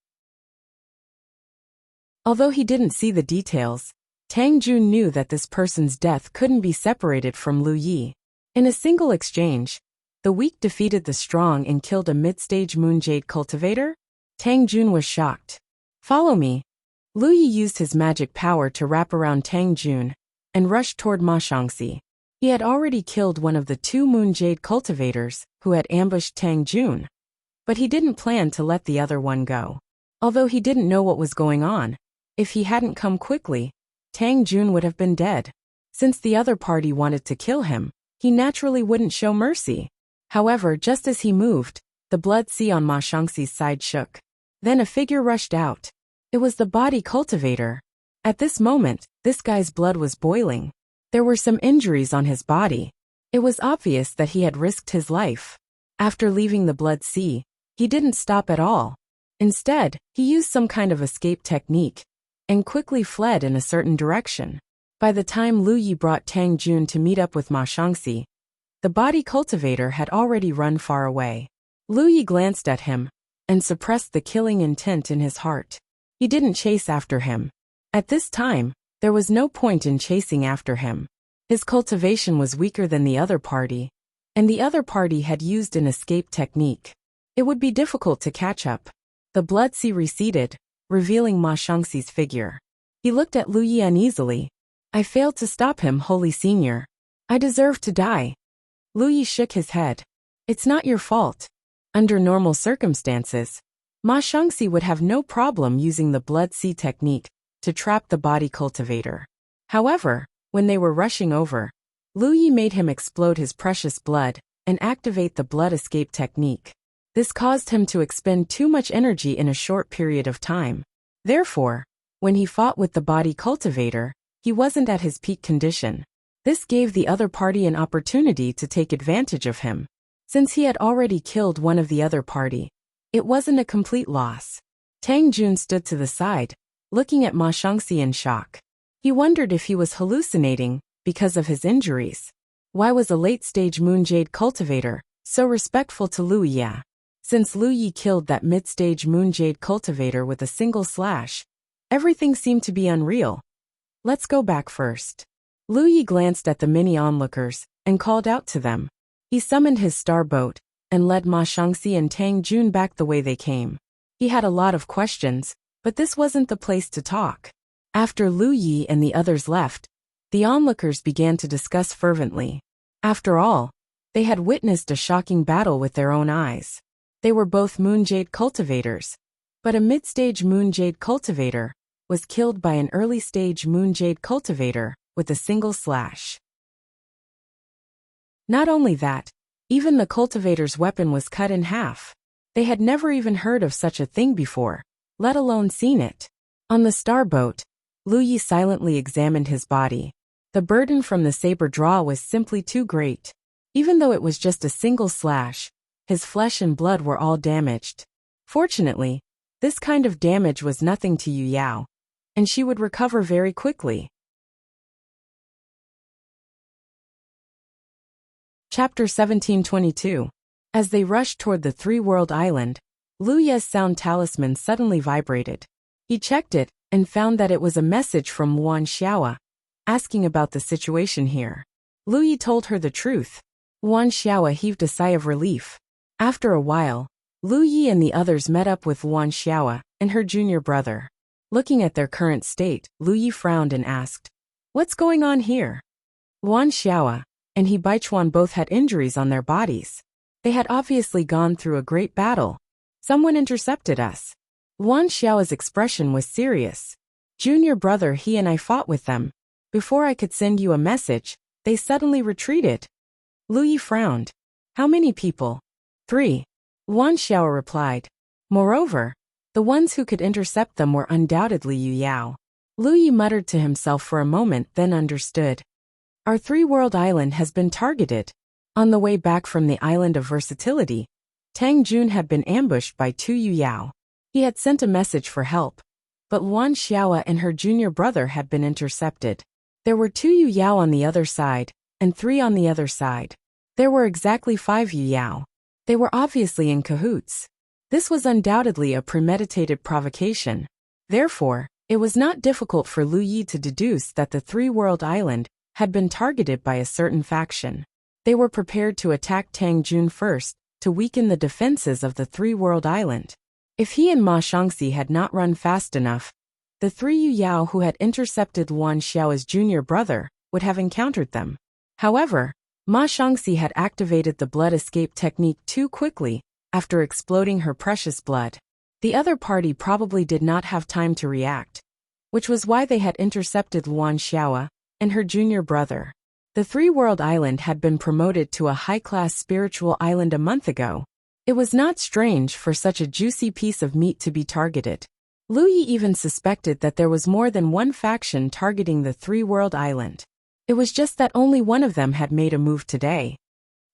Although he didn't see the details, Tang Jun knew that this person's death couldn't be separated from Lu Yi. In a single exchange, the weak defeated the strong and killed a mid-stage moonjade cultivator? Tang Jun was shocked. "Follow me." Lu Yi used his magic power to wrap around Tang Jun and rushed toward Ma Shangxi. He had already killed one of the 2 moonjade cultivators who had ambushed Tang Jun, but he didn't plan to let the other one go. Although he didn't know what was going on, if he hadn't come quickly, Tang Jun would have been dead. Since the other party wanted to kill him, he naturally wouldn't show mercy. However, just as he moved, the blood sea on Ma Shangxi's side shook. Then a figure rushed out. It was the body cultivator. At this moment, this guy's blood was boiling. There were some injuries on his body. It was obvious that he had risked his life. After leaving the blood sea, he didn't stop at all. Instead, he used some kind of escape technique and quickly fled in a certain direction. By the time Lu Yi brought Tang Jun to meet up with Ma Shangxi, the body cultivator had already run far away. Lu Yi glanced at him and suppressed the killing intent in his heart. He didn't chase after him. At this time, there was no point in chasing after him. His cultivation was weaker than the other party, and the other party had used an escape technique. It would be difficult to catch up. The blood sea receded, revealing Ma Shangxi's figure. He looked at Lu Yi uneasily. "I failed to stop him, Holy Senior. I deserve to die." Lu Yi shook his head. "It's not your fault. Under normal circumstances, Ma Shangxi would have no problem using the blood sea technique to trap the body cultivator. However, when they were rushing over, Lu Yi made him explode his precious blood and activate the blood escape technique. This caused him to expend too much energy in a short period of time. Therefore, when he fought with the body cultivator, he wasn't at his peak condition. This gave the other party an opportunity to take advantage of him. Since he had already killed one of the other party, it wasn't a complete loss. Tang Jun stood to the side, looking at Ma Shangxi in shock. He wondered if he was hallucinating because of his injuries. Why was a late-stage moonjade cultivator so respectful to Lu Yi? Since Lu Yi killed that mid-stage moonjade cultivator with a single slash, everything seemed to be unreal. "Let's go back first." Lu Yi glanced at the many onlookers and called out to them. He summoned his star boat and led Ma Shangxi and Tang Jun back the way they came. He had a lot of questions, but this wasn't the place to talk. After Lu Yi and the others left, the onlookers began to discuss fervently. After all, they had witnessed a shocking battle with their own eyes. They were both moonjade cultivators, but a mid-stage moonjade cultivator was killed by an early-stage moonjade cultivator with a single slash. Not only that, even the cultivator's weapon was cut in half. They had never even heard of such a thing before, let alone seen it. On the star boat, Lu Yi silently examined his body. The burden from the saber draw was simply too great. Even though it was just a single slash, his flesh and blood were all damaged. Fortunately, this kind of damage was nothing to Yu Yao, and she would recover very quickly. Chapter 1722. As they rushed toward the three-world island, Lu Ye's sound talisman suddenly vibrated. He checked it and found that it was a message from Wuxia, asking about the situation here. Lu Yi told her the truth. Wuxia heaved a sigh of relief. After a while, Lu Yi and the others met up with Wuxia and her junior brother. Looking at their current state, Lu Yi frowned and asked, "What's going on here?" Wuxia and he Baichuan both had injuries on their bodies. They had obviously gone through a great battle. Someone intercepted us. Wuxia's expression was serious. "Junior brother, he and I fought with them. Before I could send you a message, they suddenly retreated." Lu Yi frowned. "How many people?" "3. Wuxia replied. "Moreover, the ones who could intercept them were undoubtedly Yu Yao." Lu Yi muttered to himself for a moment, then understood. "Our three-world island has been targeted." On the way back from the island of versatility, Tang Jun had been ambushed by 2 Yu Yao. He had sent a message for help, but Wuxia and her junior brother had been intercepted. There were 2 Yu Yao on the other side, and 3 on the other side. There were exactly 5 Yu Yao. They were obviously in cahoots. This was undoubtedly a premeditated provocation. Therefore, it was not difficult for Lu Yi to deduce that the three-world island had been targeted by a certain faction. They were prepared to attack Tang Jun first, to weaken the defenses of the three-world island. If he and Ma Shangxi had not run fast enough, the 3 Yu Yao who had intercepted Wuxia's junior brother would have encountered them. However, Ma Shangxi had activated the blood escape technique too quickly after exploding her precious blood. The other party probably did not have time to react, which was why they had intercepted Wuxia and her junior brother. The three-world island had been promoted to a high-class spiritual island a month ago. It was not strange for such a juicy piece of meat to be targeted. Lu Yi even suspected that there was more than one faction targeting the three-world island. It was just that only one of them had made a move today.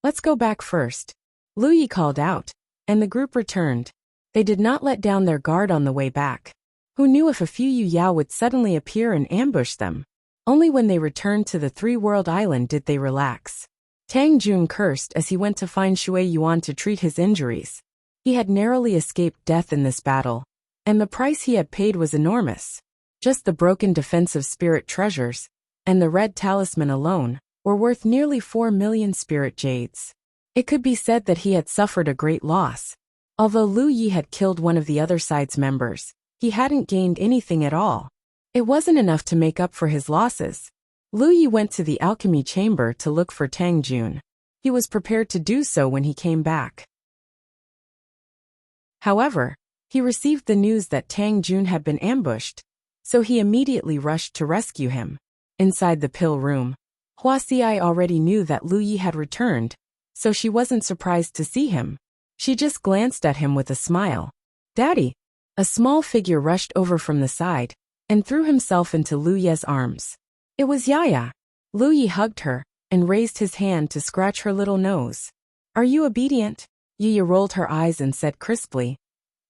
"Let's go back first," Lu Yi called out, and the group returned. They did not let down their guard on the way back. Who knew if a few Yu Yao would suddenly appear and ambush them? Only when they returned to the three-world island did they relax. Tang Jun cursed as he went to find Shui Yuan to treat his injuries. He had narrowly escaped death in this battle, and the price he had paid was enormous. Just the broken defensive spirit treasures, and the red talisman alone, were worth nearly 4 million spirit jades. It could be said that he had suffered a great loss. Although Lu Yi had killed one of the other side's members, he hadn't gained anything at all. It wasn't enough to make up for his losses. Lu Yi went to the alchemy chamber to look for Tang Jun. He was prepared to do so when he came back. However, he received the news that Tang Jun had been ambushed, so he immediately rushed to rescue him. Inside the pill room, Huaxi already knew that Lu Yi had returned, so she wasn't surprised to see him. She just glanced at him with a smile. "Daddy!" A small figure rushed over from the side and threw himself into Lu Ye's arms. It was Yaya. Lu Yi hugged her and raised his hand to scratch her little nose. "Are you obedient?" Yaya rolled her eyes and said crisply,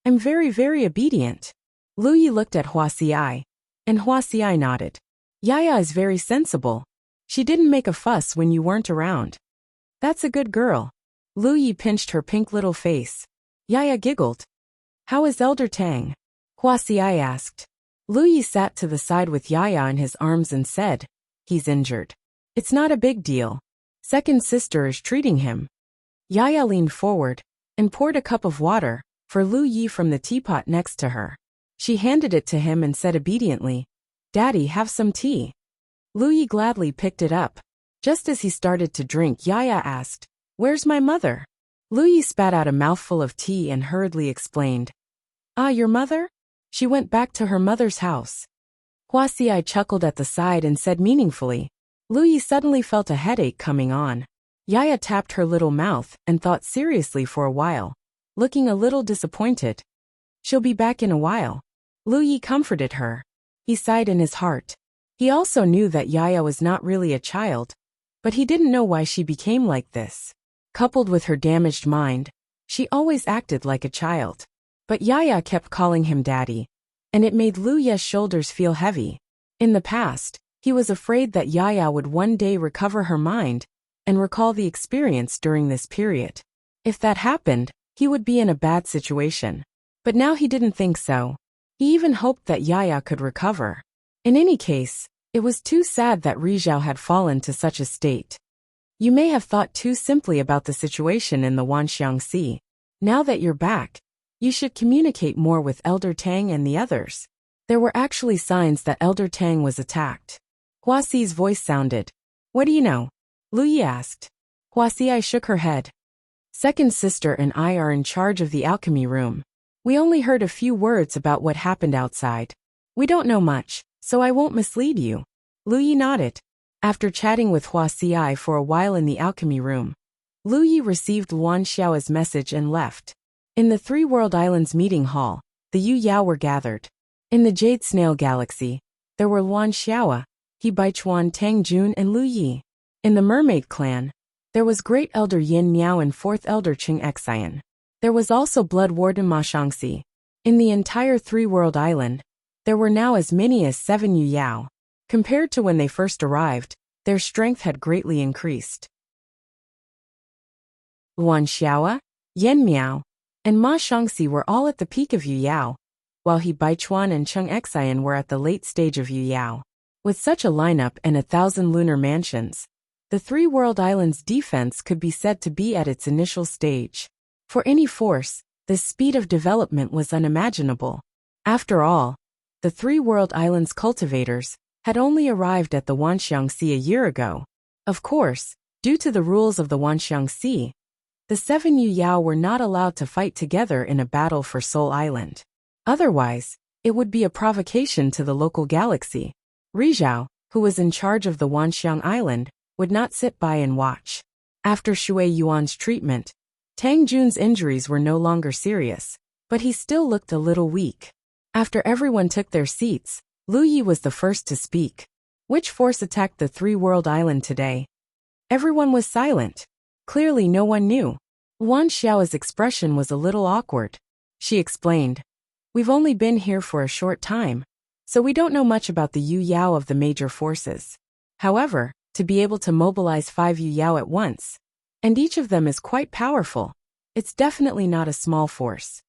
"I'm very, very obedient." Lu Yi looked at Huaxi, and Huaxi nodded. "Yaya is very sensible. She didn't make a fuss when you weren't around." "That's a good girl." Lu Yi pinched her pink little face. Yaya giggled. "How is Elder Tang?" Huaxi asked. Lu Yi sat to the side with Yaya in his arms and said, "He's injured. It's not a big deal. Second sister is treating him." Yaya leaned forward and poured a cup of water for Lu Yi from the teapot next to her. She handed it to him and said obediently, "Daddy, have some tea." Lu Yi gladly picked it up. Just as he started to drink, Yaya asked, "Where's my mother?" Lu Yi spat out a mouthful of tea and hurriedly explained, "Ah, your mother? She went back to her mother's house." Huaxi chuckled at the side and said meaningfully. Lu Yi suddenly felt a headache coming on. Yaya tapped her little mouth and thought seriously for a while, looking a little disappointed. "She'll be back in a while." Lu Yi comforted her. He sighed in his heart. He also knew that Yaya was not really a child, but he didn't know why she became like this. Coupled with her damaged mind, she always acted like a child. But Yaya kept calling him daddy, and it made Lu Ye's shoulders feel heavy. In the past, he was afraid that Yaya would one day recover her mind and recall the experience during this period. If that happened, he would be in a bad situation. But now he didn't think so. He even hoped that Yaya could recover. In any case, it was too sad that Rizhao had fallen to such a state. You may have thought too simply about the situation in the Wanxiang Sea. Now that you're back, you should communicate more with Elder Tang and the others. There were actually signs that Elder Tang was attacked. Hua Xi's voice sounded. What do you know? Lu Yi asked. Hua Xi shook her head. Second sister and I are in charge of the alchemy room. We only heard a few words about what happened outside. We don't know much, so I won't mislead you. Lu Yi nodded. After chatting with Hua Xi for a while in the alchemy room, Lu Yi received Luan Xiao's message and left. In the Three World Islands meeting hall, the Yu Yao were gathered. In the Jade Snail Galaxy, there were Luan Xiao, He Baichuan Tang Jun and Lu Yi. In the Mermaid Clan, there was Great Elder Yin Miao and Fourth Elder Qing Xian. There was also Blood Warden Ma Shangxi. In the entire Three World Island, there were now as many as 7 Yu Yao. Compared to when they first arrived, their strength had greatly increased. Luan Xiao, Yin Miao, and Ma Shangxi were all at the peak of Yu Yao, while He Baichuan and Qing Xian were at the late stage of Yu Yao. With such a lineup and 1,000 lunar mansions, the Three World Islands' defense could be said to be at its initial stage. For any force, this speed of development was unimaginable. After all, the Three World Islands cultivators had only arrived at the Wanxiang Sea a year ago. Of course, due to the rules of the Wanxiang Sea, the 7 Yu Yao were not allowed to fight together in a battle for Soul Island. Otherwise, it would be a provocation to the local galaxy. Rizhao, who was in charge of the Wanxiang Island, would not sit by and watch. After Shui Yuan's treatment, Tang Jun's injuries were no longer serious, but he still looked a little weak. After everyone took their seats, Lu Yi was the first to speak. Which force attacked the Three World Island today? Everyone was silent. Clearly no one knew. Luan Xiao's expression was a little awkward. She explained, "We've only been here for a short time, so we don't know much about the Yu Yao of the major forces. However, to be able to mobilize 5 Yu Yao at once, and each of them is quite powerful, it's definitely not a small force."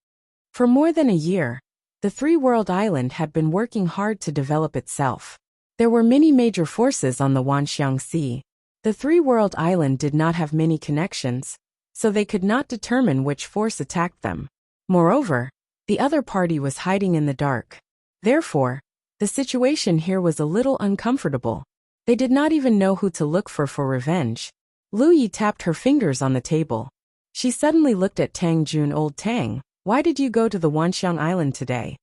For more than a year, the Three World Island had been working hard to develop itself. There were many major forces on the Wanxiang Sea. The Three World Island did not have many connections, so they could not determine which force attacked them. Moreover, the other party was hiding in the dark. Therefore, the situation here was a little uncomfortable. They did not even know who to look for revenge. Lu Yi tapped her fingers on the table. She suddenly looked at Tang Jun. "Old Tang, why did you go to the Wanxiang Island today?"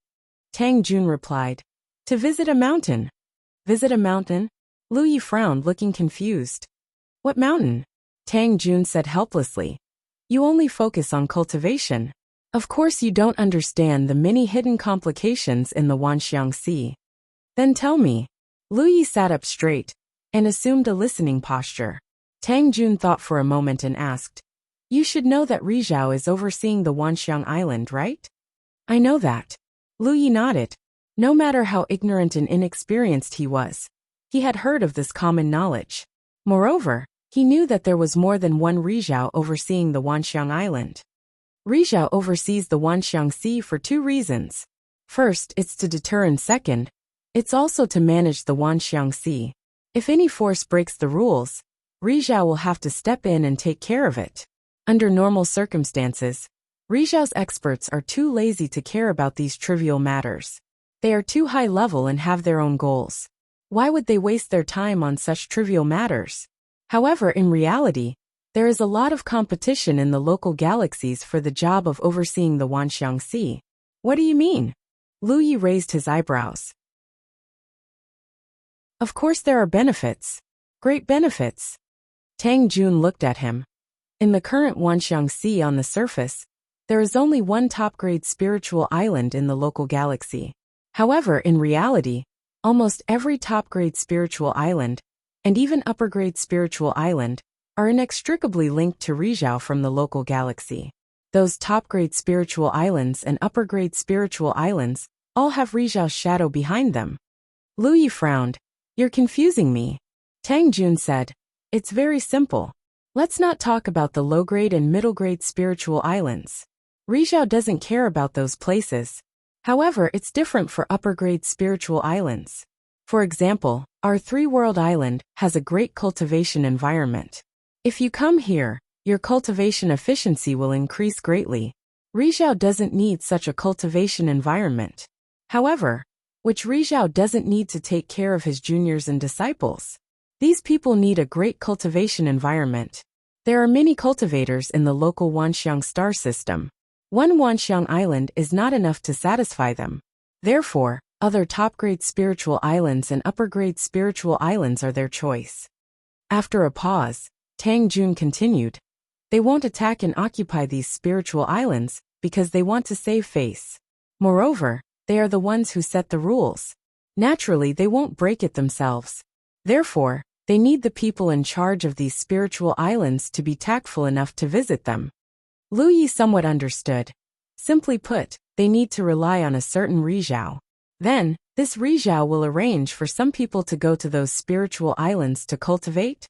Tang Jun replied, "To visit a mountain." "Visit a mountain?" Lu Yi frowned, looking confused. "What mountain?" Tang Jun said helplessly. "You only focus on cultivation. Of course you don't understand the many hidden complications in the Wanxiang Sea. Then tell me." Lu Yi sat up straight and assumed a listening posture. Tang Jun thought for a moment and asked, "You should know that Rizhao is overseeing the Wanxiang Island, right?" "I know that." Lu Yi nodded. No matter how ignorant and inexperienced he was, he had heard of this common knowledge. Moreover, he knew that there was more than one Rizhao overseeing the Wanxiang Island. Rizhao oversees the Wanxiang Sea for 2 reasons. First, it's to deter, and second, it's also to manage the Wanxiang Sea. If any force breaks the rules, Rizhao will have to step in and take care of it. Under normal circumstances, Rizhao's experts are too lazy to care about these trivial matters. They are too high level and have their own goals. Why would they waste their time on such trivial matters? However, in reality, there is a lot of competition in the local galaxies for the job of overseeing the Wanxiang Sea. What do you mean? Lu Yi raised his eyebrows. Of course there are benefits. Great benefits. Tang Jun looked at him. In the current Wanxiang Sea on the surface, there is only one top-grade spiritual island in the local galaxy. However, in reality, almost every top-grade spiritual island, and even upper-grade spiritual island, are inextricably linked to Rizhao from the local galaxy. Those top-grade spiritual islands and upper-grade spiritual islands all have Rizhao's shadow behind them. Lu Yi frowned. "You're confusing me." Tang Jun said, "It's very simple. Let's not talk about the low-grade and middle-grade spiritual islands. Rizhao doesn't care about those places. However, it's different for upper-grade spiritual islands. For example, our three-world island has a great cultivation environment. If you come here, your cultivation efficiency will increase greatly. Rizhao doesn't need such a cultivation environment. However, which Rizhao doesn't need to take care of his juniors and disciples. These people need a great cultivation environment. There are many cultivators in the local Wanxiang star system. One Wanxiang island is not enough to satisfy them. Therefore, other top-grade spiritual islands and upper-grade spiritual islands are their choice. After a pause, Tang Jun continued. They won't attack and occupy these spiritual islands because they want to save face. Moreover, they are the ones who set the rules. Naturally, they won't break it themselves. Therefore, they need the people in charge of these spiritual islands to be tactful enough to visit them. Lu Yi somewhat understood. Simply put, they need to rely on a certain Rizhao. Then, this Rizhao will arrange for some people to go to those spiritual islands to cultivate?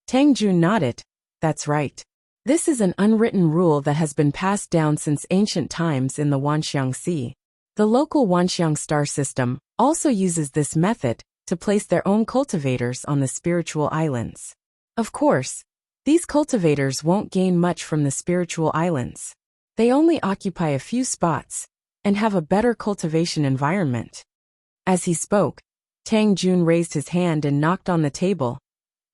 Tang Jun nodded. That's right. This is an unwritten rule that has been passed down since ancient times in the Wanxiang Sea. The local Wanxiang star system also uses this method to place their own cultivators on the spiritual islands. Of course, these cultivators won't gain much from the spiritual islands. They only occupy a few spots and have a better cultivation environment. As he spoke, Tang Jun raised his hand and knocked on the table.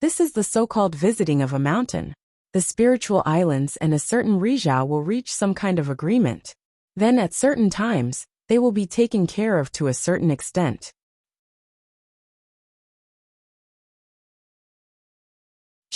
This is the so-called visiting of a mountain. The spiritual islands and a certain Rizhao will reach some kind of agreement. Then at certain times, they will be taken care of to a certain extent.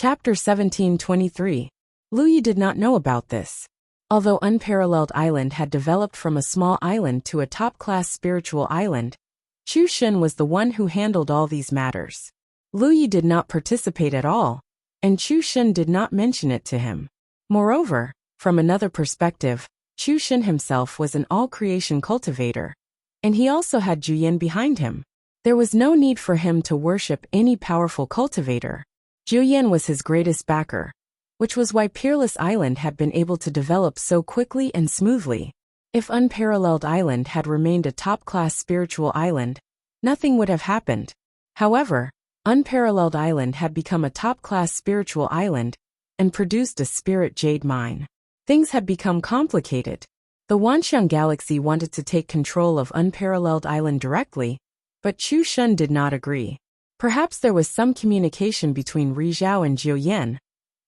Chapter 1723. Lu Yi did not know about this. Although Unparalleled Island had developed from a small island to a top-class spiritual island, Chu Shen was the one who handled all these matters. Lu Yi did not participate at all, and Chu Shen did not mention it to him. Moreover, from another perspective, Chu Shen himself was an all-creation cultivator, and he also had Juyan behind him. There was no need for him to worship any powerful cultivator. Juyan was his greatest backer, which was why Peerless Island had been able to develop so quickly and smoothly. If Unparalleled Island had remained a top-class spiritual island, nothing would have happened. However, Unparalleled Island had become a top-class spiritual island and produced a spirit jade mine. Things had become complicated. The Wanxiang Galaxy wanted to take control of Unparalleled Island directly, but Chu Shen did not agree. Perhaps there was some communication between Rizhao and Jiuyan,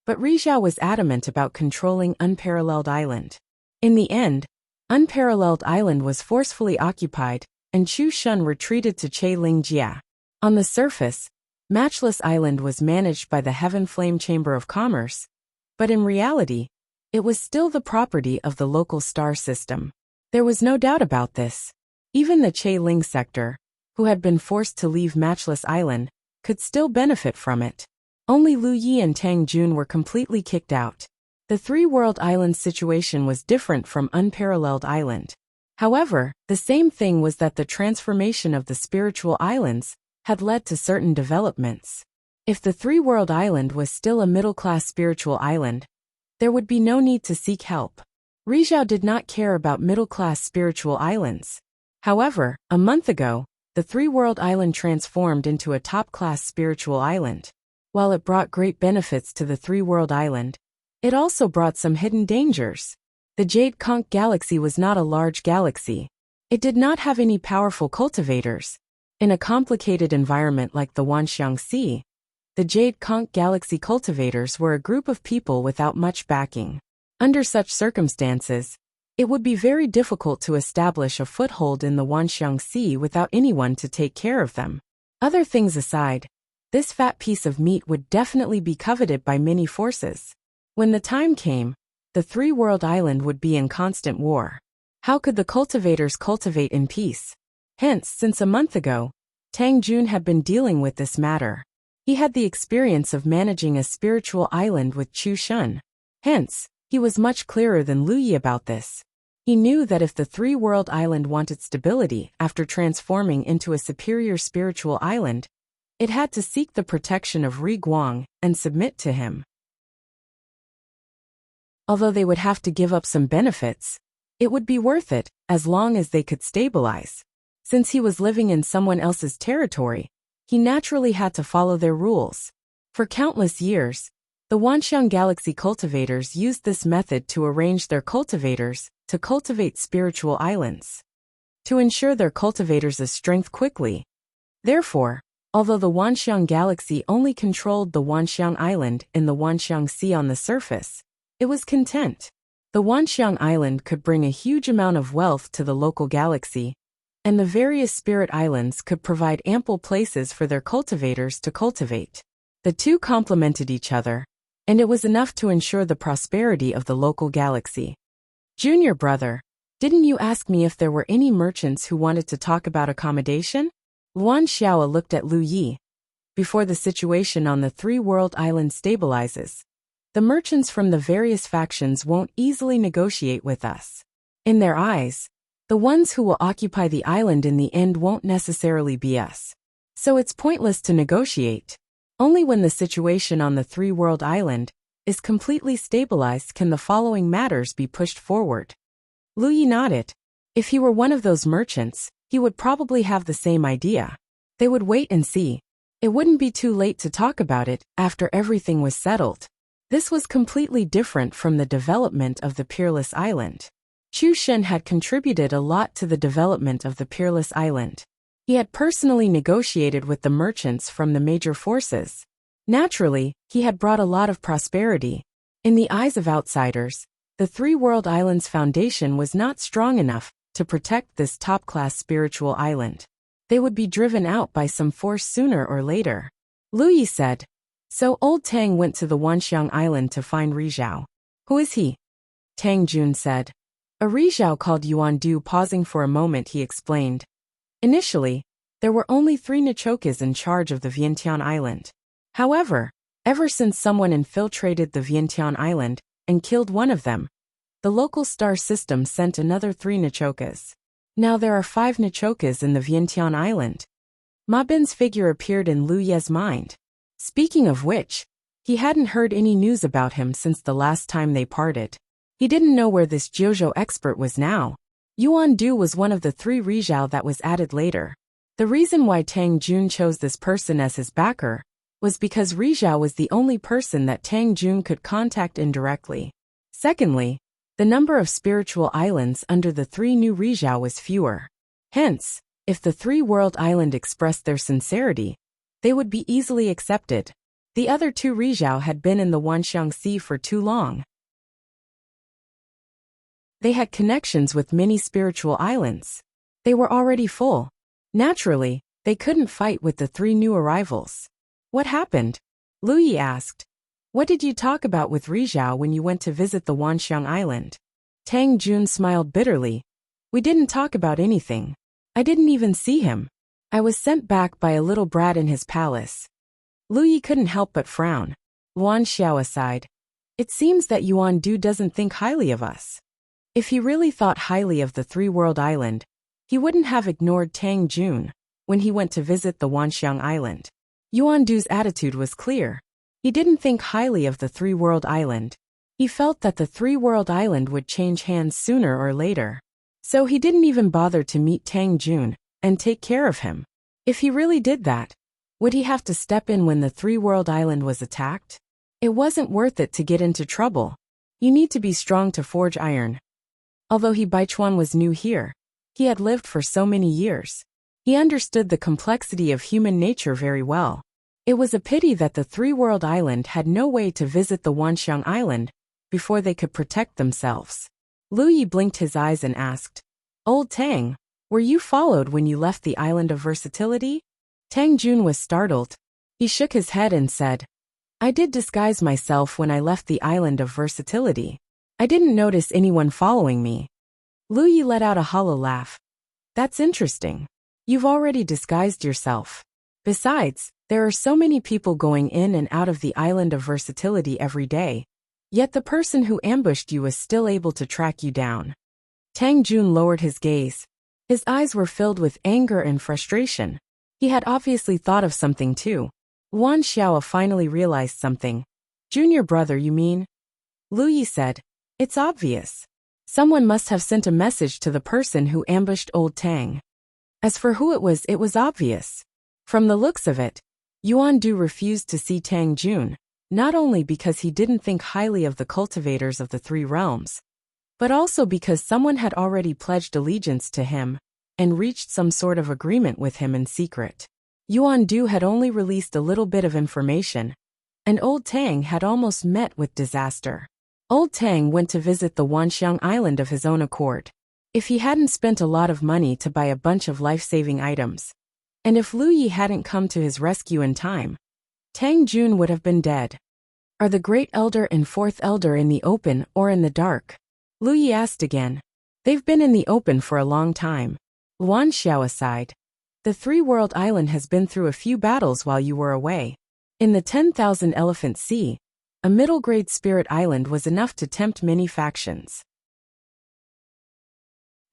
but Rizhao was adamant about controlling Unparalleled Island. In the end, Unparalleled Island was forcefully occupied, and Chu Shen retreated to Chelingjia. On the surface, Matchless Island was managed by the Heaven Flame Chamber of Commerce, but in reality, it was still the property of the local star system. There was no doubt about this. Even the Cheling sector, who had been forced to leave Matchless Island, could still benefit from it. Only Lu Yi and Tang Jun were completely kicked out. The three-world island situation was different from Unparalleled Island. However, the same thing was that the transformation of the spiritual islands had led to certain developments. If the three-world island was still a middle-class spiritual island, there would be no need to seek help. Rizhao did not care about middle-class spiritual islands. However, a month ago, the three-world island transformed into a top-class spiritual island. While it brought great benefits to the three-world island, it also brought some hidden dangers. The Jade Conch Galaxy was not a large galaxy. It did not have any powerful cultivators. In a complicated environment like the Wanxiang Sea, the Jade Conch Galaxy cultivators were a group of people without much backing. Under such circumstances, it would be very difficult to establish a foothold in the Wanxiang Sea without anyone to take care of them. Other things aside, this fat piece of meat would definitely be coveted by many forces. When the time came, the three-world island would be in constant war. How could the cultivators cultivate in peace? Hence, since a month ago, Tang Jun had been dealing with this matter. He had the experience of managing a spiritual island with Chu Shen. Hence, he was much clearer than Lu Yi about this. He knew that if the three-world island wanted stability after transforming into a superior spiritual island, it had to seek the protection of Ri Guang and submit to him. Although they would have to give up some benefits, it would be worth it, as long as they could stabilize. Since he was living in someone else's territory, he naturally had to follow their rules. For countless years, the Wanxiang Galaxy cultivators used this method to arrange their cultivators to cultivate spiritual islands, to ensure their cultivators' strength quickly. Therefore, although the Wanxiang Galaxy only controlled the Wanxiang Island in the Wanxiang Sea on the surface, it was content. The Wanxiang Island could bring a huge amount of wealth to the local galaxy, and the various spirit islands could provide ample places for their cultivators to cultivate. The two complemented each other, and it was enough to ensure the prosperity of the local galaxy. Junior brother, didn't you ask me if there were any merchants who wanted to talk about accommodation? Luan Xiao looked at Lu Yi. Before the situation on the three-world island stabilizes, the merchants from the various factions won't easily negotiate with us. In their eyes, the ones who will occupy the island in the end won't necessarily be us. So it's pointless to negotiate. Only when the situation on the three-world island is completely stabilized can the following matters be pushed forward. Lu Yi nodded. If he were one of those merchants, he would probably have the same idea. They would wait and see. It wouldn't be too late to talk about it after everything was settled. This was completely different from the development of the Peerless Island. Chu Shen had contributed a lot to the development of the Peerless Island. He had personally negotiated with the merchants from the major forces. Naturally, he had brought a lot of prosperity. In the eyes of outsiders, the Three-World Islands Foundation was not strong enough to protect this top-class spiritual island. They would be driven out by some force sooner or later. Lu Yi said. So old Tang went to the Wanxiang Island to find Rizhao. Who is he? Tang Jun said. A Rizhao called Yuan Du. Pausing for a moment, he explained. Initially, there were only 3 Nichokas in charge of the Vientiane Island. However, ever since someone infiltrated the Vientiane Island and killed one of them, the local star system sent another 3 Nichokas. Now there are 5 Nichokas in the Vientiane Island. Ma Bin's figure appeared in Lu Ye's mind. Speaking of which, he hadn't heard any news about him since the last time they parted. He didn't know where this Jiuzhou expert was now. Yuan Du was one of the 3 Rizhao that was added later. The reason why Tang Jun chose this person as his backer was because Rizhao was the only person that Tang Jun could contact indirectly. Secondly, the number of spiritual islands under the 3 new Rizhao was fewer. Hence, if the Three-World Island expressed their sincerity, they would be easily accepted. The other 2 Rizhao had been in the Wanxiang Sea for too long. They had connections with many spiritual islands. They were already full. Naturally, they couldn't fight with the 3 new arrivals. What happened? Lu Yi asked. What did you talk about with Rizhao when you went to visit the Wanxiang Island? Tang Jun smiled bitterly. We didn't talk about anything. I didn't even see him. I was sent back by a little brat in his palace. Lu Yi couldn't help but frown. Luan Xiao aside. It seems that Yuan Du doesn't think highly of us. If he really thought highly of the Three-World Island, he wouldn't have ignored Tang Jun when he went to visit the Wanxiang Island. Yuan Du's attitude was clear. He didn't think highly of the Three-World Island. He felt that the Three-World Island would change hands sooner or later. So he didn't even bother to meet Tang Jun and take care of him. If he really did that, would he have to step in when the Three-World Island was attacked? It wasn't worth it to get into trouble. You need to be strong to forge iron. Although Baichuan was new here, he had lived for so many years. He understood the complexity of human nature very well. It was a pity that the Three-World Island had no way to visit the Wanxiang Island before they could protect themselves. Lu Yi blinked his eyes and asked, Old Tang, were you followed when you left the Island of Versatility? Tang Jun was startled. He shook his head and said, I did disguise myself when I left the Island of Versatility. I didn't notice anyone following me. Lu Yi let out a hollow laugh. That's interesting. You've already disguised yourself. Besides, there are so many people going in and out of the Island of Versatility every day. Yet the person who ambushed you was still able to track you down. Tang Jun lowered his gaze. His eyes were filled with anger and frustration. He had obviously thought of something too. Luan Xiao finally realized something. Junior brother, you mean? Lu Yi said. It's obvious. Someone must have sent a message to the person who ambushed old Tang. As for who it was obvious. From the looks of it, Yuan Du refused to see Tang Jun, not only because he didn't think highly of the cultivators of the three realms, but also because someone had already pledged allegiance to him and reached some sort of agreement with him in secret. Yuan Du had only released a little bit of information, and old Tang had almost met with disaster. Old Tang went to visit the Wanxiang Island of his own accord. If he hadn't spent a lot of money to buy a bunch of life-saving items, and if Lu Yi hadn't come to his rescue in time, Tang Jun would have been dead. Are the Great Elder and Fourth Elder in the open or in the dark? Lu Yi asked again. They've been in the open for a long time. Luan Xiao aside. The Three-World Island has been through a few battles while you were away. In the 10,000 Elephant Sea, a middle-grade spirit island was enough to tempt many factions.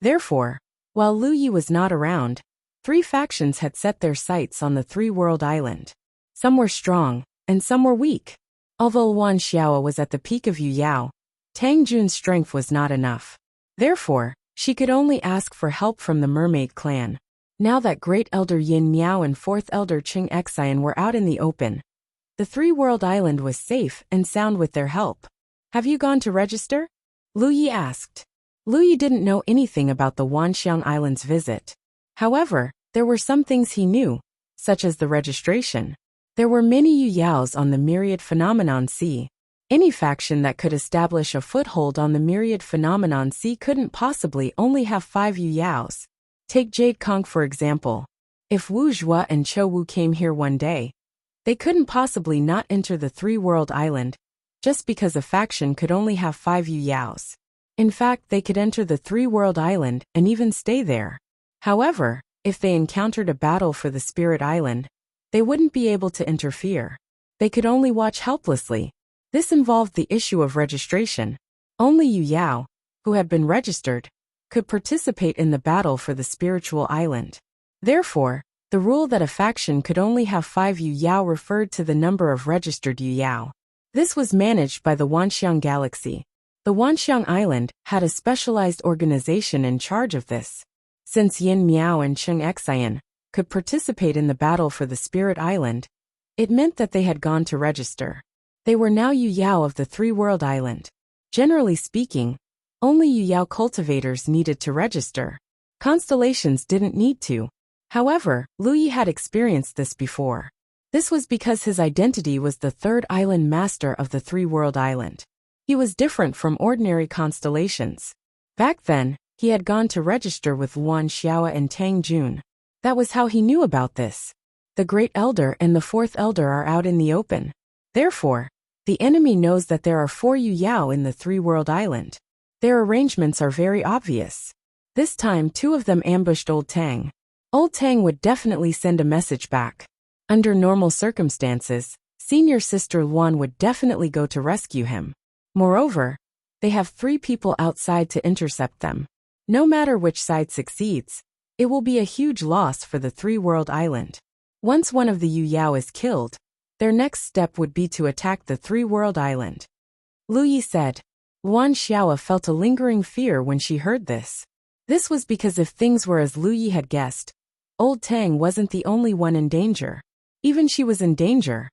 Therefore, while Lu Yi was not around, 3 factions had set their sights on the Three-World Island. Some were strong, and some were weak. Although Luan Xiao was at the peak of Yu Yao, Tang Jun's strength was not enough. Therefore, she could only ask for help from the Mermaid clan. Now that Great Elder Yin Miao and Fourth Elder Qing Xian were out in the open, the Three-World Island was safe and sound with their help. Have you gone to register? Lu Yi asked. Lu Yi didn't know anything about the Wanxiang Island's visit. However, there were some things he knew, such as the registration. There were many Yu Yaos on the Myriad Phenomenon Sea. Any faction that could establish a foothold on the Myriad Phenomenon Sea couldn't possibly only have 5 Yu Yaos. Take Jade Kong for example. If Wu Zhua and Chou Wu came here one day, they couldn't possibly not enter the Three-World Island, just because a faction could only have 5 Yu Yaos. In fact, they could enter the Three-World Island and even stay there. However, if they encountered a battle for the Spirit Island, they wouldn't be able to interfere. They could only watch helplessly. This involved the issue of registration. Only Yu Yao, who had been registered, could participate in the battle for the Spiritual Island. Therefore, the rule that a faction could only have 5 Yu Yao referred to the number of registered Yu Yao. This was managed by the Wanxiang Galaxy. The Wanxiang Island had a specialized organization in charge of this. Since Yin Miao and Qing Xian could participate in the battle for the Spirit Island, it meant that they had gone to register. They were now Yu Yao of the Three-World Island. Generally speaking, only Yu Yao cultivators needed to register. Constellations didn't need to. However, Lu Yi had experienced this before. This was because his identity was the 3rd island master of the Three-World Island. He was different from ordinary constellations. Back then, he had gone to register with Luan Xiao and Tang Jun. That was how he knew about this. The Great Elder and the Fourth Elder are out in the open. Therefore, the enemy knows that there are 4 Yu Yao in the Three-World Island. Their arrangements are very obvious. This time 2 of them ambushed Old Tang. Old Tang would definitely send a message back. Under normal circumstances, senior sister Luan would definitely go to rescue him. Moreover, they have 3 people outside to intercept them. No matter which side succeeds, it will be a huge loss for the Three-World Island. Once one of the Yu Yao is killed, their next step would be to attack the Three-World Island. Lu Yi said. Luan Xiao felt a lingering fear when she heard this. This was because if things were as Lu Yi had guessed, Old Tang wasn't the only one in danger. Even she was in danger.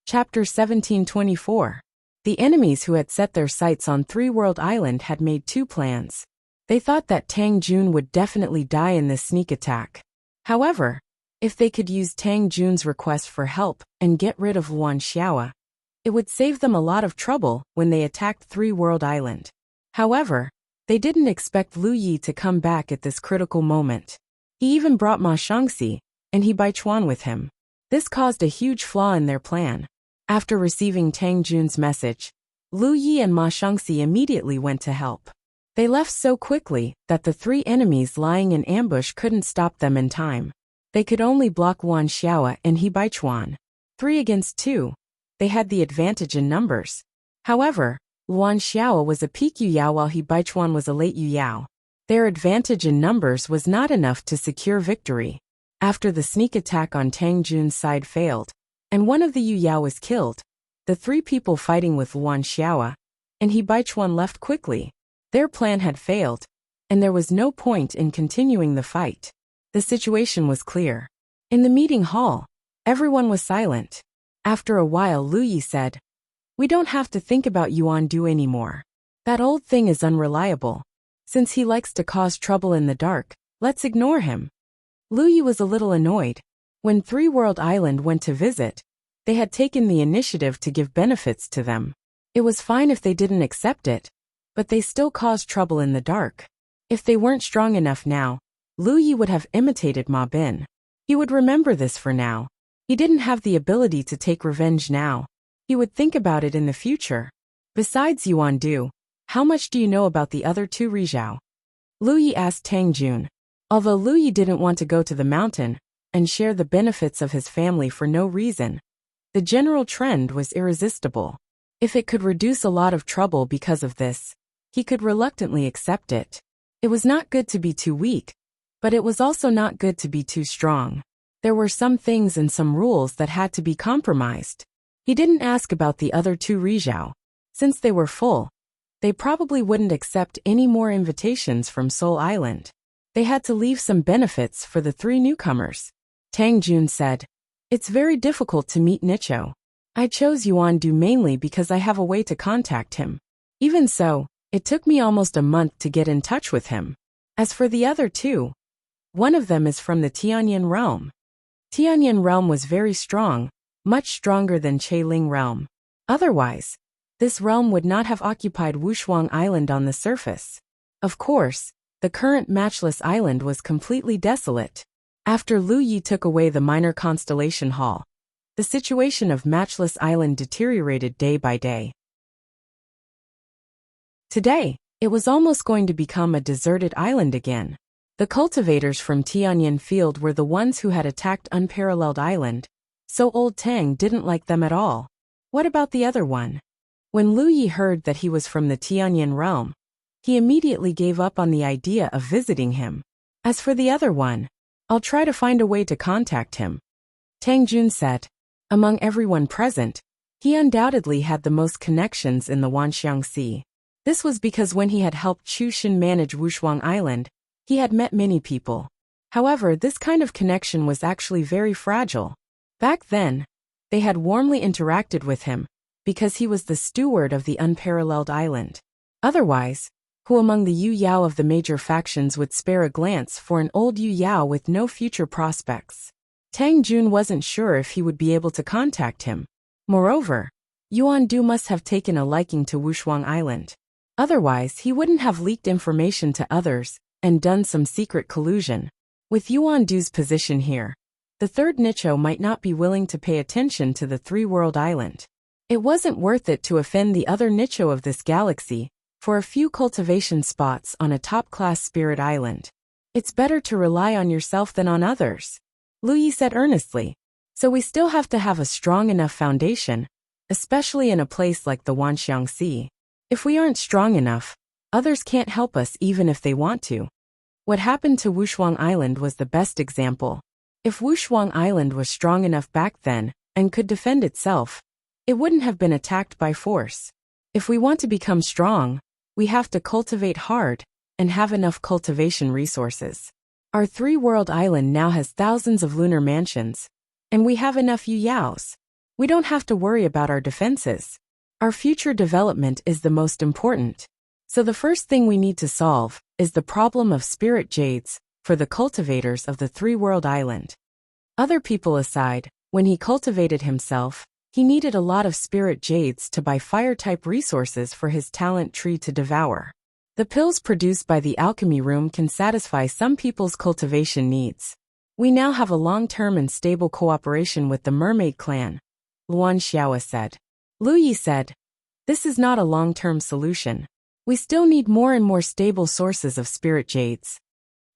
Chapter 1724. The enemies who had set their sights on Three-World Island had made 2 plans. They thought that Tang Jun would definitely die in this sneak attack. However, if they could use Tang Jun's request for help and get rid of Luan Xiao, it would save them a lot of trouble when they attacked Three-World Island. However, they didn't expect Lu Yi to come back at this critical moment. He even brought Ma Shangxi and He Baichuan with him. This caused a huge flaw in their plan. After receiving Tang Jun's message, Lu Yi and Ma Shangxi immediately went to help. They left so quickly that the 3 enemies lying in ambush couldn't stop them in time. They could only block Luan Xiao and He Baichuan. 3 against 2. They had the advantage in numbers. However, Luan Xiao was a peak Yu Yao while He Baichuan was a late Yu Yao. Their advantage in numbers was not enough to secure victory. After the sneak attack on Tang Jun's side failed, and one of the Yu Yao was killed, the three people fighting with Luan Xiaoa, and He Baichuan left quickly. Their plan had failed, and there was no point in continuing the fight. The situation was clear. In the meeting hall, everyone was silent. After a while, Lu Yi said, "We don't have to think about Yuan Du anymore. That old thing is unreliable. Since he likes to cause trouble in the dark, let's ignore him." Lu Yi was a little annoyed. When Three World Island went to visit, they had taken the initiative to give benefits to them. It was fine if they didn't accept it, but they still caused trouble in the dark. If they weren't strong enough now, Lu Yi would have imitated Ma Bin. He would remember this for now. He didn't have the ability to take revenge now. He would think about it in the future. Besides Yuan Du, how much do you know about the other two Rizhao? Lu Yi asked Tang Jun. Although Lu Yi didn't want to go to the mountain and share the benefits of his family for no reason, the general trend was irresistible. If it could reduce a lot of trouble because of this, he could reluctantly accept it. It was not good to be too weak, but it was also not good to be too strong. There were some things and some rules that had to be compromised. He didn't ask about the other two Rizhao. Since they were full, they probably wouldn't accept any more invitations from Seoul Island. They had to leave some benefits for the three newcomers. Tang Jun said, "It's very difficult to meet Nicho. I chose Yuan Du mainly because I have a way to contact him. Even so, it took me almost a month to get in touch with him. As for the other two, one of them is from the Tianyin realm." Tianyin realm was very strong, much stronger than Chailing realm. Otherwise, this realm would not have occupied Wushuang Island on the surface. Of course, the current matchless island was completely desolate. After Lu Yi took away the minor constellation hall, the situation of Matchless Island deteriorated day by day. Today, it was almost going to become a deserted island again. The cultivators from Tianyin Field were the ones who had attacked Unparalleled Island, so old Tang didn't like them at all. What about the other one? When Lu Yi heard that he was from the Tianyin realm, he immediately gave up on the idea of visiting him. As for the other one, I'll try to find a way to contact him. Tang Jun said. Among everyone present, he undoubtedly had the most connections in the Wanxiang Sea. This was because when he had helped Chu Xin manage Wushuang Island, he had met many people. However, this kind of connection was actually very fragile. Back then, they had warmly interacted with him, because he was the steward of the Unparalleled Island. Otherwise, who among the Yu Yao of the major factions would spare a glance for an old Yu Yao with no future prospects? Tang Jun wasn't sure if he would be able to contact him. Moreover, Yuan Du must have taken a liking to Wushuang Island. Otherwise, he wouldn't have leaked information to others and done some secret collusion. With Yuan Du's position here, the third Nicho might not be willing to pay attention to the Three-World Island. It wasn't worth it to offend the other Nicho of this galaxy for a few cultivation spots on a top-class spirit island. It's better to rely on yourself than on others, Lu Yi said earnestly. So we still have to have a strong enough foundation, especially in a place like the Wanxiang Sea. If we aren't strong enough, others can't help us even if they want to. What happened to Wushuang Island was the best example. If Wushuang Island was strong enough back then and could defend itself, it wouldn't have been attacked by force. If we want to become strong, we have to cultivate hard and have enough cultivation resources. Our three-world island now has thousands of lunar mansions, and we have enough Yu Yaos. We don't have to worry about our defenses. Our future development is the most important. So the first thing we need to solve is the problem of spirit jades for the cultivators of the three-world island. Other people aside, when he cultivated himself, he needed a lot of spirit jades to buy fire-type resources for his talent tree to devour. The pills produced by the alchemy room can satisfy some people's cultivation needs. We now have a long-term and stable cooperation with the Mermaid Clan, Luan Xiaoa said. Lu Yi said, this is not a long-term solution. We still need more and more stable sources of spirit jades.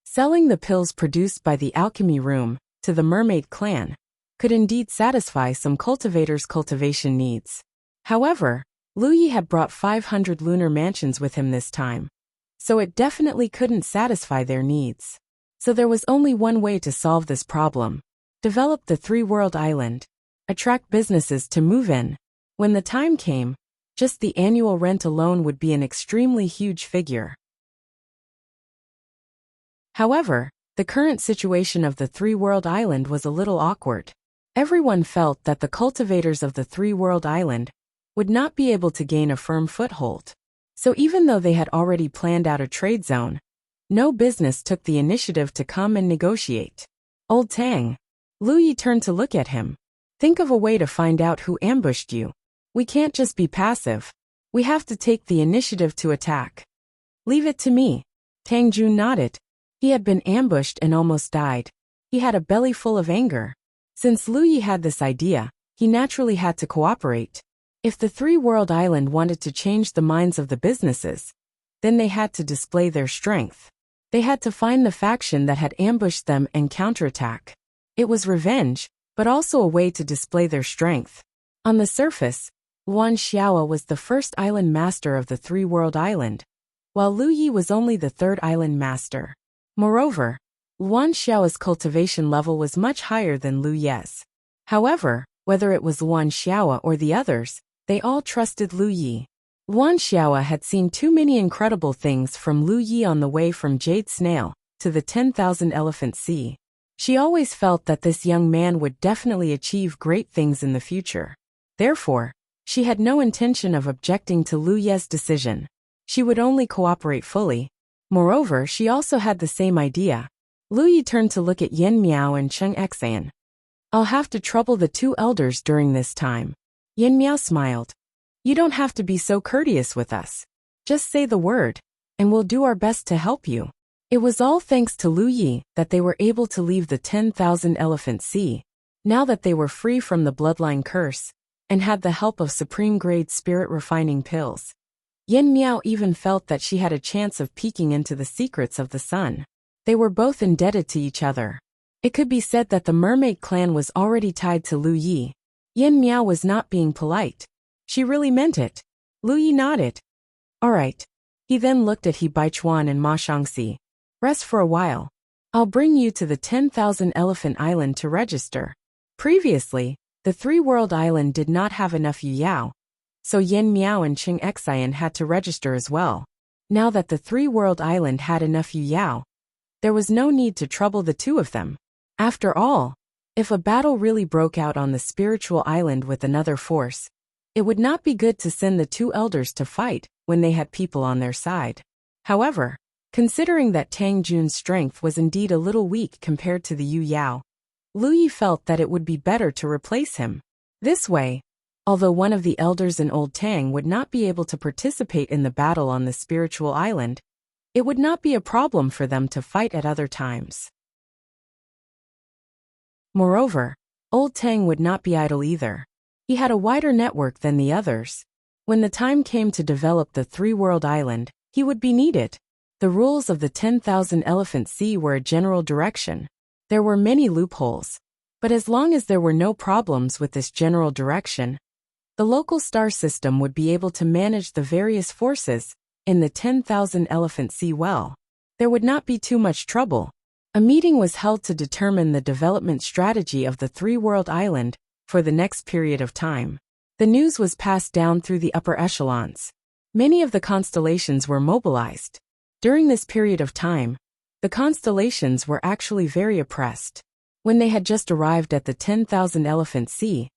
Selling the pills produced by the alchemy room to the Mermaid Clan could indeed satisfy some cultivators' cultivation needs. However, Lu Yi had brought 500 lunar mansions with him this time, so it definitely couldn't satisfy their needs. So there was only one way to solve this problem. Develop the three-world island. Attract businesses to move in. When the time came, just the annual rent alone would be an extremely huge figure. However, the current situation of the three-world island was a little awkward. Everyone felt that the cultivators of the three-world island would not be able to gain a firm foothold. So even though they had already planned out a trade zone, no business took the initiative to come and negotiate. Old Tang. Lu Yi turned to look at him. Think of a way to find out who ambushed you. We can't just be passive. We have to take the initiative to attack. Leave it to me. Tang Jun nodded. He had been ambushed and almost died. He had a belly full of anger. Since Lu Yi had this idea, he naturally had to cooperate. If the three-world island wanted to change the minds of the businesses, then they had to display their strength. They had to find the faction that had ambushed them and counterattack. It was revenge, but also a way to display their strength. On the surface, Yuan Xiao was the first island master of the three-world island, while Lu Yi was only the third island master. Moreover, Yuan Xiao's cultivation level was much higher than Lu Yi's. However, whether it was Yuan Xiao or the others, they all trusted Lu Yi. Yuan Xiao had seen too many incredible things from Lu Yi on the way from Jade Snail to the 10,000 Elephant Sea. She always felt that this young man would definitely achieve great things in the future. Therefore, she had no intention of objecting to Lu Yi's decision. She would only cooperate fully. Moreover, she also had the same idea. Lu Yi turned to look at Yen Miao and Cheng Xian. I'll have to trouble the two elders during this time. Yen Miao smiled. You don't have to be so courteous with us. Just say the word, and we'll do our best to help you. It was all thanks to Lu Yi that they were able to leave the 10,000 Elephant Sea, now that they were free from the bloodline curse, and had the help of supreme-grade spirit-refining pills. Yen Miao even felt that she had a chance of peeking into the secrets of the sun. They were both indebted to each other. It could be said that the mermaid clan was already tied to Lu Yi. Yen Miao was not being polite. She really meant it. Lu Yi nodded. All right. He then looked at He Baichuan and Ma Shangxi. Rest for a while. I'll bring you to the 10,000 Elephant Island to register. Previously, the three-world island did not have enough Yu Yao, so Yen Miao and Cheng Xian had to register as well. Now that the three-world island had enough Yu Yao, there was no need to trouble the two of them. After all, if a battle really broke out on the spiritual island with another force, it would not be good to send the two elders to fight when they had people on their side. However, considering that Tang Jun's strength was indeed a little weak compared to the Yu Yao, Lu Yi felt that it would be better to replace him. This way, although one of the elders in Old Tang would not be able to participate in the battle on the spiritual island, it would not be a problem for them to fight at other times. Moreover, Old Tang would not be idle either. He had a wider network than the others. When the time came to develop the three-world island, he would be needed. The rules of the 10,000 Elephant Sea were a general direction. There were many loopholes, but as long as there were no problems with this general direction, the local star system would be able to manage the various forces in the 10,000 Elephant Sea well. There would not be too much trouble. A meeting was held to determine the development strategy of the three-world island for the next period of time. The news was passed down through the upper echelons. Many of the constellations were mobilized. During this period of time, the constellations were actually very oppressed. When they had just arrived at the 10,000 Elephant Sea,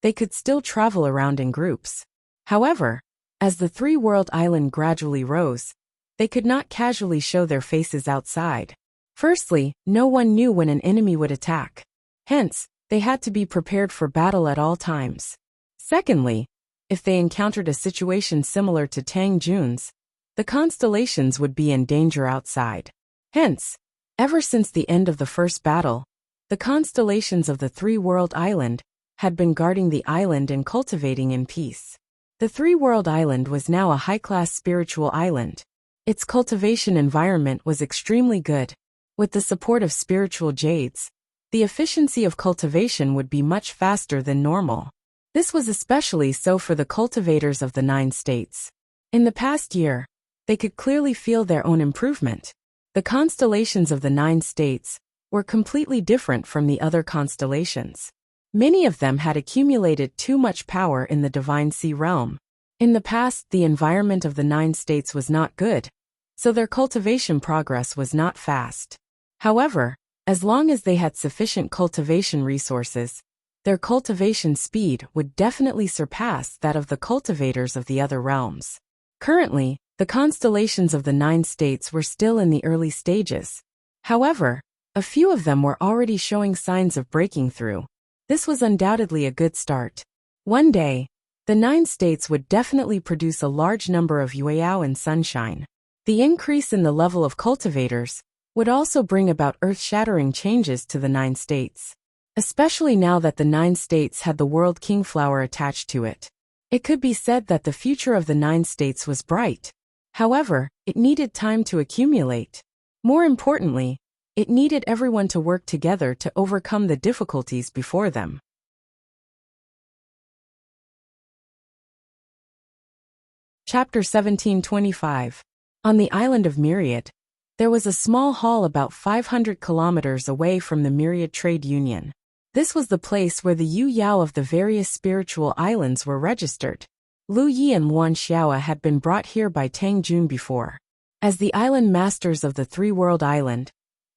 they could still travel around in groups. However, as the three-world island gradually rose, they could not casually show their faces outside. Firstly, no one knew when an enemy would attack. Hence, they had to be prepared for battle at all times. Secondly, if they encountered a situation similar to Tang Jun's, the constellations would be in danger outside. Hence, ever since the end of the first battle, the constellations of the three-world island had been guarding the island and cultivating in peace. The three-world island was now a high-class spiritual island. Its cultivation environment was extremely good. With the support of spiritual jades, the efficiency of cultivation would be much faster than normal. This was especially so for the cultivators of the 9 states. In the past year, they could clearly feel their own improvement. The constellations of the 9 states were completely different from the other constellations. Many of them had accumulated too much power in the Divine Sea realm. In the past, the environment of the 9 states was not good, so their cultivation progress was not fast. However, as long as they had sufficient cultivation resources, their cultivation speed would definitely surpass that of the cultivators of the other realms. Currently, the constellations of the 9 states were still in the early stages. However, a few of them were already showing signs of breaking through. This was undoubtedly a good start. One day, the 9 states would definitely produce a large number of Yueyao and sunshine. The increase in the level of cultivators would also bring about earth-shattering changes to the 9 states, especially now that the 9 states had the World King Flower attached to it. It could be said that the future of the 9 states was bright. However, it needed time to accumulate. More importantly, it needed everyone to work together to overcome the difficulties before them. Chapter 1725. On the island of Myriad, there was a small hall about 500 kilometers away from the Myriad Trade Union. This was the place where the Yu Yao of the various spiritual islands were registered. Lu Yi and Luan Xiaoa had been brought here by Tang Jun before. As the island masters of the three-world island,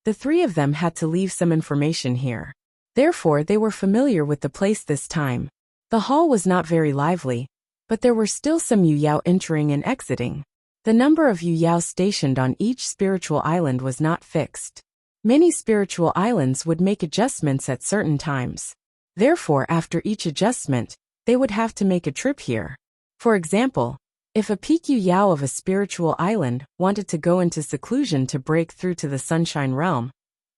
the 3 of them had to leave some information here. Therefore, they were familiar with the place this time. The hall was not very lively, but there were still some Yu Yao entering and exiting. The number of Yu Yao stationed on each spiritual island was not fixed. Many spiritual islands would make adjustments at certain times. Therefore, after each adjustment, they would have to make a trip here. For example, if a peak Yu Yao of a spiritual island wanted to go into seclusion to break through to the Sunshine Realm,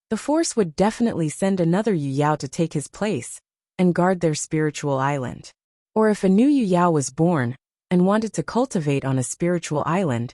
the force would definitely send another Yu Yao to take his place and guard their spiritual island. Or if a new Yu Yao was born and wanted to cultivate on a spiritual island,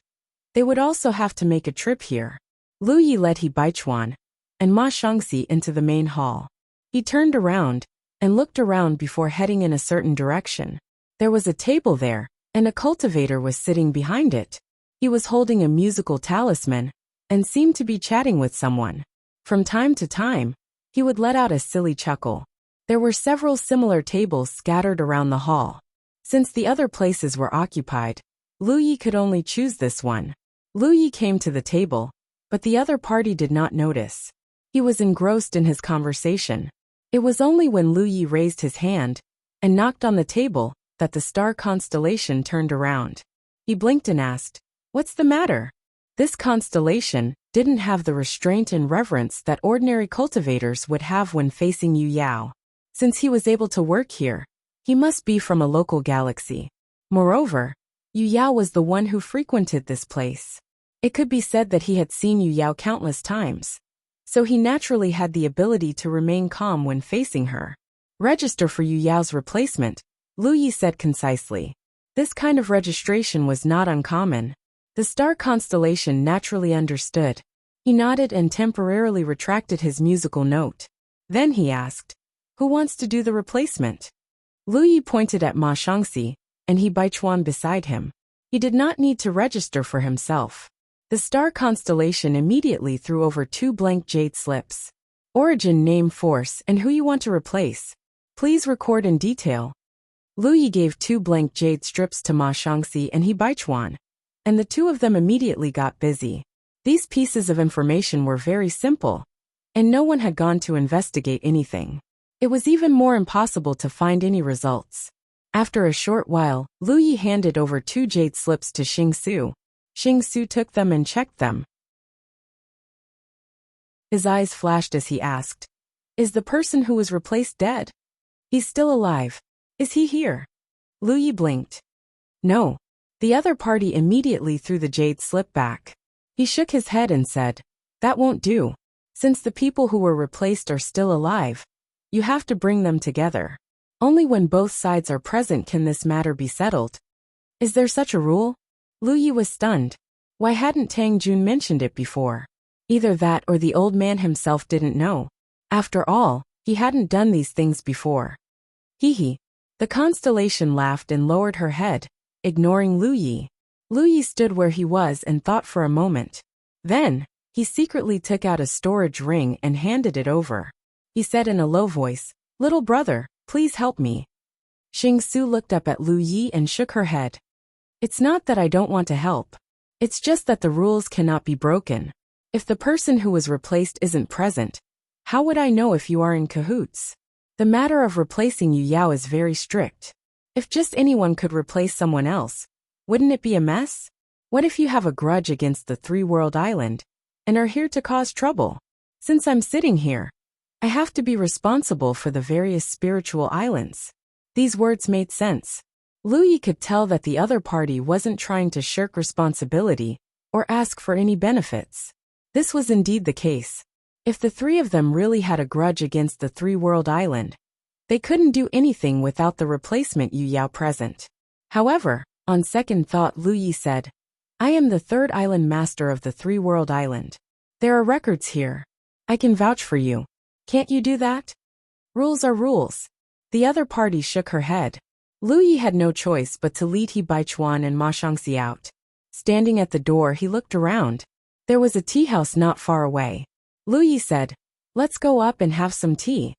they would also have to make a trip here. Lu Yi led He Baichuan and Ma Shangxi into the main hall. He turned around and looked around before heading in a certain direction. There was a table there, and a cultivator was sitting behind it. He was holding a musical talisman and seemed to be chatting with someone. From time to time, he would let out a silly chuckle. There were several similar tables scattered around the hall. Since the other places were occupied, Lu Yi could only choose this one. Lu Yi came to the table, but the other party did not notice. He was engrossed in his conversation. It was only when Lu Yi raised his hand and knocked on the table that the star constellation turned around. He blinked and asked, "What's the matter?" This constellation didn't have the restraint and reverence that ordinary cultivators would have when facing Yu Yao. Since he was able to work here, he must be from a local galaxy. Moreover, Yu Yao was the one who frequented this place. It could be said that he had seen Yu Yao countless times, so he naturally had the ability to remain calm when facing her. "Register for Yu Yao's replacement," Lu Yi said concisely. This kind of registration was not uncommon. The star constellation naturally understood. He nodded and temporarily retracted his musical note. Then he asked, "Who wants to do the replacement?" Lu Yi pointed at Ma Shangxi, and He Baichuan beside him. He did not need to register for himself. The star constellation immediately threw over 2 blank jade slips. Origin, name, force, and who you want to replace. Please record in detail. Lu Yi gave 2 blank jade strips to Ma Shangxi and He Baichuan, and the 2 of them immediately got busy. These pieces of information were very simple, and no one had gone to investigate anything. It was even more impossible to find any results. After a short while, Lu Yi handed over 2 jade slips to Xing Su. Xing Su took them and checked them. His eyes flashed as he asked, "Is the person who was replaced dead?" "He's still alive. Is he here?" Lu Yi blinked. "No." The other party immediately threw the jade slip back. He shook his head and said, "That won't do. Since the people who were replaced are still alive, you have to bring them together. Only when both sides are present can this matter be settled." "Is there such a rule?" Lu Yi was stunned. Why hadn't Tang Jun mentioned it before? Either that or the old man himself didn't know. After all, he hadn't done these things before. Hee. The constellation laughed and lowered her head, ignoring Lu Yi. Lu Yi stood where he was and thought for a moment. Then, he secretly took out a storage ring and handed it over. He said in a low voice, "Little brother, Please help me. Xing Su looked up at Lu Yi and shook her head. It's not that I don't want to help. It's just that the rules cannot be broken. If the person who was replaced isn't present, how would I know if you are in cahoots? The matter of replacing Yu Yao is very strict. If just anyone could replace someone else, wouldn't it be a mess? What if you have a grudge against the Three-World Island and are here to cause trouble? Since I'm sitting here, I have to be responsible for the various spiritual islands. These words made sense. Lu Yi could tell that the other party wasn't trying to shirk responsibility or ask for any benefits. This was indeed the case. If the three of them really had a grudge against the Three-World Island, they couldn't do anything without the replacement Yu Yao present. However, on second thought, Lu Yi said, I am the third island master of the Three-World Island. There are records here. I can vouch for you. Can't you do that? Rules are rules. The other party shook her head. Lu Yi had no choice but to lead He Baichuan and Ma Shangxi out. Standing at the door, he looked around. There was a tea house not far away. Lu Yi said, let's go up and have some tea.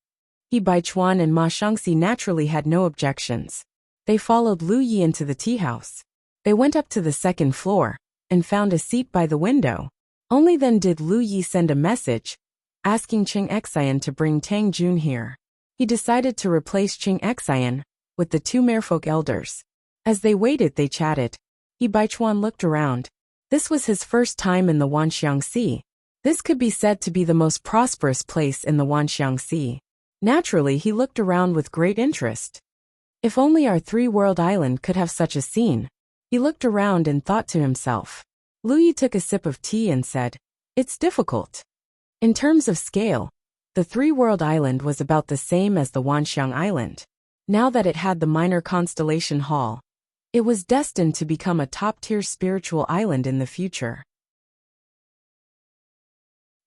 He Baichuan and Ma Shangxi naturally had no objections. They followed Lu Yi into the tea house. They went up to the second floor and found a seat by the window. Only then did Lu Yi send a message, asking Qing Xian to bring Tang Jun here. He decided to replace Qing Xian with the two merfolk elders. As they waited, they chatted. He Baichuan looked around. This was his first time in the Wanxiang Sea. This could be said to be the most prosperous place in the Wanxiang Sea. Naturally, he looked around with great interest. If only our Three-World Island could have such a scene. He looked around and thought to himself. Lu Yi took a sip of tea and said, it's difficult. In terms of scale, the Three-World Island was about the same as the Wanxiang Island. Now that it had the minor constellation hall, it was destined to become a top-tier spiritual island in the future.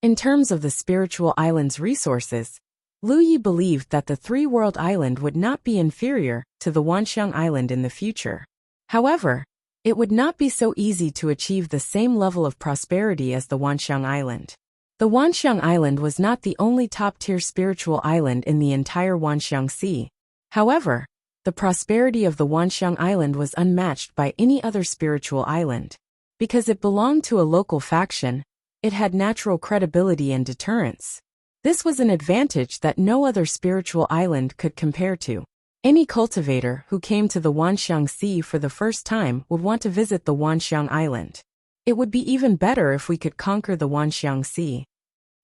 In terms of the spiritual island's resources, Lu Yi believed that the Three-World Island would not be inferior to the Wanxiang Island in the future. However, it would not be so easy to achieve the same level of prosperity as the Wanxiang Island. The Wanxiang Island was not the only top-tier spiritual island in the entire Wanxiang Sea. However, the prosperity of the Wanxiang Island was unmatched by any other spiritual island. Because it belonged to a local faction, it had natural credibility and deterrence. This was an advantage that no other spiritual island could compare to. Any cultivator who came to the Wanxiang Sea for the first time would want to visit the Wanxiang Island. It would be even better if we could conquer the Wanxiang Sea.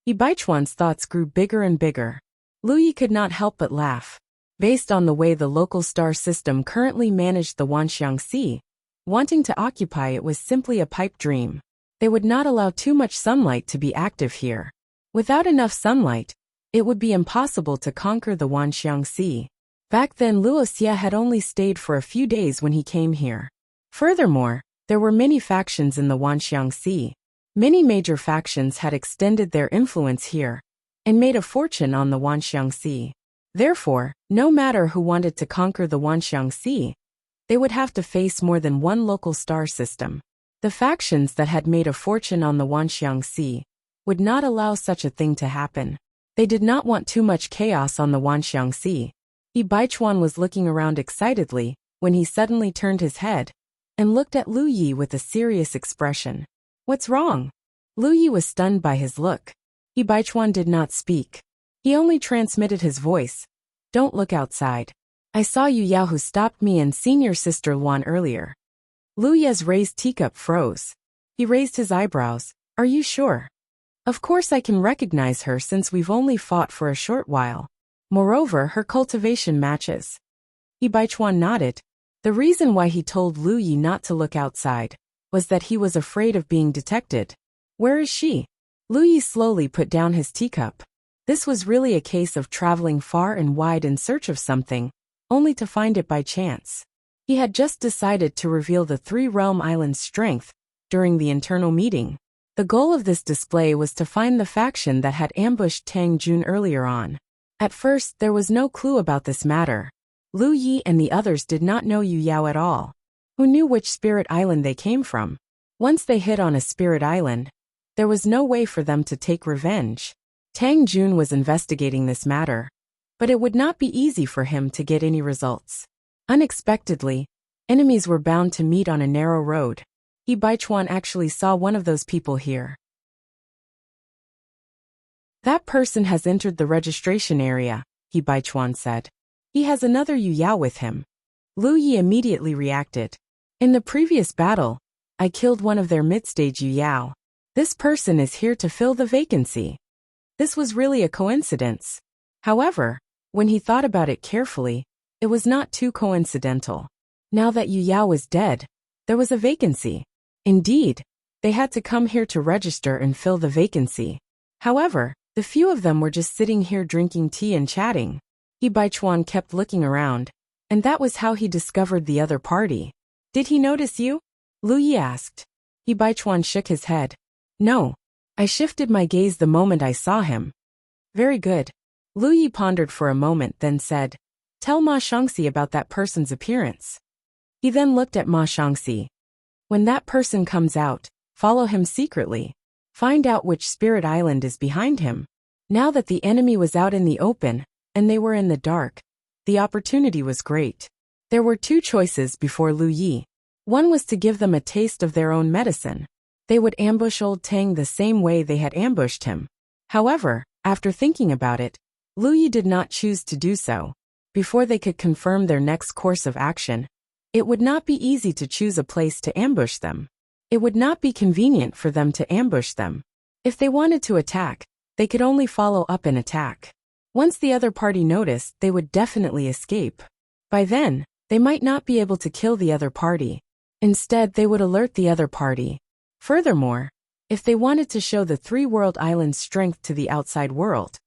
He Baichuan's thoughts grew bigger and bigger. Lu Yi could not help but laugh. Based on the way the local star system currently managed the Wanxiang Sea, wanting to occupy it was simply a pipe dream. They would not allow too much sunlight to be active here. Without enough sunlight, it would be impossible to conquer the Wanxiang Sea. Back then, Wuxia had only stayed for a few days when he came here. Furthermore, there were many factions in the Wanxiang Sea. Many major factions had extended their influence here and made a fortune on the Wanxiang Sea. Therefore, no matter who wanted to conquer the Wanxiang Sea, they would have to face more than one local star system. The factions that had made a fortune on the Wanxiang Sea would not allow such a thing to happen. They did not want too much chaos on the Wanxiang Sea. He Baichuan was looking around excitedly when he suddenly turned his head and looked at Lu Yi with a serious expression. What's wrong? Lu Yi was stunned by his look. He Baichuan did not speak. He only transmitted his voice. Don't look outside. I saw Yu Yao who stopped me and senior sister Luan earlier. Lu Yi's raised teacup froze. He raised his eyebrows. Are you sure? Of course I can recognize her since we've only fought for a short while. Moreover, her cultivation matches. He Baichuan nodded. The reason why he told Lu Yi not to look outside was that he was afraid of being detected. Where is she? Lu Yi slowly put down his teacup. This was really a case of traveling far and wide in search of something, only to find it by chance. He had just decided to reveal the Three-Realm Island's strength during the internal meeting. The goal of this display was to find the faction that had ambushed Tang Jun earlier on. At first, there was no clue about this matter. Lu Yi and the others did not know Yu Yao at all. Who knew which spirit island they came from? Once they hit on a spirit island, there was no way for them to take revenge. Tang Jun was investigating this matter. but it would not be easy for him to get any results. Unexpectedly, enemies were bound to meet on a narrow road. He Baichuan actually saw one of those people here. That person has entered the registration area, He Baichuan said. He has another Yu Yao with him. Lu Yi immediately reacted. In the previous battle, I killed one of their mid-stage Yu Yao. This person is here to fill the vacancy. This was really a coincidence. However, when he thought about it carefully, it was not too coincidental. Now that Yu Yao was dead, there was a vacancy. Indeed, they had to come here to register and fill the vacancy. However, the few of them were just sitting here drinking tea and chatting. He Baichuan kept looking around, and that was how he discovered the other party. Did he notice you? Lu Yi asked. He Baichuan shook his head. No. I shifted my gaze the moment I saw him. Very good. Lu Yi pondered for a moment, then said, Tell Ma Shangxi about that person's appearance. He then looked at Ma Shangxi. When that person comes out, follow him secretly. Find out which spirit island is behind him. Now that the enemy was out in the open, and they were in the dark, the opportunity was great. There were two choices before Lu Yi. One was to give them a taste of their own medicine. They would ambush old Tang the same way they had ambushed him. However, after thinking about it, Lu Yi did not choose to do so. Before they could confirm their next course of action, it would not be easy to choose a place to ambush them. It would not be convenient for them to ambush them. If they wanted to attack, they could only follow up and attack. Once the other party noticed, they would definitely escape. By then, they might not be able to kill the other party. Instead, they would alert the other party. Furthermore, if they wanted to show the three world islands' strength to the outside world,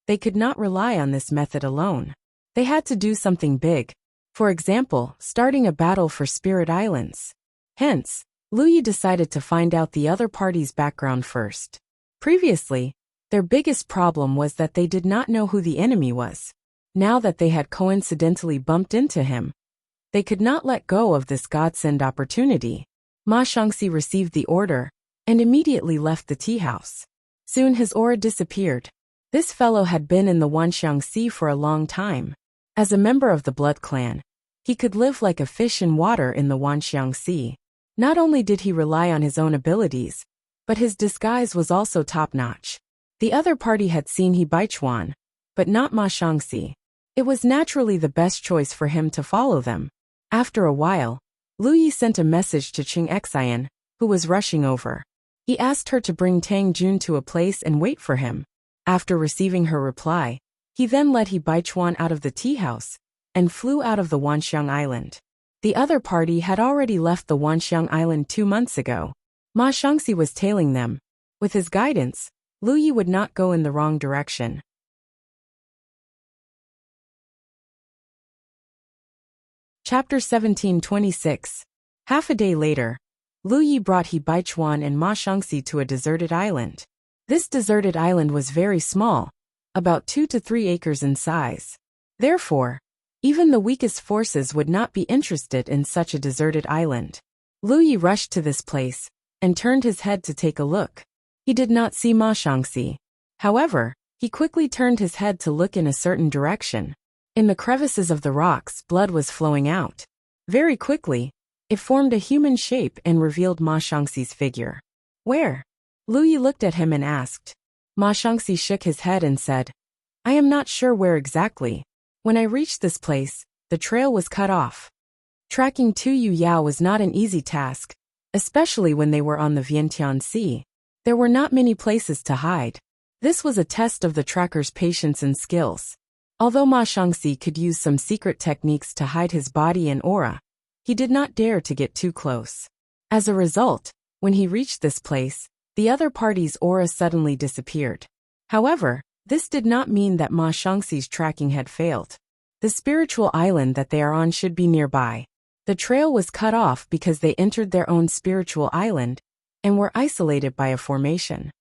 they could not rely on this method alone. They had to do something big. For example, starting a battle for spirit islands. Hence, Lu Yi decided to find out the other party's background first. Previously, their biggest problem was that they did not know who the enemy was. Now that they had coincidentally bumped into him, they could not let go of this godsend opportunity. Ma Shangxi received the order and immediately left the tea house. Soon his aura disappeared. This fellow had been in the Wanxiang Sea for a long time. As a member of the blood clan, he could live like a fish in water in the Wanxiang Sea. Not only did he rely on his own abilities, but his disguise was also top-notch. The other party had seen He Baichuan, but not Ma Shangxi. It was naturally the best choice for him to follow them. After a while, Lu Yi sent a message to Qing Xian, who was rushing over. He asked her to bring Tang Jun to a place and wait for him. After receiving her reply, he then led He Baichuan out of the tea house and flew out of the Wanxiang Island. The other party had already left the Wanxiang Island 2 months ago. Ma Shangxi was tailing them. With his guidance, Lu Yi would not go in the wrong direction. Chapter 1726. Half a day later, Lu Yi brought He Baichuan and Ma Shangxi to a deserted island. This deserted island was very small, about 2 to 3 acres in size. Therefore, even the weakest forces would not be interested in such a deserted island. Lu Yi rushed to this place and turned his head to take a look. He did not see Ma Shangxi. However, he quickly turned his head to look in a certain direction. In the crevices of the rocks, blood was flowing out. Very quickly, it formed a human shape and revealed Ma Shangxi's figure. Where? Lu Yi looked at him and asked. Ma Shangxi shook his head and said, I am not sure where exactly. When I reached this place, the trail was cut off. Tracking 2 Yu Yao was not an easy task, especially when they were on the Vientiane Sea. There were not many places to hide. This was a test of the tracker's patience and skills. Although Ma Shangxi could use some secret techniques to hide his body and aura, he did not dare to get too close. As a result, when he reached this place, the other party's aura suddenly disappeared. However, this did not mean that Ma Shangxi's tracking had failed. The spiritual island that they are on should be nearby. The trail was cut off because they entered their own spiritual island and were isolated by a formation.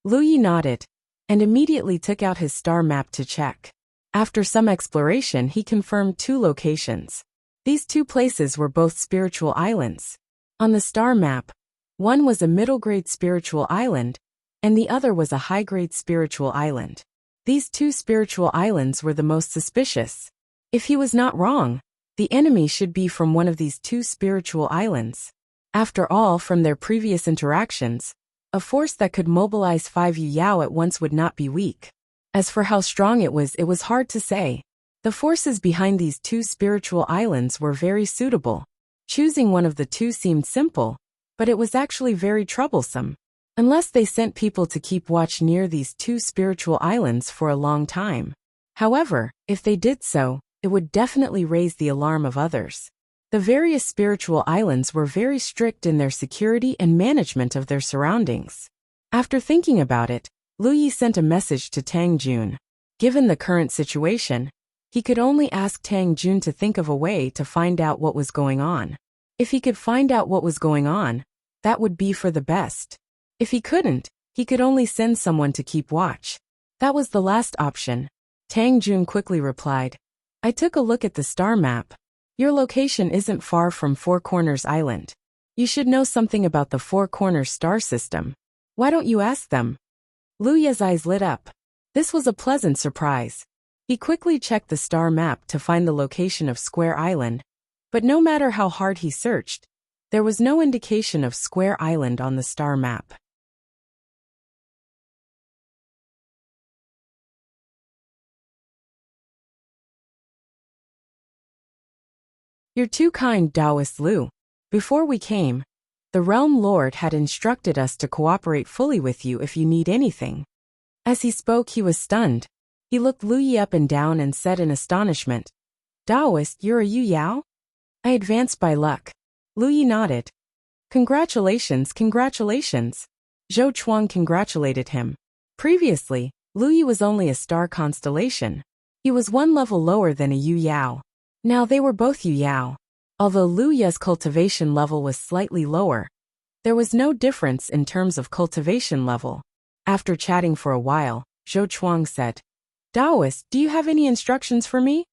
Lu Yi nodded and immediately took out his star map to check. After some exploration, he confirmed 2 locations. These 2 places were both spiritual islands. On the star map, one was a middle-grade spiritual island, and the other was a high-grade spiritual island. These two spiritual islands were the most suspicious. If he was not wrong, the enemy should be from one of these two spiritual islands. After all, from their previous interactions, a force that could mobilize 5 Yu Yao at once would not be weak. As for how strong it was hard to say. The forces behind these two spiritual islands were very suitable. Choosing one of the two seemed simple, but it was actually very troublesome. Unless they sent people to keep watch near these two spiritual islands for a long time. However, if they did so, it would definitely raise the alarm of others. The various spiritual islands were very strict in their security and management of their surroundings. After thinking about it, Lu Yi sent a message to Tang Jun. Given the current situation, he could only ask Tang Jun to think of a way to find out what was going on. If he could find out what was going on, that would be for the best. If he couldn't, he could only send someone to keep watch. That was the last option. Tang Jun quickly replied, I took a look at the star map. Your location isn't far from Four Corners Island. You should know something about the Four Corners star system. Why don't you ask them? Lu Ye's eyes lit up. This was a pleasant surprise. He quickly checked the star map to find the location of Square Island, but no matter how hard he searched, there was no indication of Square Island on the star map. You're too kind, Taoist Lu. Before we came, the Realm Lord had instructed us to cooperate fully with you if you need anything. As he spoke, he was stunned. He looked Lu Yi up and down and said in astonishment, Taoist, you're a Yu Yao? I advanced by luck. Lu Yi nodded. Congratulations, congratulations. Zhou Chuang congratulated him. Previously, Lu Yi was only a star constellation. He was one level lower than a Yu Yao. Now they were both Yu Yao. Although Lu Yi's cultivation level was slightly lower, there was no difference in terms of cultivation level. After chatting for a while, Zhou Chuang said, Taoist, do you have any instructions for me?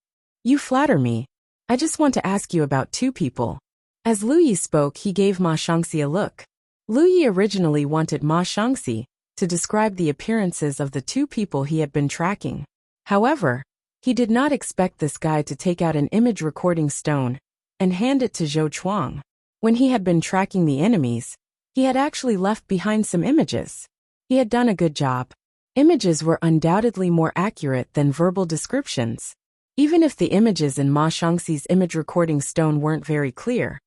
You flatter me. I just want to ask you about two people. As Lu Yi spoke, he gave Ma Shangxi a look. Lu Yi originally wanted Ma Shangxi to describe the appearances of the two people he had been tracking. However, he did not expect this guy to take out an image recording stone and hand it to Zhou Chuang. When he had been tracking the enemies, he had actually left behind some images. He had done a good job. Images were undoubtedly more accurate than verbal descriptions. Even if the images in Ma Shangxi's image recording stone weren't very clear,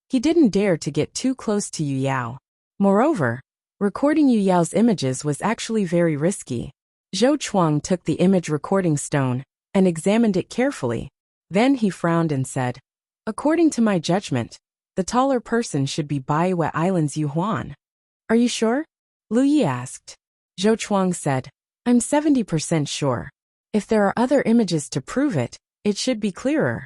he didn't dare to get too close to Yu Yao. Moreover, recording Yu Yao's images was actually very risky. Zhou Chuang took the image recording stone and examined it carefully. Then he frowned and said, According to my judgment, the taller person should be Baiwa Island's Yu Huan. Are you sure? Lu Yi asked. Zhou Chuang said, I'm 70% sure. If there are other images to prove it, it should be clearer.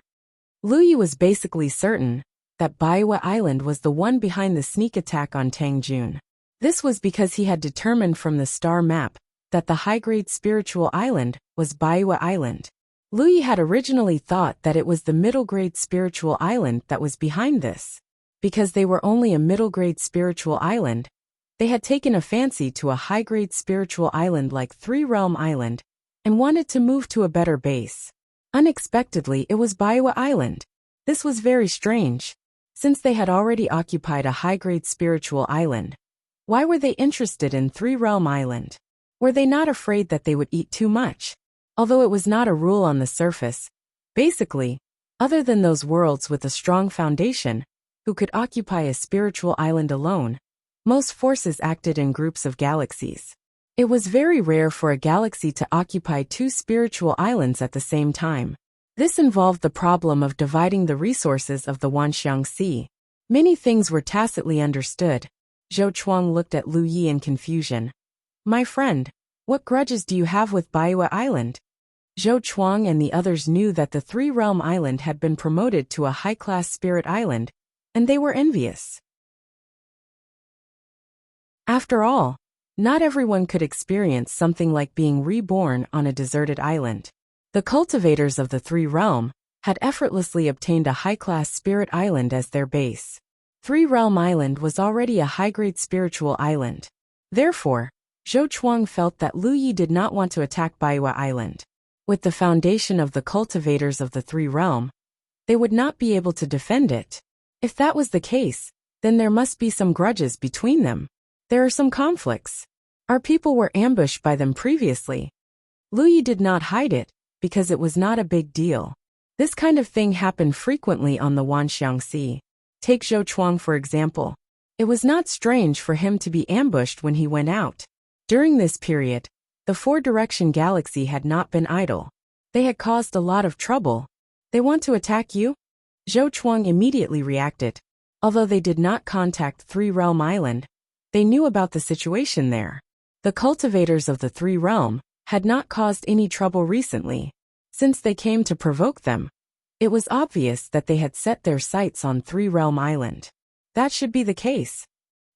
Lu Yi was basically certain that Baiwa Island was the one behind the sneak attack on Tang Jun. This was because he had determined from the star map that the high-grade spiritual island was Baiwa Island. Lu Yi had originally thought that it was the middle-grade spiritual island that was behind this. Because they were only a middle-grade spiritual island, they had taken a fancy to a high-grade spiritual island like Three Realm Island and wanted to move to a better base. Unexpectedly, it was Baiwa Island. This was very strange. Since they had already occupied a high-grade spiritual island, why were they interested in Three Realm Island? Were they not afraid that they would eat too much? Although it was not a rule on the surface, basically, other than those worlds with a strong foundation, who could occupy a spiritual island alone, most forces acted in groups of galaxies. It was very rare for a galaxy to occupy two spiritual islands at the same time. This involved the problem of dividing the resources of the Wanxiang Sea. Many things were tacitly understood. Zhou Chuang looked at Lu Yi in confusion. My friend, what grudges do you have with Baiwa Island? Zhou Chuang and the others knew that the Three Realm Island had been promoted to a high-class spirit island, and they were envious. After all, not everyone could experience something like being reborn on a deserted island. The cultivators of the Three Realm had effortlessly obtained a high-class spirit island as their base. Three Realm Island was already a high-grade spiritual island. Therefore, Zhou Chuang felt that Lu Yi did not want to attack Baiwa Island. With the foundation of the cultivators of the Three Realm, they would not be able to defend it. If that was the case, then there must be some grudges between them. There are some conflicts. Our people were ambushed by them previously. Lu Yi did not hide it, because it was not a big deal. This kind of thing happened frequently on the Wanxiang Sea. Take Zhou Chuang for example. It was not strange for him to be ambushed when he went out. During this period, the Four-Direction Galaxy had not been idle. They had caused a lot of trouble. They want to attack you? Zhou Chuang immediately reacted. Although they did not contact Three Realm Island, they knew about the situation there. The cultivators of the Three Realm had not caused any trouble recently. Since they came to provoke them, it was obvious that they had set their sights on Three Realm Island. That should be the case.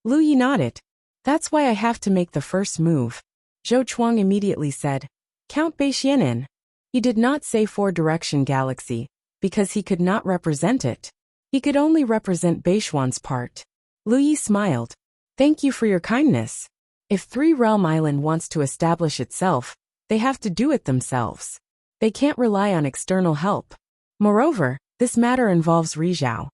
Lu Yi nodded. That's why I have to make the first move. Zhou Chuang immediately said. Count Beixianin. He did not say Four-Direction Galaxy, because he could not represent it. He could only represent Beishuan's part. Lu Yi smiled. Thank you for your kindness. If Three Realm Island wants to establish itself, they have to do it themselves. They can't rely on external help. Moreover, this matter involves Rizhao.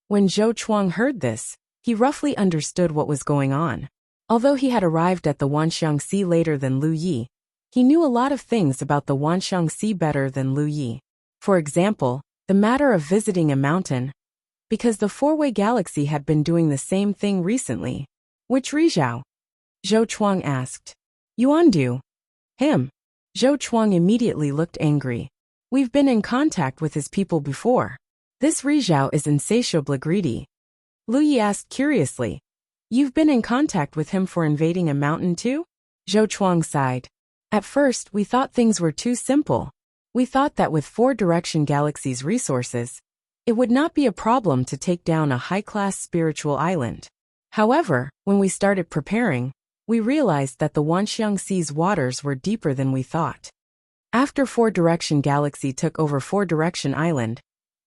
When Zhou Chuang heard this, he roughly understood what was going on. Although he had arrived at the Wanxiang Sea later than Lu Yi, he knew a lot of things about the Wanxiang Sea better than Lu Yi. For example, the matter of visiting a mountain, because the Four-Way Galaxy had been doing the same thing recently. Which Rizhao? Zhou Chuang asked. Yuandu. Him. Zhou Chuang immediately looked angry. We've been in contact with his people before. This Rizhao is insatiably greedy. Lu Yi asked curiously. You've been in contact with him for invading a mountain too? Zhou Chuang sighed. At first, we thought things were too simple. We thought that with Four-Direction Galaxy's resources, it would not be a problem to take down a high-class spiritual island. However, when we started preparing, we realized that the Wanxiang Sea's waters were deeper than we thought. After Four-Direction Galaxy took over Four-Direction Island,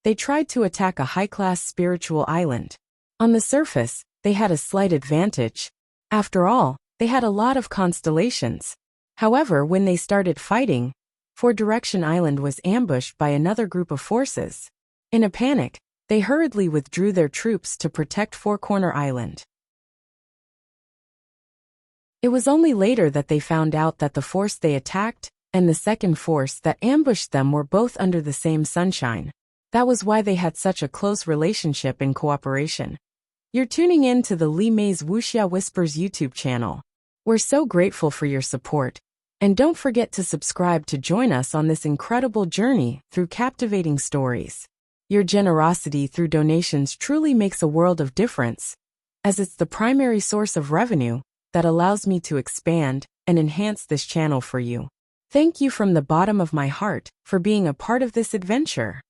they tried to attack a high-class spiritual island. On the surface, they had a slight advantage. After all, they had a lot of constellations. However, when they started fighting, Four-Direction Island was ambushed by another group of forces. In a panic, they hurriedly withdrew their troops to protect Four Corner Island. It was only later that they found out that the force they attacked and the second force that ambushed them were both under the same sunshine. That was why they had such a close relationship and cooperation. You're tuning in to the Li Mei's Wuxia Whispers YouTube channel. We're so grateful for your support. And don't forget to subscribe to join us on this incredible journey through captivating stories. Your generosity through donations truly makes a world of difference, as it's the primary source of revenue that allows me to expand and enhance this channel for you. Thank you from the bottom of my heart for being a part of this adventure.